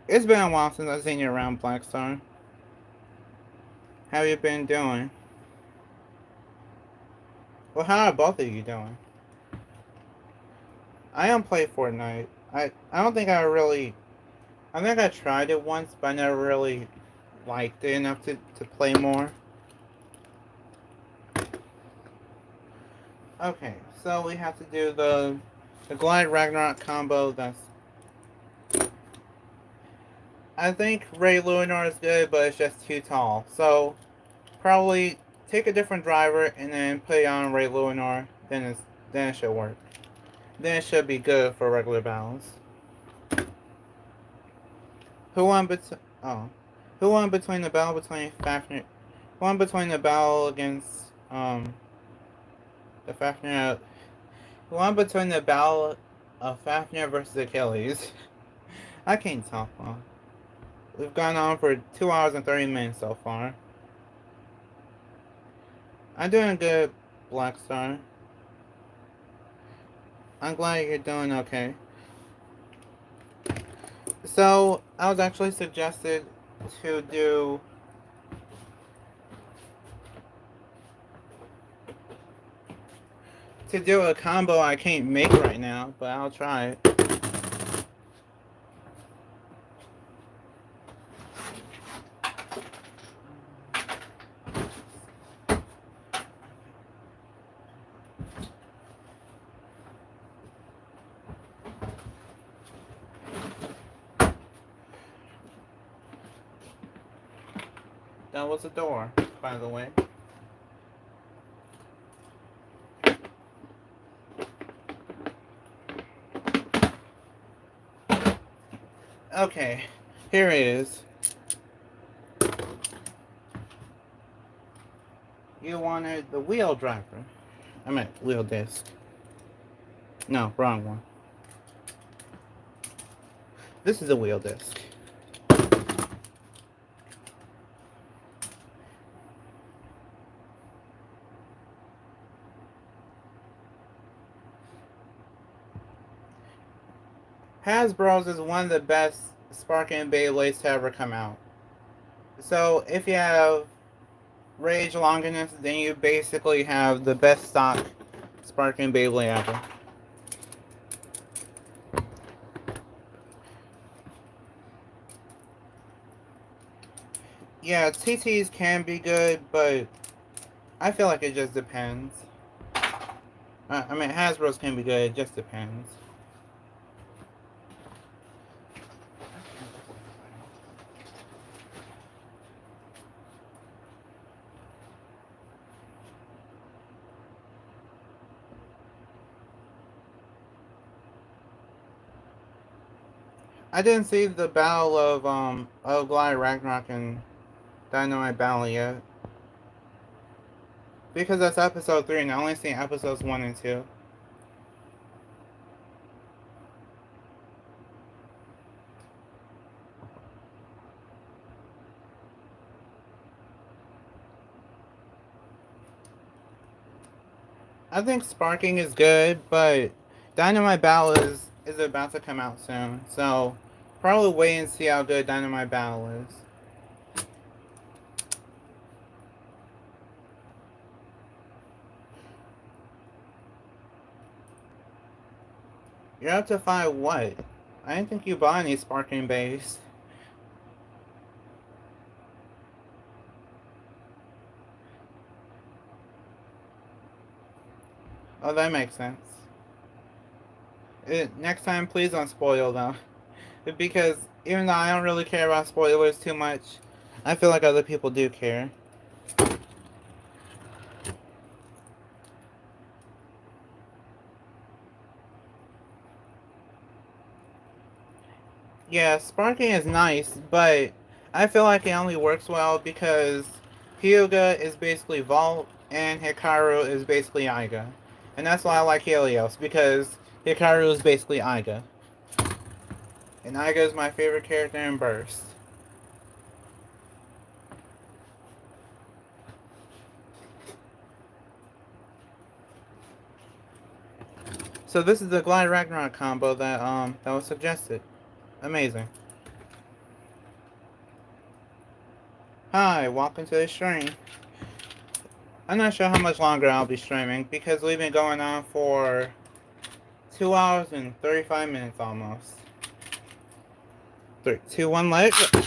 It's been a while since I've seen you around, Blackstar. How you been doing? Well, how are both of you doing? I don't play Fortnite. I don't think I really... I think I tried it once, but I never really liked it enough to play more. Okay, so we have to do the Glide Ragnarok combo. I think Ray Lunar is good, but it's just too tall. So, probably take a different driver and then put it on Ray Lunar. Then it should work. Then it should be good for regular battles. Who won between the battle between Fafnir? Who won between the battle against the Fafnir? Who won between the battle of Fafnir versus Achilles? I can't talk long. We've gone on for 2 hours and 30 minutes so far. I'm doing good, Blackstar. I'm glad you're doing okay. So, I was actually suggested to do a combo I can't make right now, but I'll try it. That was a door, by the way. Okay, here it is. You wanted the wheel driver. I meant wheel disc. No, wrong one. This is a wheel disc. Hasbro's is one of the best sparking Beyblades to ever come out. So if you have Rage Longinus, then you basically have the best stock sparking Beyblade ever. Yeah, TTs can be good, but I feel like it just depends. I mean, Hasbro's can be good, it just depends. I didn't see the battle of Glide Ragnarok and Dynamite Battle yet. Because that's episode 3 and I only seen episodes 1 and 2. I think Sparking is good, but Dynamite Battle is about to come out soon. So probably wait and see how good Dynamite Battle is. You're up to find what? I didn't think you bought any Sparking base. Oh, that makes sense. Next time, please don't spoil though. Because even though I don't really care about spoilers too much, I feel like other people do care. Yeah, sparking is nice, but I feel like it only works well because Hyuga is basically Vault and Hikaru is basically Aiga. And that's why I like Helios, because Hikaru is basically Aiga. And Aiga is my favorite character in Burst. So this is the Glide Ragnarok combo that was suggested. Amazing. Hi, welcome to the stream. I'm not sure how much longer I'll be streaming because we've been going on for 2 hours and 35 minutes almost. 3, 2, 1, let it go.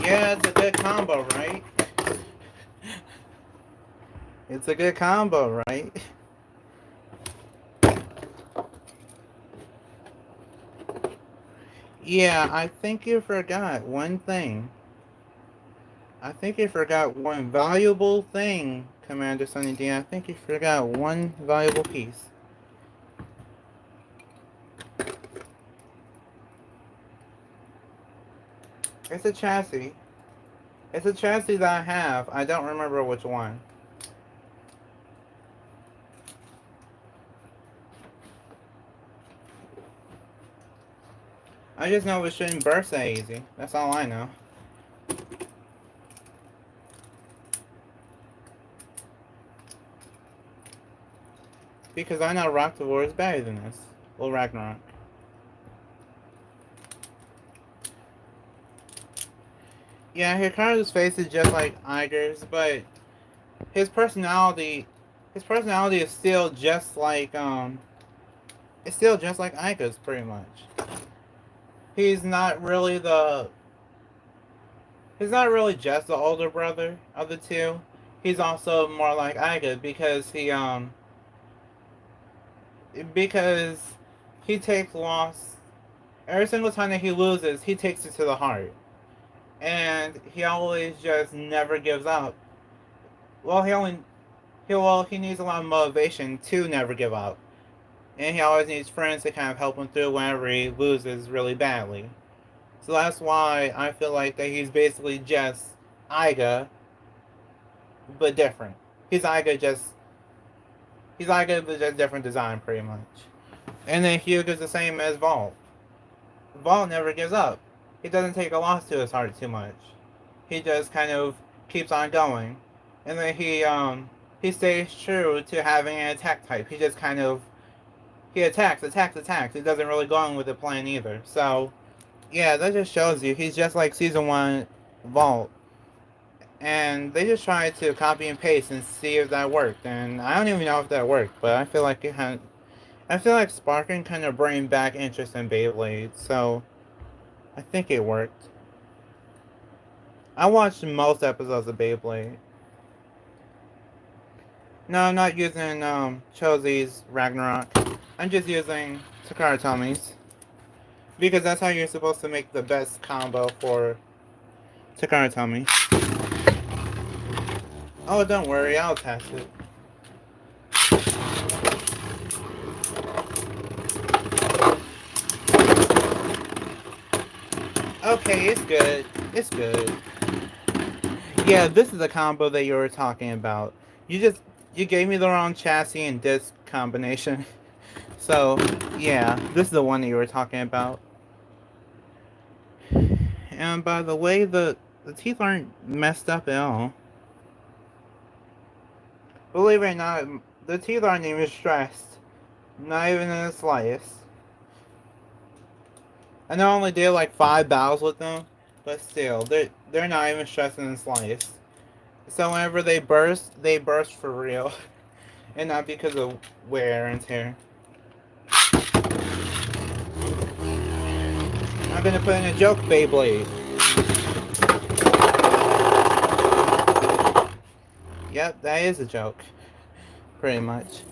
Yeah, it's a good combo, right? It's a good combo, right? Yeah, I think you forgot one thing. I think you forgot one valuable thing, Commander Sunny D. I think you forgot one valuable piece. It's a chassis. It's a chassis that I have. I don't remember which one. I just know it shouldn't burst that easy. That's all I know. Because I know Roktavor is better than this. Well, Ragnarok. Yeah, Hikaru's face is just like Iger's, but his personality is still just like It's still just like Ica's, pretty much. He's not really the. He's not really just the older brother of the two. He's also more like Ica because he takes loss every single time that he loses. He takes it to the heart, and he always just never gives up. Well, he needs a lot of motivation to never give up, and he always needs friends to kind of help him through whenever he loses really badly. So that's why I feel like that he's basically just Iga, but different. He's Iga just he's Iga but just different design pretty much. And then Hyuga's the same as Vault. Vault never gives up. He doesn't take a loss to his heart too much. He just kind of keeps on going. And then he stays true to having an attack type. He just kind of he attacks. He doesn't really go on with the plan either. So yeah, that just shows you he's just like season one Vault. And they just tried to copy and paste and see if that worked. And I don't even know if that worked, but I feel like it had. I feel like Sparking kind of bring back interest in Beyblade, so I think it worked. I watched most episodes of Beyblade. No, I'm not using Chosei's Ragnarok. I'm just using Takara Tommy's because that's how you're supposed to make the best combo for Takara Tommy. Oh, don't worry, I'll test it. Okay, it's good. It's good. Yeah, this is a combo that you were talking about. You gave me the wrong chassis and disc combination. So yeah, this is the one that you were talking about. And by the way, the teeth aren't messed up at all. Believe it or not, the teeth aren't even stressed. Not even in the slightest. I know I only did like 5 battles with them, but still, they're not even stressed in the slightest. So whenever they burst for real, and not because of wear and tear. I'm gonna put in a joke, Beyblade. Yep, that is a joke, pretty much.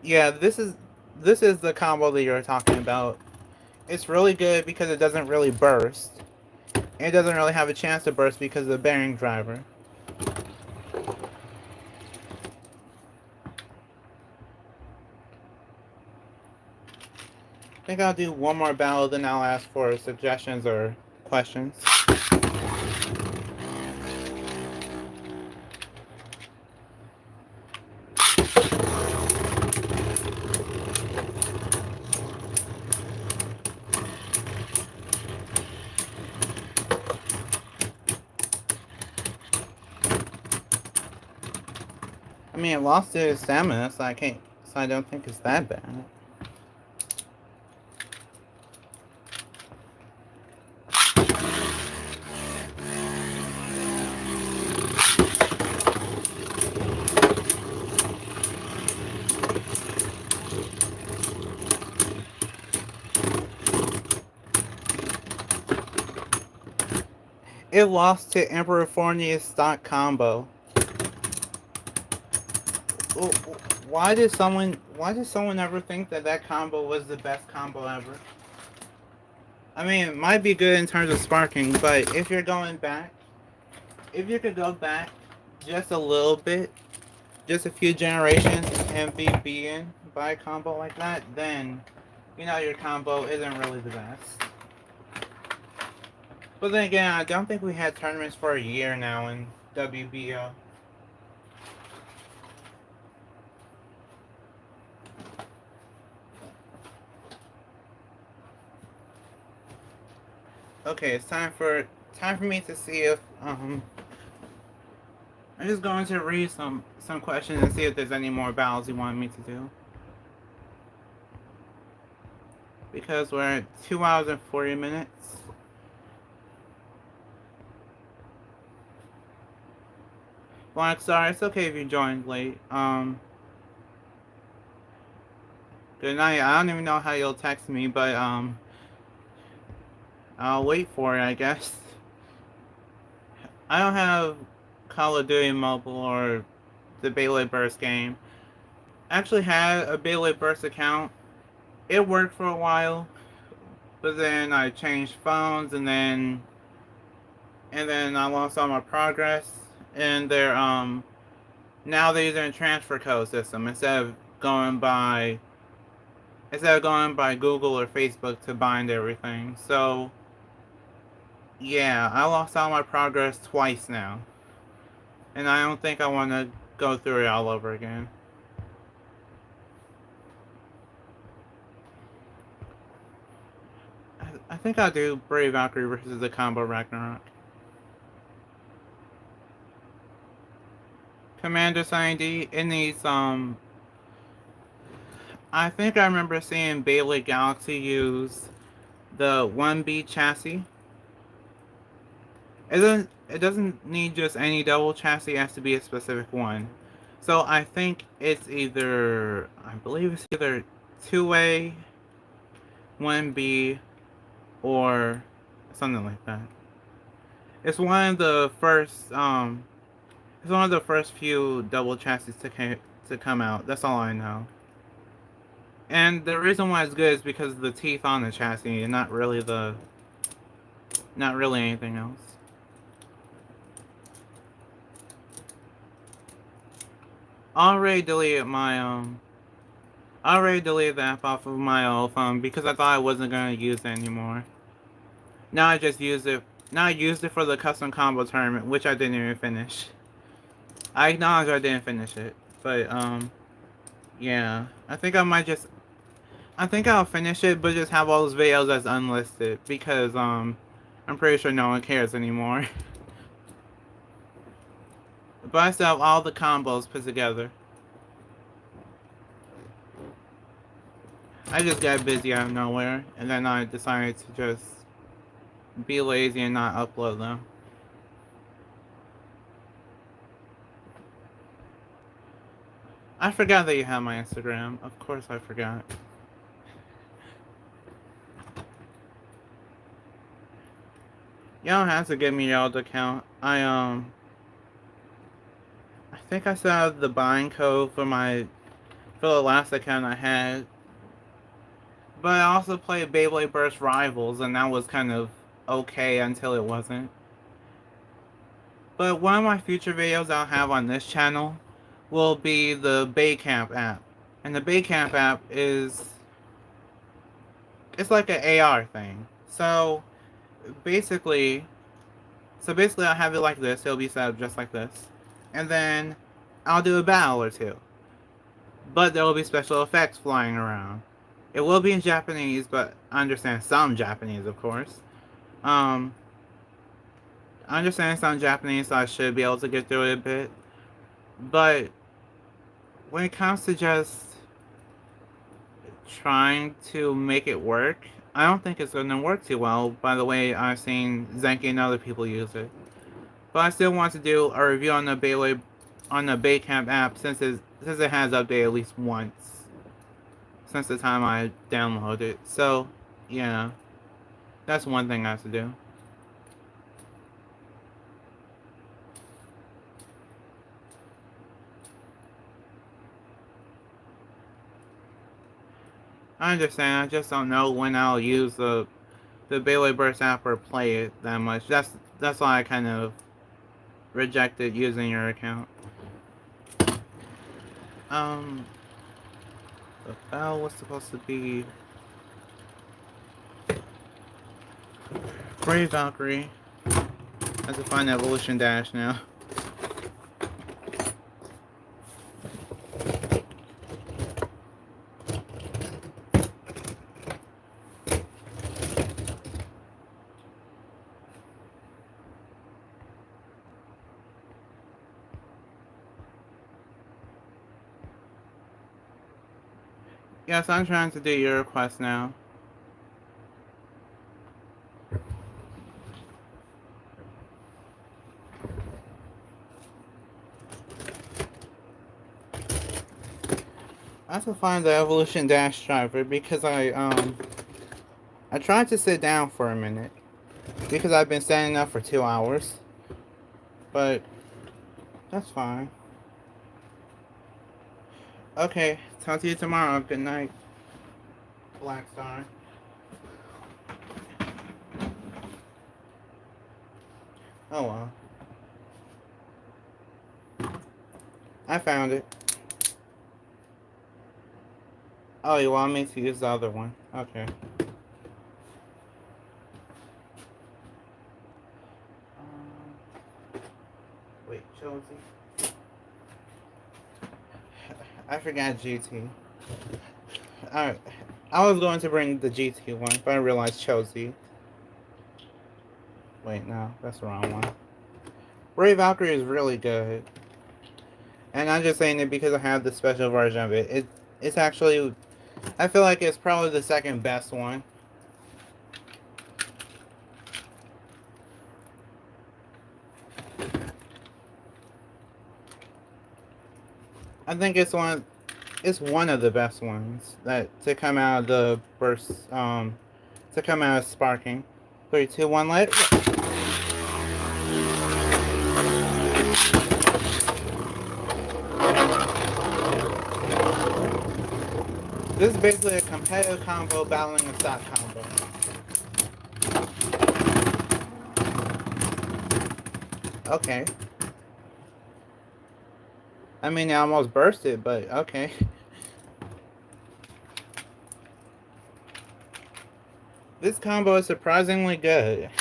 Yeah, this is the combo that you're talking about. It's really good because it doesn't really burst. It doesn't really have a chance to burst because of the bearing driver. I think I'll do one more battle, then I'll ask for suggestions or questions. I mean, it lost its stamina, so I don't think it's that bad. It lost to Emperor Fornia's stock combo. Why did someone ever think that that combo was the best combo ever? I mean, it might be good in terms of sparking, but if you could go back just a little bit, just a few generations, and be beaten by a combo like that, then you know your combo isn't really the best. But then again, I don't think we had tournaments for a year now in WBO. Okay, it's time for me to see if I'm just going to read some questions and see if there's any more battles you want me to do. Because we're at 2 hours and 40 minutes. Well, sorry, it's okay if you joined late. Good night. I don't even know how you'll text me, but I'll wait for it, I guess. I don't have Call of Duty Mobile or the Beyblade Burst game. I actually had a Beyblade Burst account. It worked for a while, but then I changed phones, and then I lost all my progress. And they're now they're using a transfer code system instead of going by Google or Facebook to bind everything. So yeah, I lost all my progress twice now, and I don't think I want to go through it all over again. I think I'll do Brave Valkyrie versus the Combo Ragnarok. Commander Sandy, it needs I think I remember seeing Beyblade Galaxy use the 1B chassis. It doesn't need just any double chassis, it has to be a specific one. So I think I believe it's either 2A, 1B, or something like that. It's one of the first it's one of the first few double chassis to come out. That's all I know. And the reason why it's good is because of the teeth on the chassis and not really anything else. I already deleted the app off of my old phone because I thought I wasn't gonna use it anymore. Now I just use it. Now I used it for the custom combo tournament, which I didn't even finish. I acknowledge I didn't finish it, but yeah. I think I'll finish it, but just have all those videos as unlisted because I'm pretty sure no one cares anymore. But I still have all the combos put together. I just got busy out of nowhere, and then I decided to just be lazy and not upload them. I forgot that you have my Instagram. Of course I forgot. You don't have to give me your old account. I think I set out the buying code for the last account I had. But I also played Beyblade Burst Rivals, and that was kind of okay until it wasn't. But one of my future videos I'll have on this channel will be the Baycamp app. And the Baycamp app it's like an AR thing. Basically I'll have it like this. It'll be set up just like this. And then I'll do a battle or two. But there will be special effects flying around. It will be in Japanese, but I understand some Japanese, of course. I understand some Japanese, so I should be able to get through it a bit. But when it comes to just trying to make it work, I don't think it's going to work too well by the way I've seen Zenki and other people use it. But I still want to do a review on the Baycamp app since it has updated at least once since the time I downloaded it. So, yeah. That's one thing I have to do. I understand, I just don't know when I'll use the Beyblade Burst app or play it that much. That's why I kind of rejected using your account. The bell was supposed to be Brave Valkyrie. I have to find Evolution Dash now. Yes, I'm trying to do your request now. have to find the Evolution Dash driver because I tried to sit down for a minute because I've been standing up for 2 hours, but that's fine. Okay, talk to you tomorrow. Good night, Black Star. Oh well. I found it. Oh, you want me to use the other one? Okay. Wait, Chelsea. I forgot GT. Alright. I was going to bring the GT one, but I realized Chelsea. Wait, no, that's the wrong one. Ray Valkyrie is really good. And I'm just saying it because I have the special version of it. It's actually, I feel like it's probably the second best one. I think it's one of the best ones that to come out of the burst, to come out of sparking. 3, 2, 1, let it go. This is basically a competitive combo battling a stock combo. Okay. I mean, I almost bursted, but okay. This combo is surprisingly good.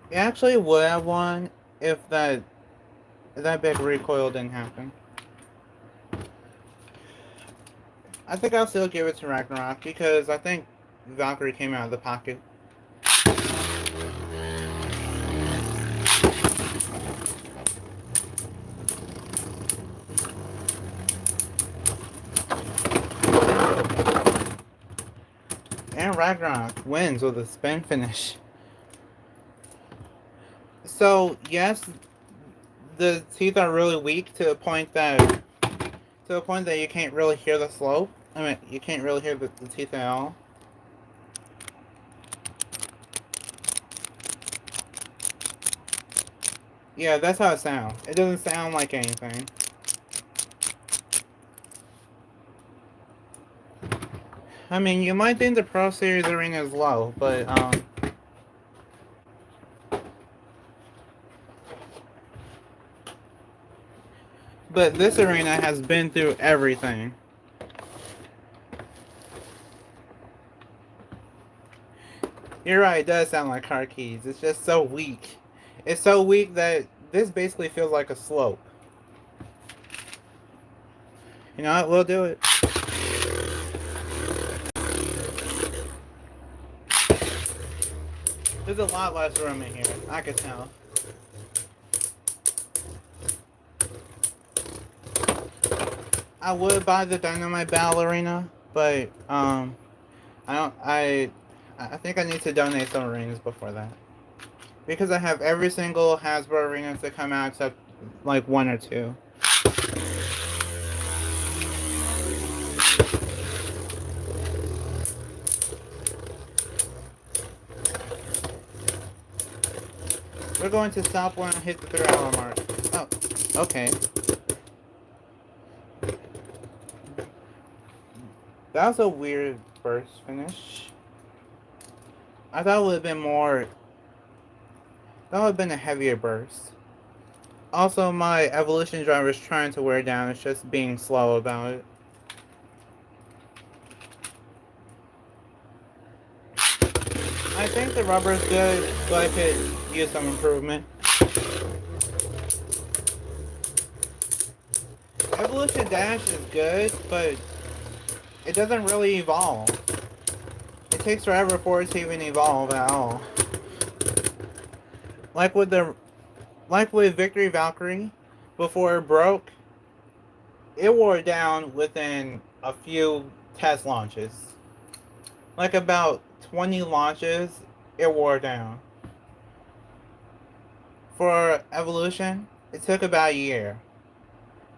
It actually would have won if that big recoil didn't happen. I think I'll still give it to Ragnarok because I think Valkyrie came out of the pocket. And Ragnarok wins with a spin finish. So yes, the teeth are really weak to a point that you can't really hear the slope. I mean, you can't really hear the teeth at all. Yeah, that's how it sounds. It doesn't sound like anything. I mean, you might think the Pro Series arena is low, but this arena has been through everything. You're right, it does sound like car keys. It's just so weak. It's so weak that this basically feels like a slope. You know what? We'll do it. There's a lot less room in here. I could tell. I would buy the Dynamite Ballerina, but I think I need to donate some arenas before that. Because I have every single Hasbro arena to come out except like 1 or 2. We're going to stop when I hit the 3-hour mark. Oh, okay. That was a weird burst finish. I thought it would have been more... That would have been a heavier burst. Also, my evolution driver is trying to wear down. It's just being slow about it. I think the rubber is good, but I could use some improvement. Evolution Dash is good, but it doesn't really evolve. It takes forever for it to even evolve at all. Like with Victory Valkyrie, before it broke, it wore down within a few test launches. Like about 20 launches, it wore down. For Evolution, it took about a year.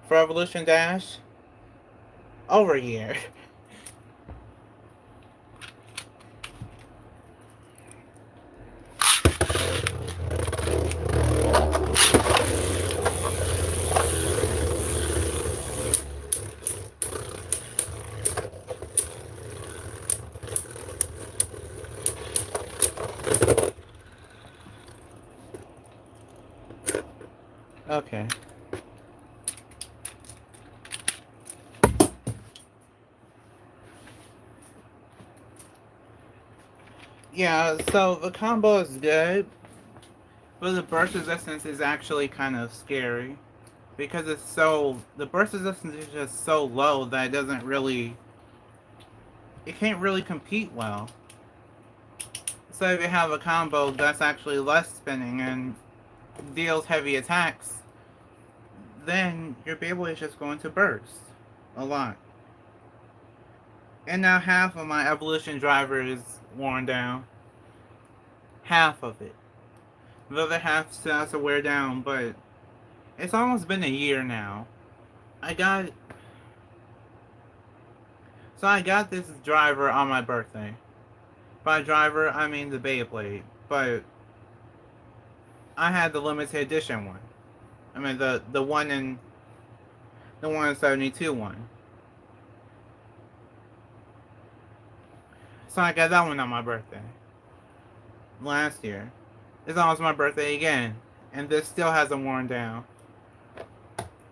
For Evolution Dash, over a year. Okay. Yeah, so the combo is good, but the burst resistance is actually kind of scary. Because the burst resistance is just so low that it can't really compete well. So if you have a combo that's actually less spinning and deals heavy attacks, then your Beyblade is just going to burst a lot. And now half of my evolution driver is worn down. Half of it. The other half still has to wear down, but it's almost been a year now. I got I got this driver on my birthday. By driver, I mean the Beyblade, but I had the limited edition one. I mean the one in the 172 one. So I got that one on my birthday last year. It's almost my birthday again, and this still hasn't worn down.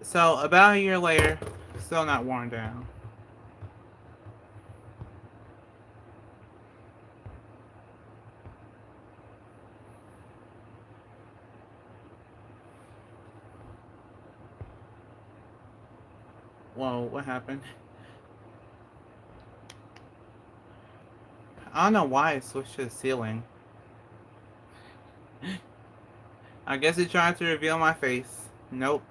So about a year later, still not worn down. Whoa, what happened? I don't know why it switched to the ceiling. I guess it tried to reveal my face. Nope.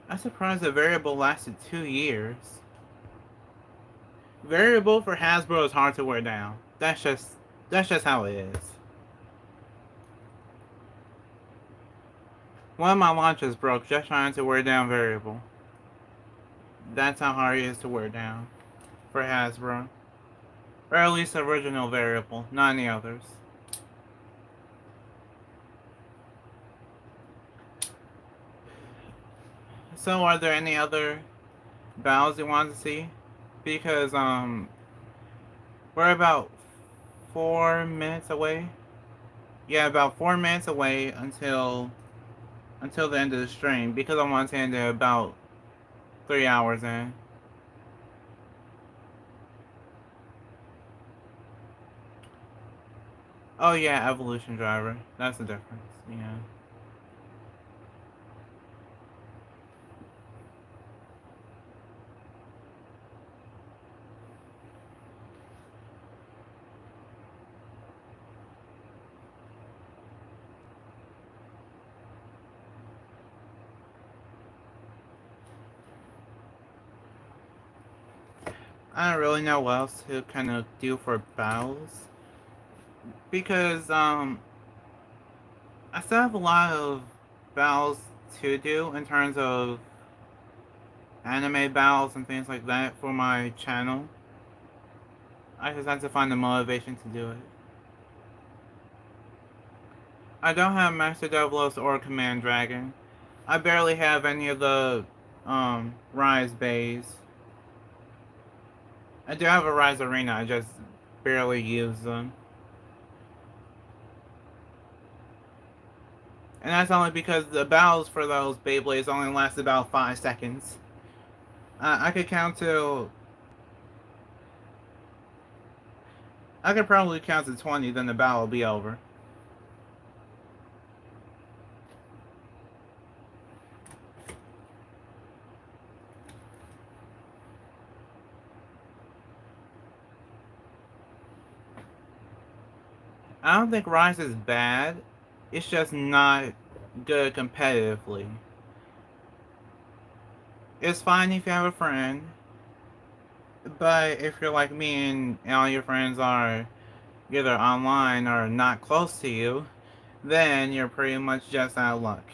I'm surprised the variable lasted 2 years. Variable for Hasbro is hard to wear down. That's just how it is. One of my launchers broke just trying to wear down variable. That's how hard it is to wear down for Hasbro. Or at least the original variable, not any others. So are there any other battles you want to see? Because we're about 4 minutes away. Yeah, about 4 minutes away until the end of the stream because I want to end it about 3 hours in. Oh yeah, evolution driver. That's the difference. Yeah. I don't really know what else to kind of do for battles because I still have a lot of battles to do in terms of anime battles and things like that for my channel. I just have to find the motivation to do it. I don't have Master Devlos or Command Dragon. I barely have any of the Rise Bays. I do have a Rise Arena, I just barely use them. And that's only because the battles for those Beyblades only last about 5 seconds. I could count to... I could probably count to 20, then the battle will be over. I don't think Rise is bad. It's just not good competitively. It's fine if you have a friend, but if you're like me and all your friends are either online or not close to you, then you're pretty much just out of luck.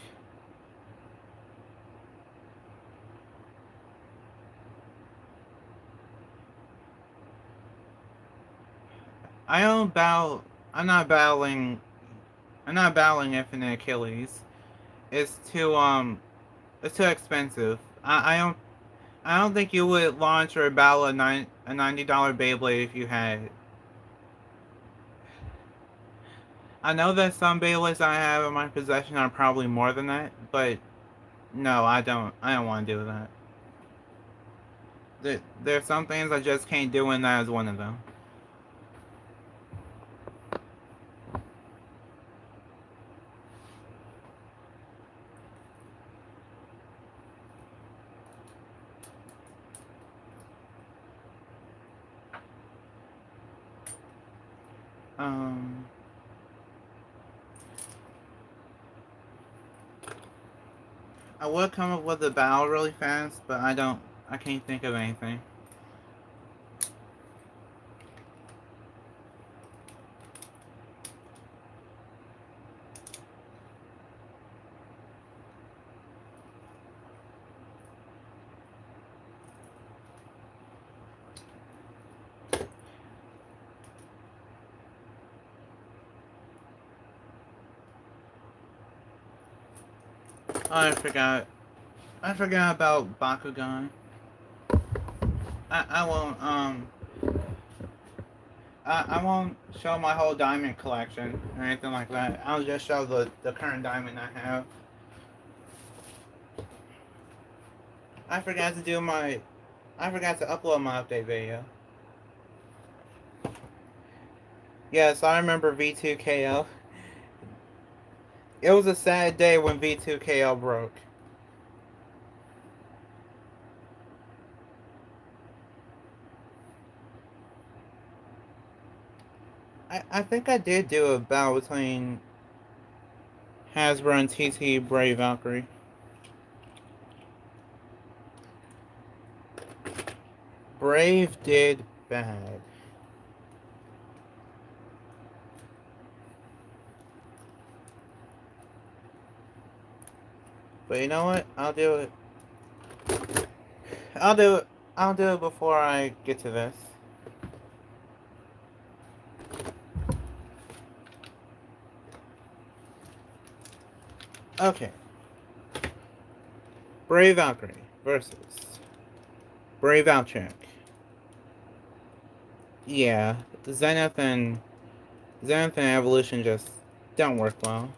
I don't battle. I'm not battling. I'm not battling Infinite Achilles. It's too It's too expensive. I don't. I don't think you would launch or battle a $90 Beyblade if you had it. I know that some Beyblades I have in my possession are probably more than that, but no, I don't. I don't want to do that. There's some things I just can't do, and that is one of them. Um, I would come up with a battle really fast, but I don't. I can't think of anything. Oh, I forgot. I forgot about Bakugan. I won't I won't show my whole diamond collection or anything like that. I'll just show the current diamond I have. I forgot to do my I forgot to upload my update video. Yes, I remember V2KO. It was a sad day when V2KO broke. I think I did do a battle between Hasbro and TT Brave Valkyrie. Brave did bad. But you know what? I'll do it. I'll do it. I'll do it before I get to this. Okay. Brave Valkyrie versus Brave Valchek. Yeah, Zenith and Evolution just don't work well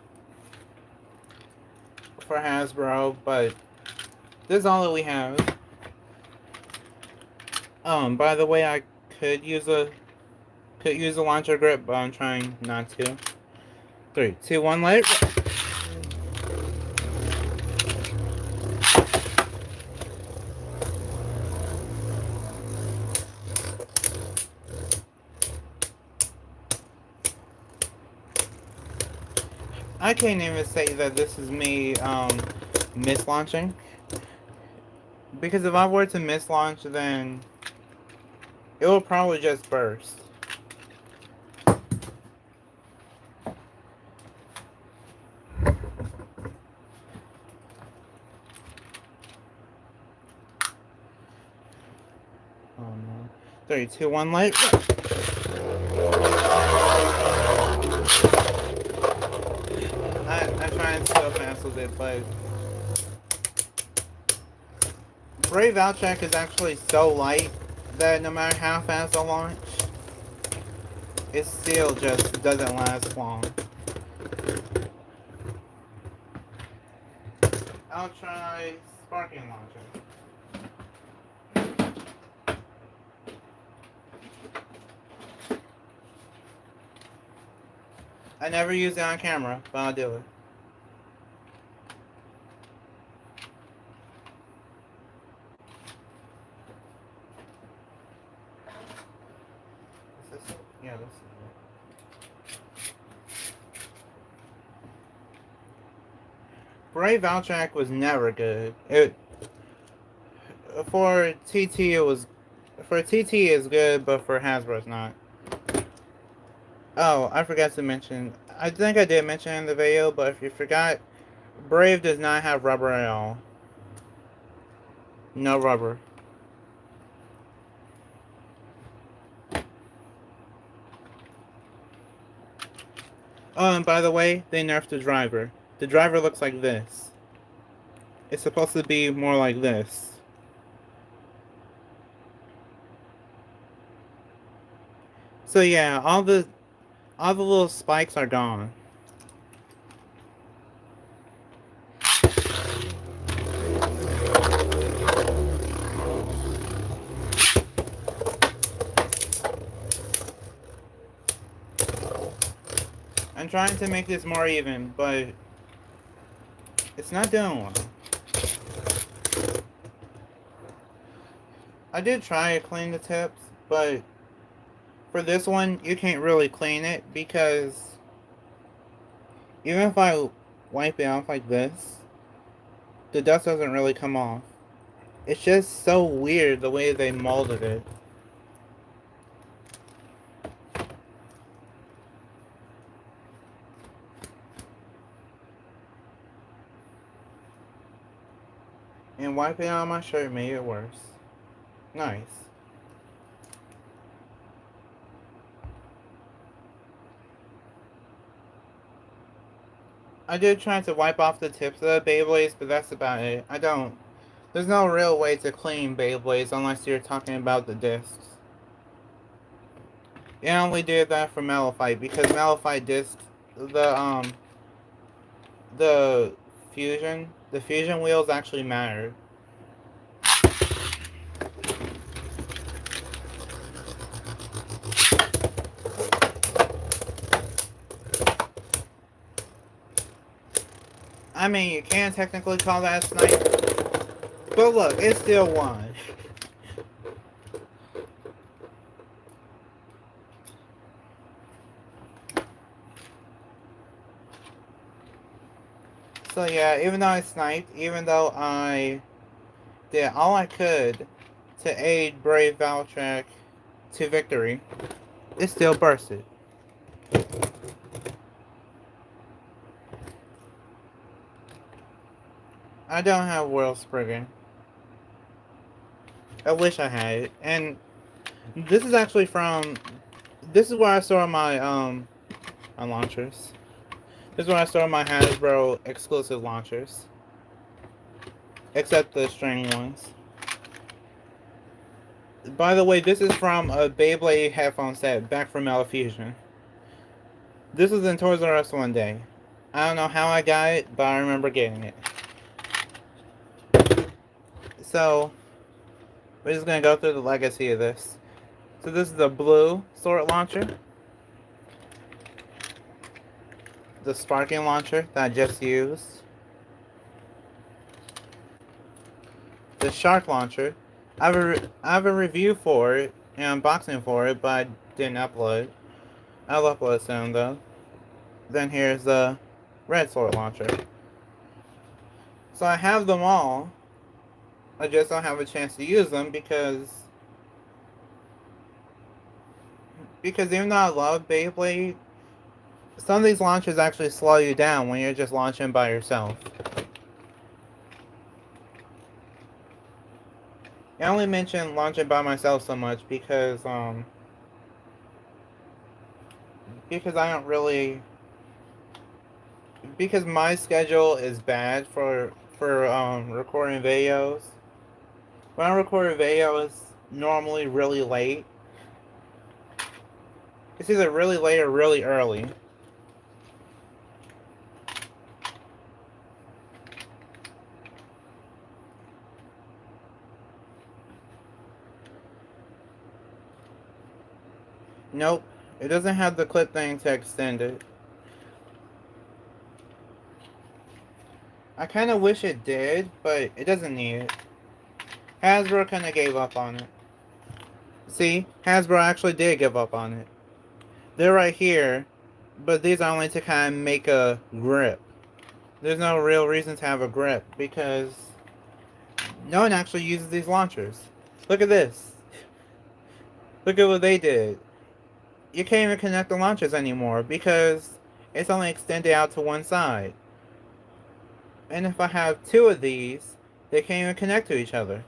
for Hasbro, but this is all that we have. By the way, I could use a launcher grip, but I'm trying not to. 3, 2, 1, let it. I can't even say that this is me mislaunching, because if I were to mislaunch, then it will probably just burst. Oh no. 3, 2, 1, let it. I try and still fast with it, but Brave Valchek is actually so light that no matter how fast I launch, it still just doesn't last long. I'll try Sparking Launcher. I never use it on camera, but I'll do it. Is this it? Yeah, this is it. Brave Valtrak was never good. It for TT it was for TT is good, but for Hasbro it's not. Oh, I forgot to mention. I think I did mention in the video, but if you forgot, Brave does not have rubber at all. No rubber. Oh, and by the way, they nerfed the driver. The driver looks like this. It's supposed to be more like this. So yeah, all the little spikes are gone. I'm trying to make this more even, but it's not doing well. I did try to clean the tips, but for this one, you can't really clean it because even if I wipe it off like this, the dust doesn't really come off. It's just so weird the way they molded it. And wiping on my shirt made it worse. Nice. I did try to wipe off the tips of the Beyblades, but that's about it. There's no real way to clean Beyblades unless you're talking about the discs. I only did that for Malphite because Malphite discs, the the fusion wheels actually mattered. I mean, you can technically call that a snipe, but look, it still won. So yeah, even though I sniped, even though I did all I could to aid Brave Valtrak to victory, it still bursted. I don't have World Spriggan. I wish I had it. And this is actually from... This is where I store my launchers. This is where I store my Hasbro exclusive launchers. Except the string ones. By the way, this is from a Beyblade headphone set back from Fusion. This was in Toys R Us one day. I don't know how I got it, but I remember getting it. So, we're just going to go through the legacy of this. So this is the blue sword launcher. The sparking launcher that I just used. The shark launcher. I have a review for it, an unboxing for it, but I didn't upload. I'll upload soon though. Then here's the red sword launcher. So I have them all. I just don't have a chance to use them because even though I love Beyblade, some of these launchers actually slow you down when you're just launching by yourself. I only mention launching by myself so much because I don't really, because my schedule is bad for recording videos. When I record a video, it's normally really late. It's either really late or really early. Nope, it doesn't have the clip thing to extend it. I kind of wish it did, but it doesn't need it. Hasbro kind of gave up on it. See, Hasbro actually did give up on it. They're right here, but these are only to kind of make a grip. there's no real reason to have a grip because no one actually uses these launchers. Look at this. Look at what they did. You can't even connect the launchers anymore because it's only extended out to one side. And if I have two of these, they can't even connect to each other.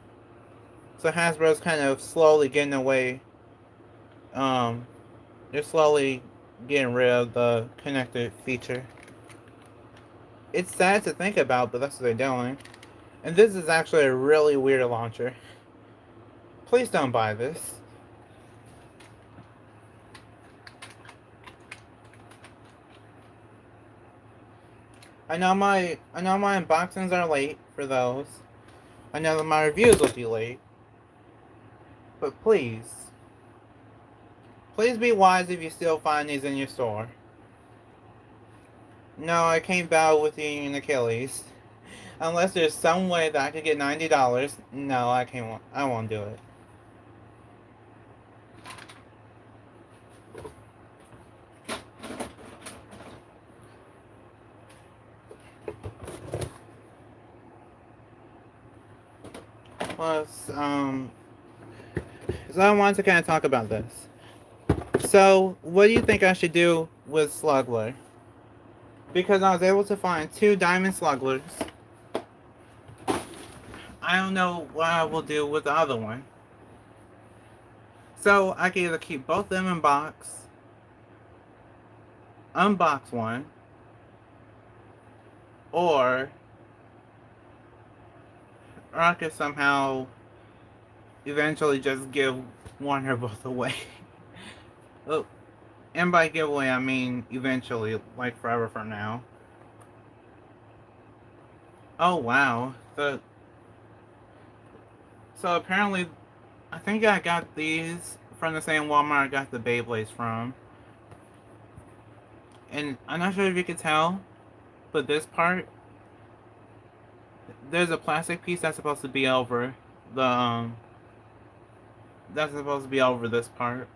So Hasbro's kind of slowly getting away. They're slowly getting rid of the connected feature. It's sad to think about, but that's what they're doing. And this is actually a really weird launcher. Please don't buy this. I know my unboxings are late for those. I know that my reviews will be late. But please be wise if you still find these in your store. No, I can't battle with you and Achilles. Unless there's some way that I could get $90. No, I can't. I won't do it. Plus, so I wanted to kind of talk about this. So, what do you think I should do with Slugler? Because I was able to find 2 diamond Sluglers. I don't know what I will do with the other one. So, I can either keep both of them in box, unbox one, or I could somehow eventually just give one or both away. Oh, and by giveaway, I mean eventually, like forever from now. Oh, wow. So apparently, I think I got these from the same Walmart I got the Beyblades from. And I'm not sure if you can tell, but this part, there's a plastic piece that's supposed to be over the, that's supposed to be over this part.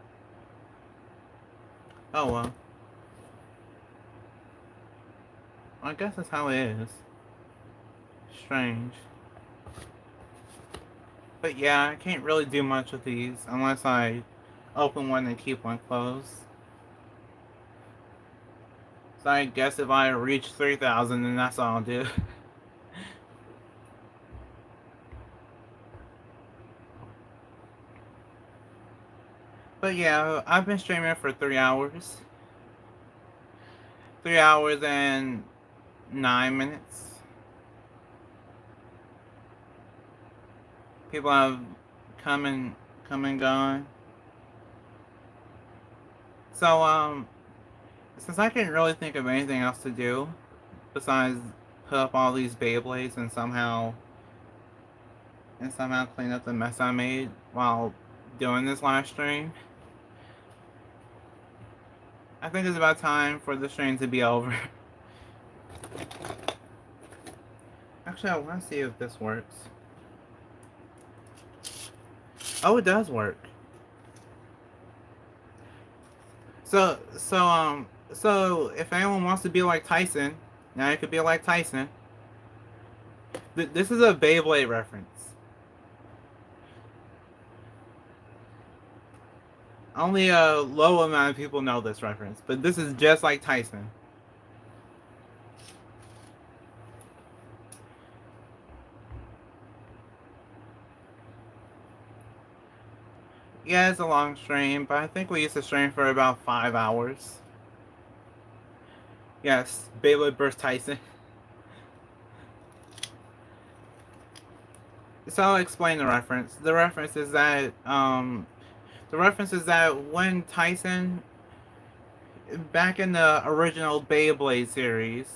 Oh well. I guess that's how it is. Strange. But yeah, I can't really do much with these unless I open one and keep one closed. So I guess if I reach 3,000, then that's all I'll do. But yeah, I've been streaming for 3 hours. 3 hours and 9 minutes. People have come and gone. So, since I can't really think of anything else to do besides put up all these Beyblades and somehow clean up the mess I made while doing this live stream, I think it's about time for the stream to be over. Actually, I want to see if this works. Oh, it does work. So if anyone wants to be like Tyson, now you could be like Tyson. This is a Beyblade reference. Only a low amount of people know this reference, but this is just like Tyson. Yeah, it's a long stream, but I think we used to stream for about 5 hours. Yes, Beyblade vs. Tyson. So I'll explain the reference. The reference is that when Tyson, back in the original Beyblade series,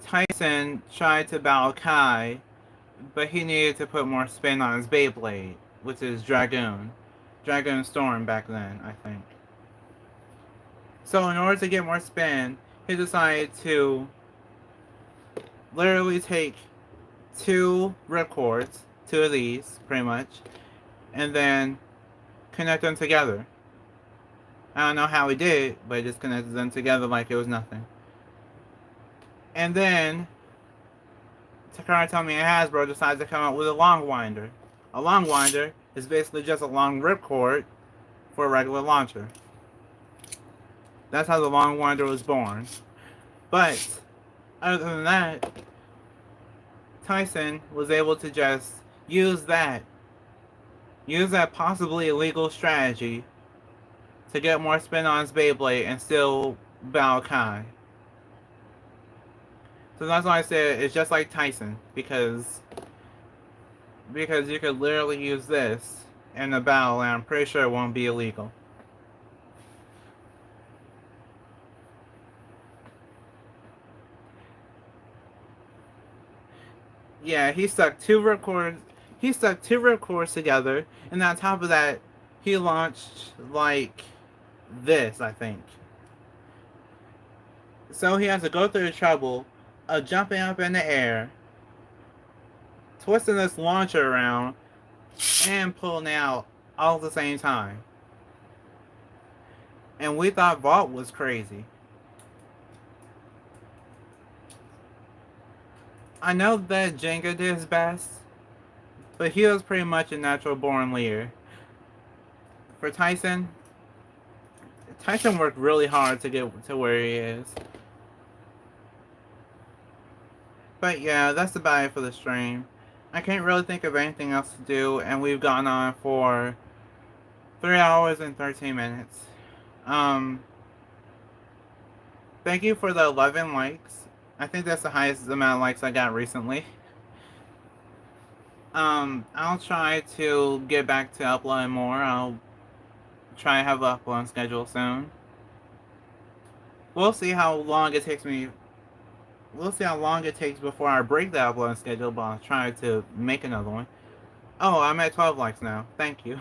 Tyson tried to battle Kai, but he needed to put more spin on his Beyblade, which is Dragoon Storm back then, I think. So in order to get more spin, he decided to literally take 2 ripcords, 2 of these, pretty much, and then connect them together. I don't know how he did it, but he just connected them together like it was nothing. And then Takara Tomy and Hasbro decides to come up with a long winder. A long winder is basically just a long ripcord for a regular launcher. That's how the long winder was born. But other than that, Tyson was able to just use that possibly illegal strategy to get more spin on his Beyblade and still battle Kai. So that's why I said it's just like Tyson, because you could literally use this in a battle and I'm pretty sure it won't be illegal. Yeah, he stuck two ripcords together, and on top of that, he launched like this, I think. So he has to go through the trouble of jumping up in the air, twisting this launcher around, and pulling out all at the same time. And we thought Vault was crazy. I know that Jenga did his best, but he was pretty much a natural born leader. For Tyson worked really hard to get to where he is. But yeah, that's about it for the stream. I can't really think of anything else to do, and we've gone on for 3 hours and 13 minutes. Thank you for the 11 likes. I think that's the highest amount of likes I got recently. I'll try to get back to uploading more. I'll try to have an upload schedule soon. We'll see how long it takes me. We'll see how long it takes before I break the upload schedule, but I'll try to make another one. Oh, I'm at 12 likes now. Thank you.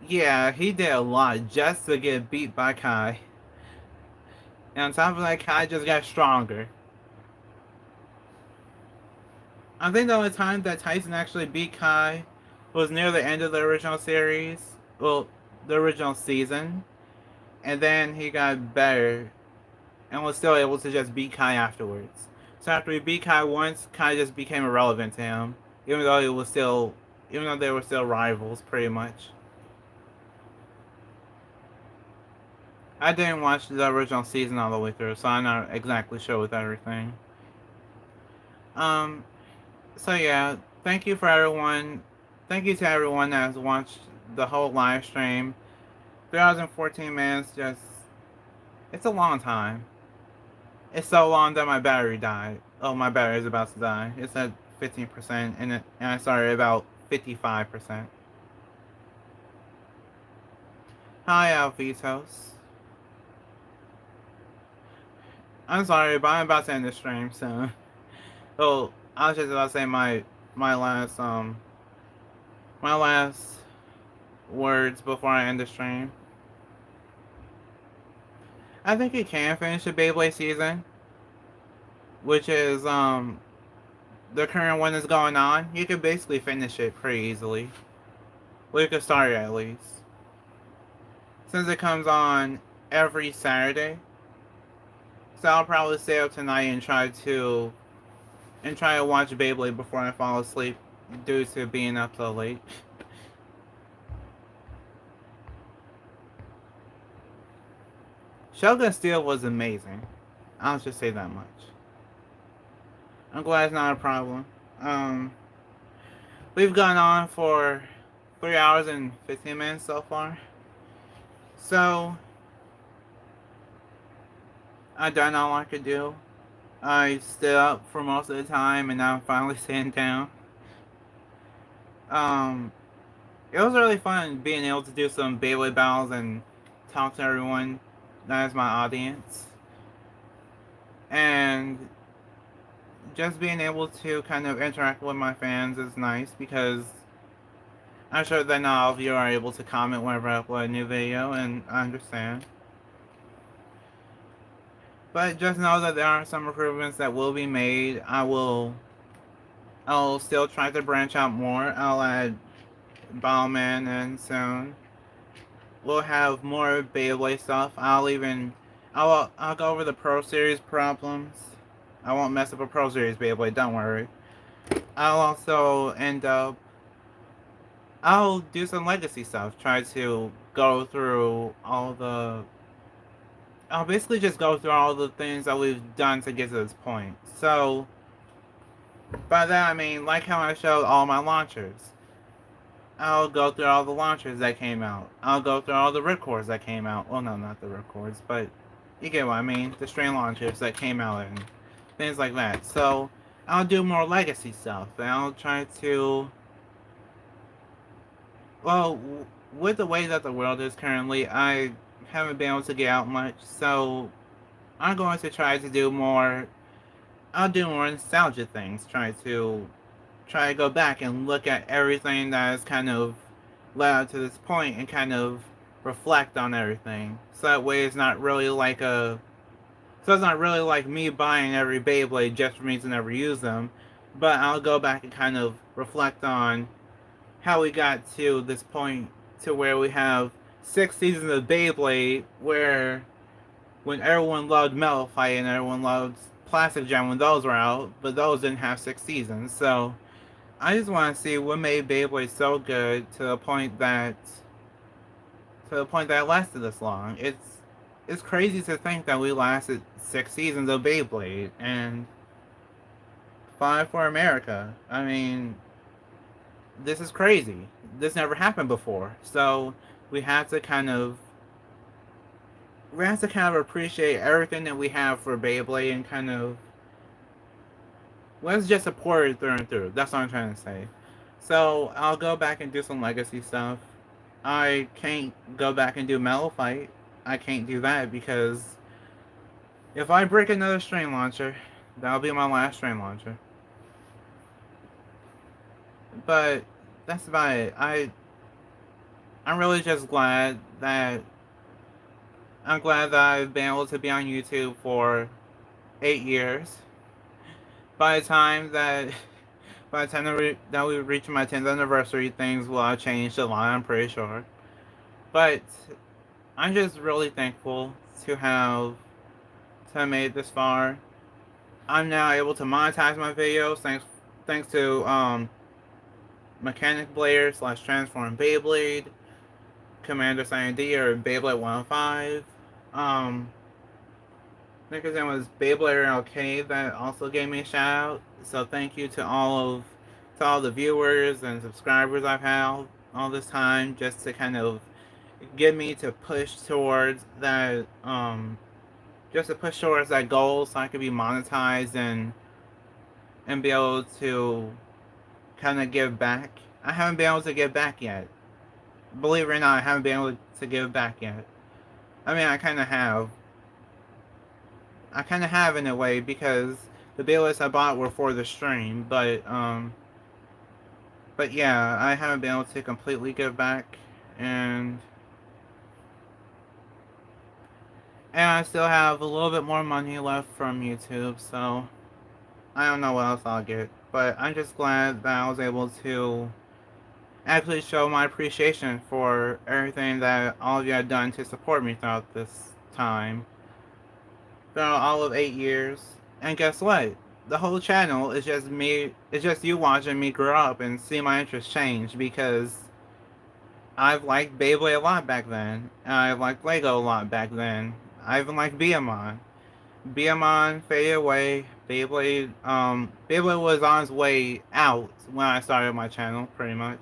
Yeah, he did a lot just to get beat by Kai. And on top of that, Kai just got stronger. I think the only time that Tyson actually beat Kai was near the end of the original series. Well, the original season. And then he got better and was still able to just beat Kai afterwards. So after he beat Kai once, Kai just became irrelevant to him. Even though they were still rivals, pretty much. I didn't watch the original season all the way through, so I'm not exactly sure with everything. So yeah, thank you for everyone. Thank you to everyone that has watched the whole live stream. 3 hours and 14 minutes, it's a long time. It's so long that my battery died. Oh, my battery is about to die. It's at 15%, and I started about 55%. Hi, Alvitos. I'm sorry, but I'm about to end the stream soon. Oh, I was just about to say my last words before I end the stream. I think you can finish the Beyblade season, which is the current one that's going on. You can basically finish it pretty easily. Well, you can start it at least. Since it comes on every Saturday. So I'll probably stay up tonight and try to watch Beyblade before I fall asleep due to being up so late. Shogun Steel was amazing. I'll just say that much. I'm glad it's not a problem. We've gone on for 3 hours and 15 minutes so far. So, I've done all I could do. I stood up for most of the time, and now I'm finally sitting down. It was really fun being able to do some Beyblade battles and talk to everyone that is my audience. And just being able to kind of interact with my fans is nice because I'm sure that not all of you are able to comment whenever I upload a new video, and I understand. But just know that there are some improvements that will be made. I'll still try to branch out more. I'll add Ballman in soon. we'll have more Beyblade stuff. I'll go over the Pro Series problems. I won't mess up a Pro Series Beyblade, don't worry. I'll also end up I'll do some legacy stuff. Try to go through all the I'll basically just go through all the things that we've done to get to this point. So by that I mean like how I showed all my launchers. I'll go through all the launchers that came out. I'll go through all the ripcords that came out. Well, no, not the ripcords, but you get what I mean. The string launchers that came out and things like that. So I'll do more legacy stuff. And I'll try to. Well, with the way that the world is currently, I haven't been able to get out much. So I'm going to try to do more. I'll do more nostalgia things. Try to go back and look at everything that has kind of led up to this point and kind of reflect on everything. So that way it's not really like a so it's not really like me buying every Beyblade just for me to never use them. But I'll go back and kind of reflect on how we got to this point to where we have 6 seasons of Beyblade where when everyone loved Metal Fight and everyone loved Plastic Jam when those were out, but those didn't have 6 seasons. So I just want to see what made Beyblade so good to the point that it lasted this long. It's crazy to think that we lasted 6 seasons of Beyblade and 5 for America. I mean, this is crazy. This never happened before. So we have to kind of appreciate everything that we have for Beyblade and kind of let's just support it through and through. That's what I'm trying to say. So I'll go back and do some legacy stuff. I can't go back and do Metal Fight. I can't do that because if I break another string launcher, that'll be my last string launcher. But that's about it. I'm really just glad that I've been able to be on YouTube for 8 years. By the time that we reach my 10th anniversary, things will have changed a lot, I'm pretty sure. But I'm just really thankful to have made it this far. I'm now able to monetize my videos thanks to Mechanic Blader / Transform Beyblade, Commander Sign D or Beyblade 105. I think his name was Beyblader LK that also gave me a shout out. So thank you to all the viewers and subscribers I've had all this time just to kind of get me to push towards that goal so I could be monetized and be able to kind of give back. I haven't been able to give back yet. Believe it or not, I haven't been able to give back yet. I mean, I kind of have. In a way because the Beyblades I bought were for the stream, but yeah, I haven't been able to completely give back, and I still have a little bit more money left from YouTube, so I don't know what else I'll get, but I'm just glad that I was able to actually show my appreciation for everything that all of you have done to support me throughout this time. Throughout all of 8 years. And guess what? The whole channel is just me. It's just you watching me grow up and see my interests change because I've liked Beyblade a lot back then. I've liked Lego a lot back then. I even liked Beamon. Beamon faded away. Beyblade was on its way out when I started my channel, pretty much.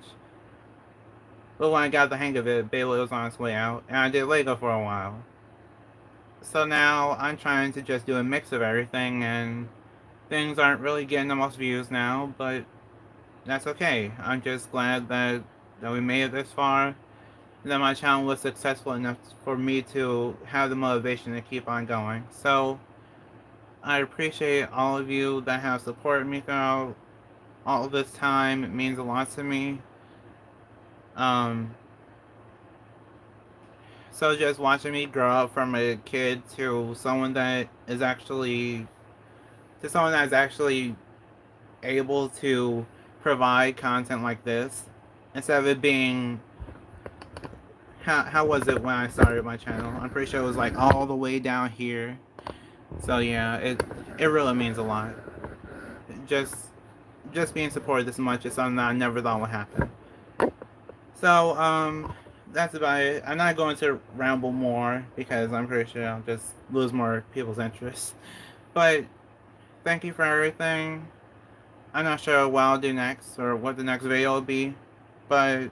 But when I got the hang of it, Beyblade was on its way out, and I did Lego for a while. So now I'm trying to just do a mix of everything, and things aren't really getting the most views now, but that's okay. I'm just glad that we made it this far, that my channel was successful enough for me to have the motivation to keep on going. So I appreciate all of you that have supported me throughout all of this time. It means a lot to me. So just watching me grow up from a kid to someone that is actually able to provide content like this instead of it being how was it when I started my channel? I'm pretty sure it was like all the way down here. So yeah, it really means a lot. Just just being supported this much is something that I never thought would happen. So that's about it. I'm not going to ramble more because I'm pretty sure I'll just lose more people's interest. But thank you for everything. I'm not sure what I'll do next or what the next video will be, but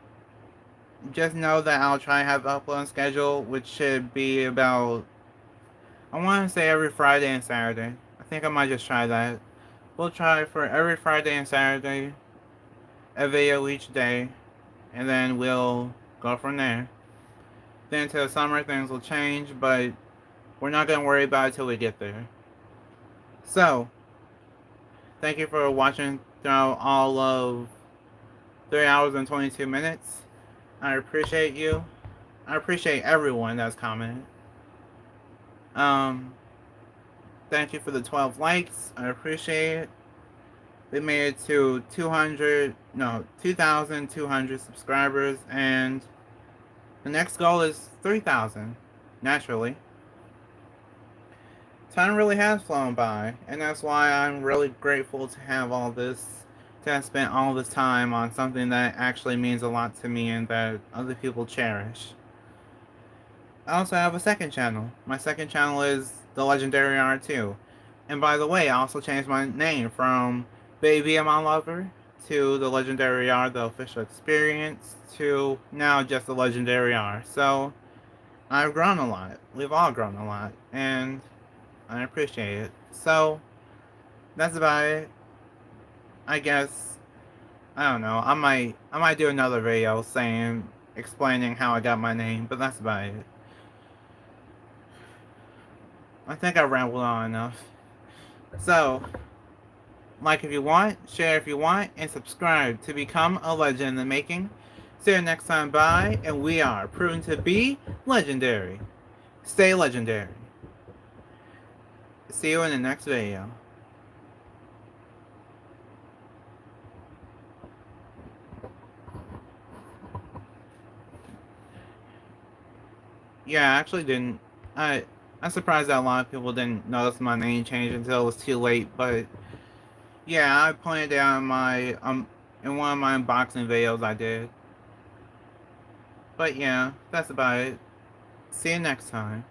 just know that I'll try and have an upload schedule, which should be about, I want to say every Friday and Saturday. I think I might just try that. We'll try for every Friday and Saturday, a video each day, and then we'll go from there. Then until summer, things will change, but we're not going to worry about it till we get there. So, thank you for watching throughout all of 3 hours and 22 minutes. I appreciate you. I appreciate everyone that's commented. Um, Thank you for the 12 likes. I appreciate it. We made it to 2,200 subscribers, and the next goal is 3,000. Naturally. Time really has flown by, and that's why I'm really grateful to have all this, to have spent all this time on something that actually means a lot to me and that other people cherish. I also have a second channel. My second channel is The Legendary R2. And by the way, I also changed my name from Baby Am I Lover to The Legendary R, The Official Experience, to now just The Legendary R. So, I've grown a lot. We've all grown a lot. And I appreciate it. So, that's about it. I guess, I don't know. I might do another video explaining how I got my name, but that's about it. I think I rambled on enough. So, like if you want, share if you want, and subscribe to become a legend in the making. See you next time, bye, and we are proven to be legendary. Stay legendary. See you in the next video. Yeah, I actually didn't. I'm surprised that a lot of people didn't notice my name change until it was too late, but yeah, I pointed out in one of my unboxing videos I did. But yeah, that's about it. See you next time.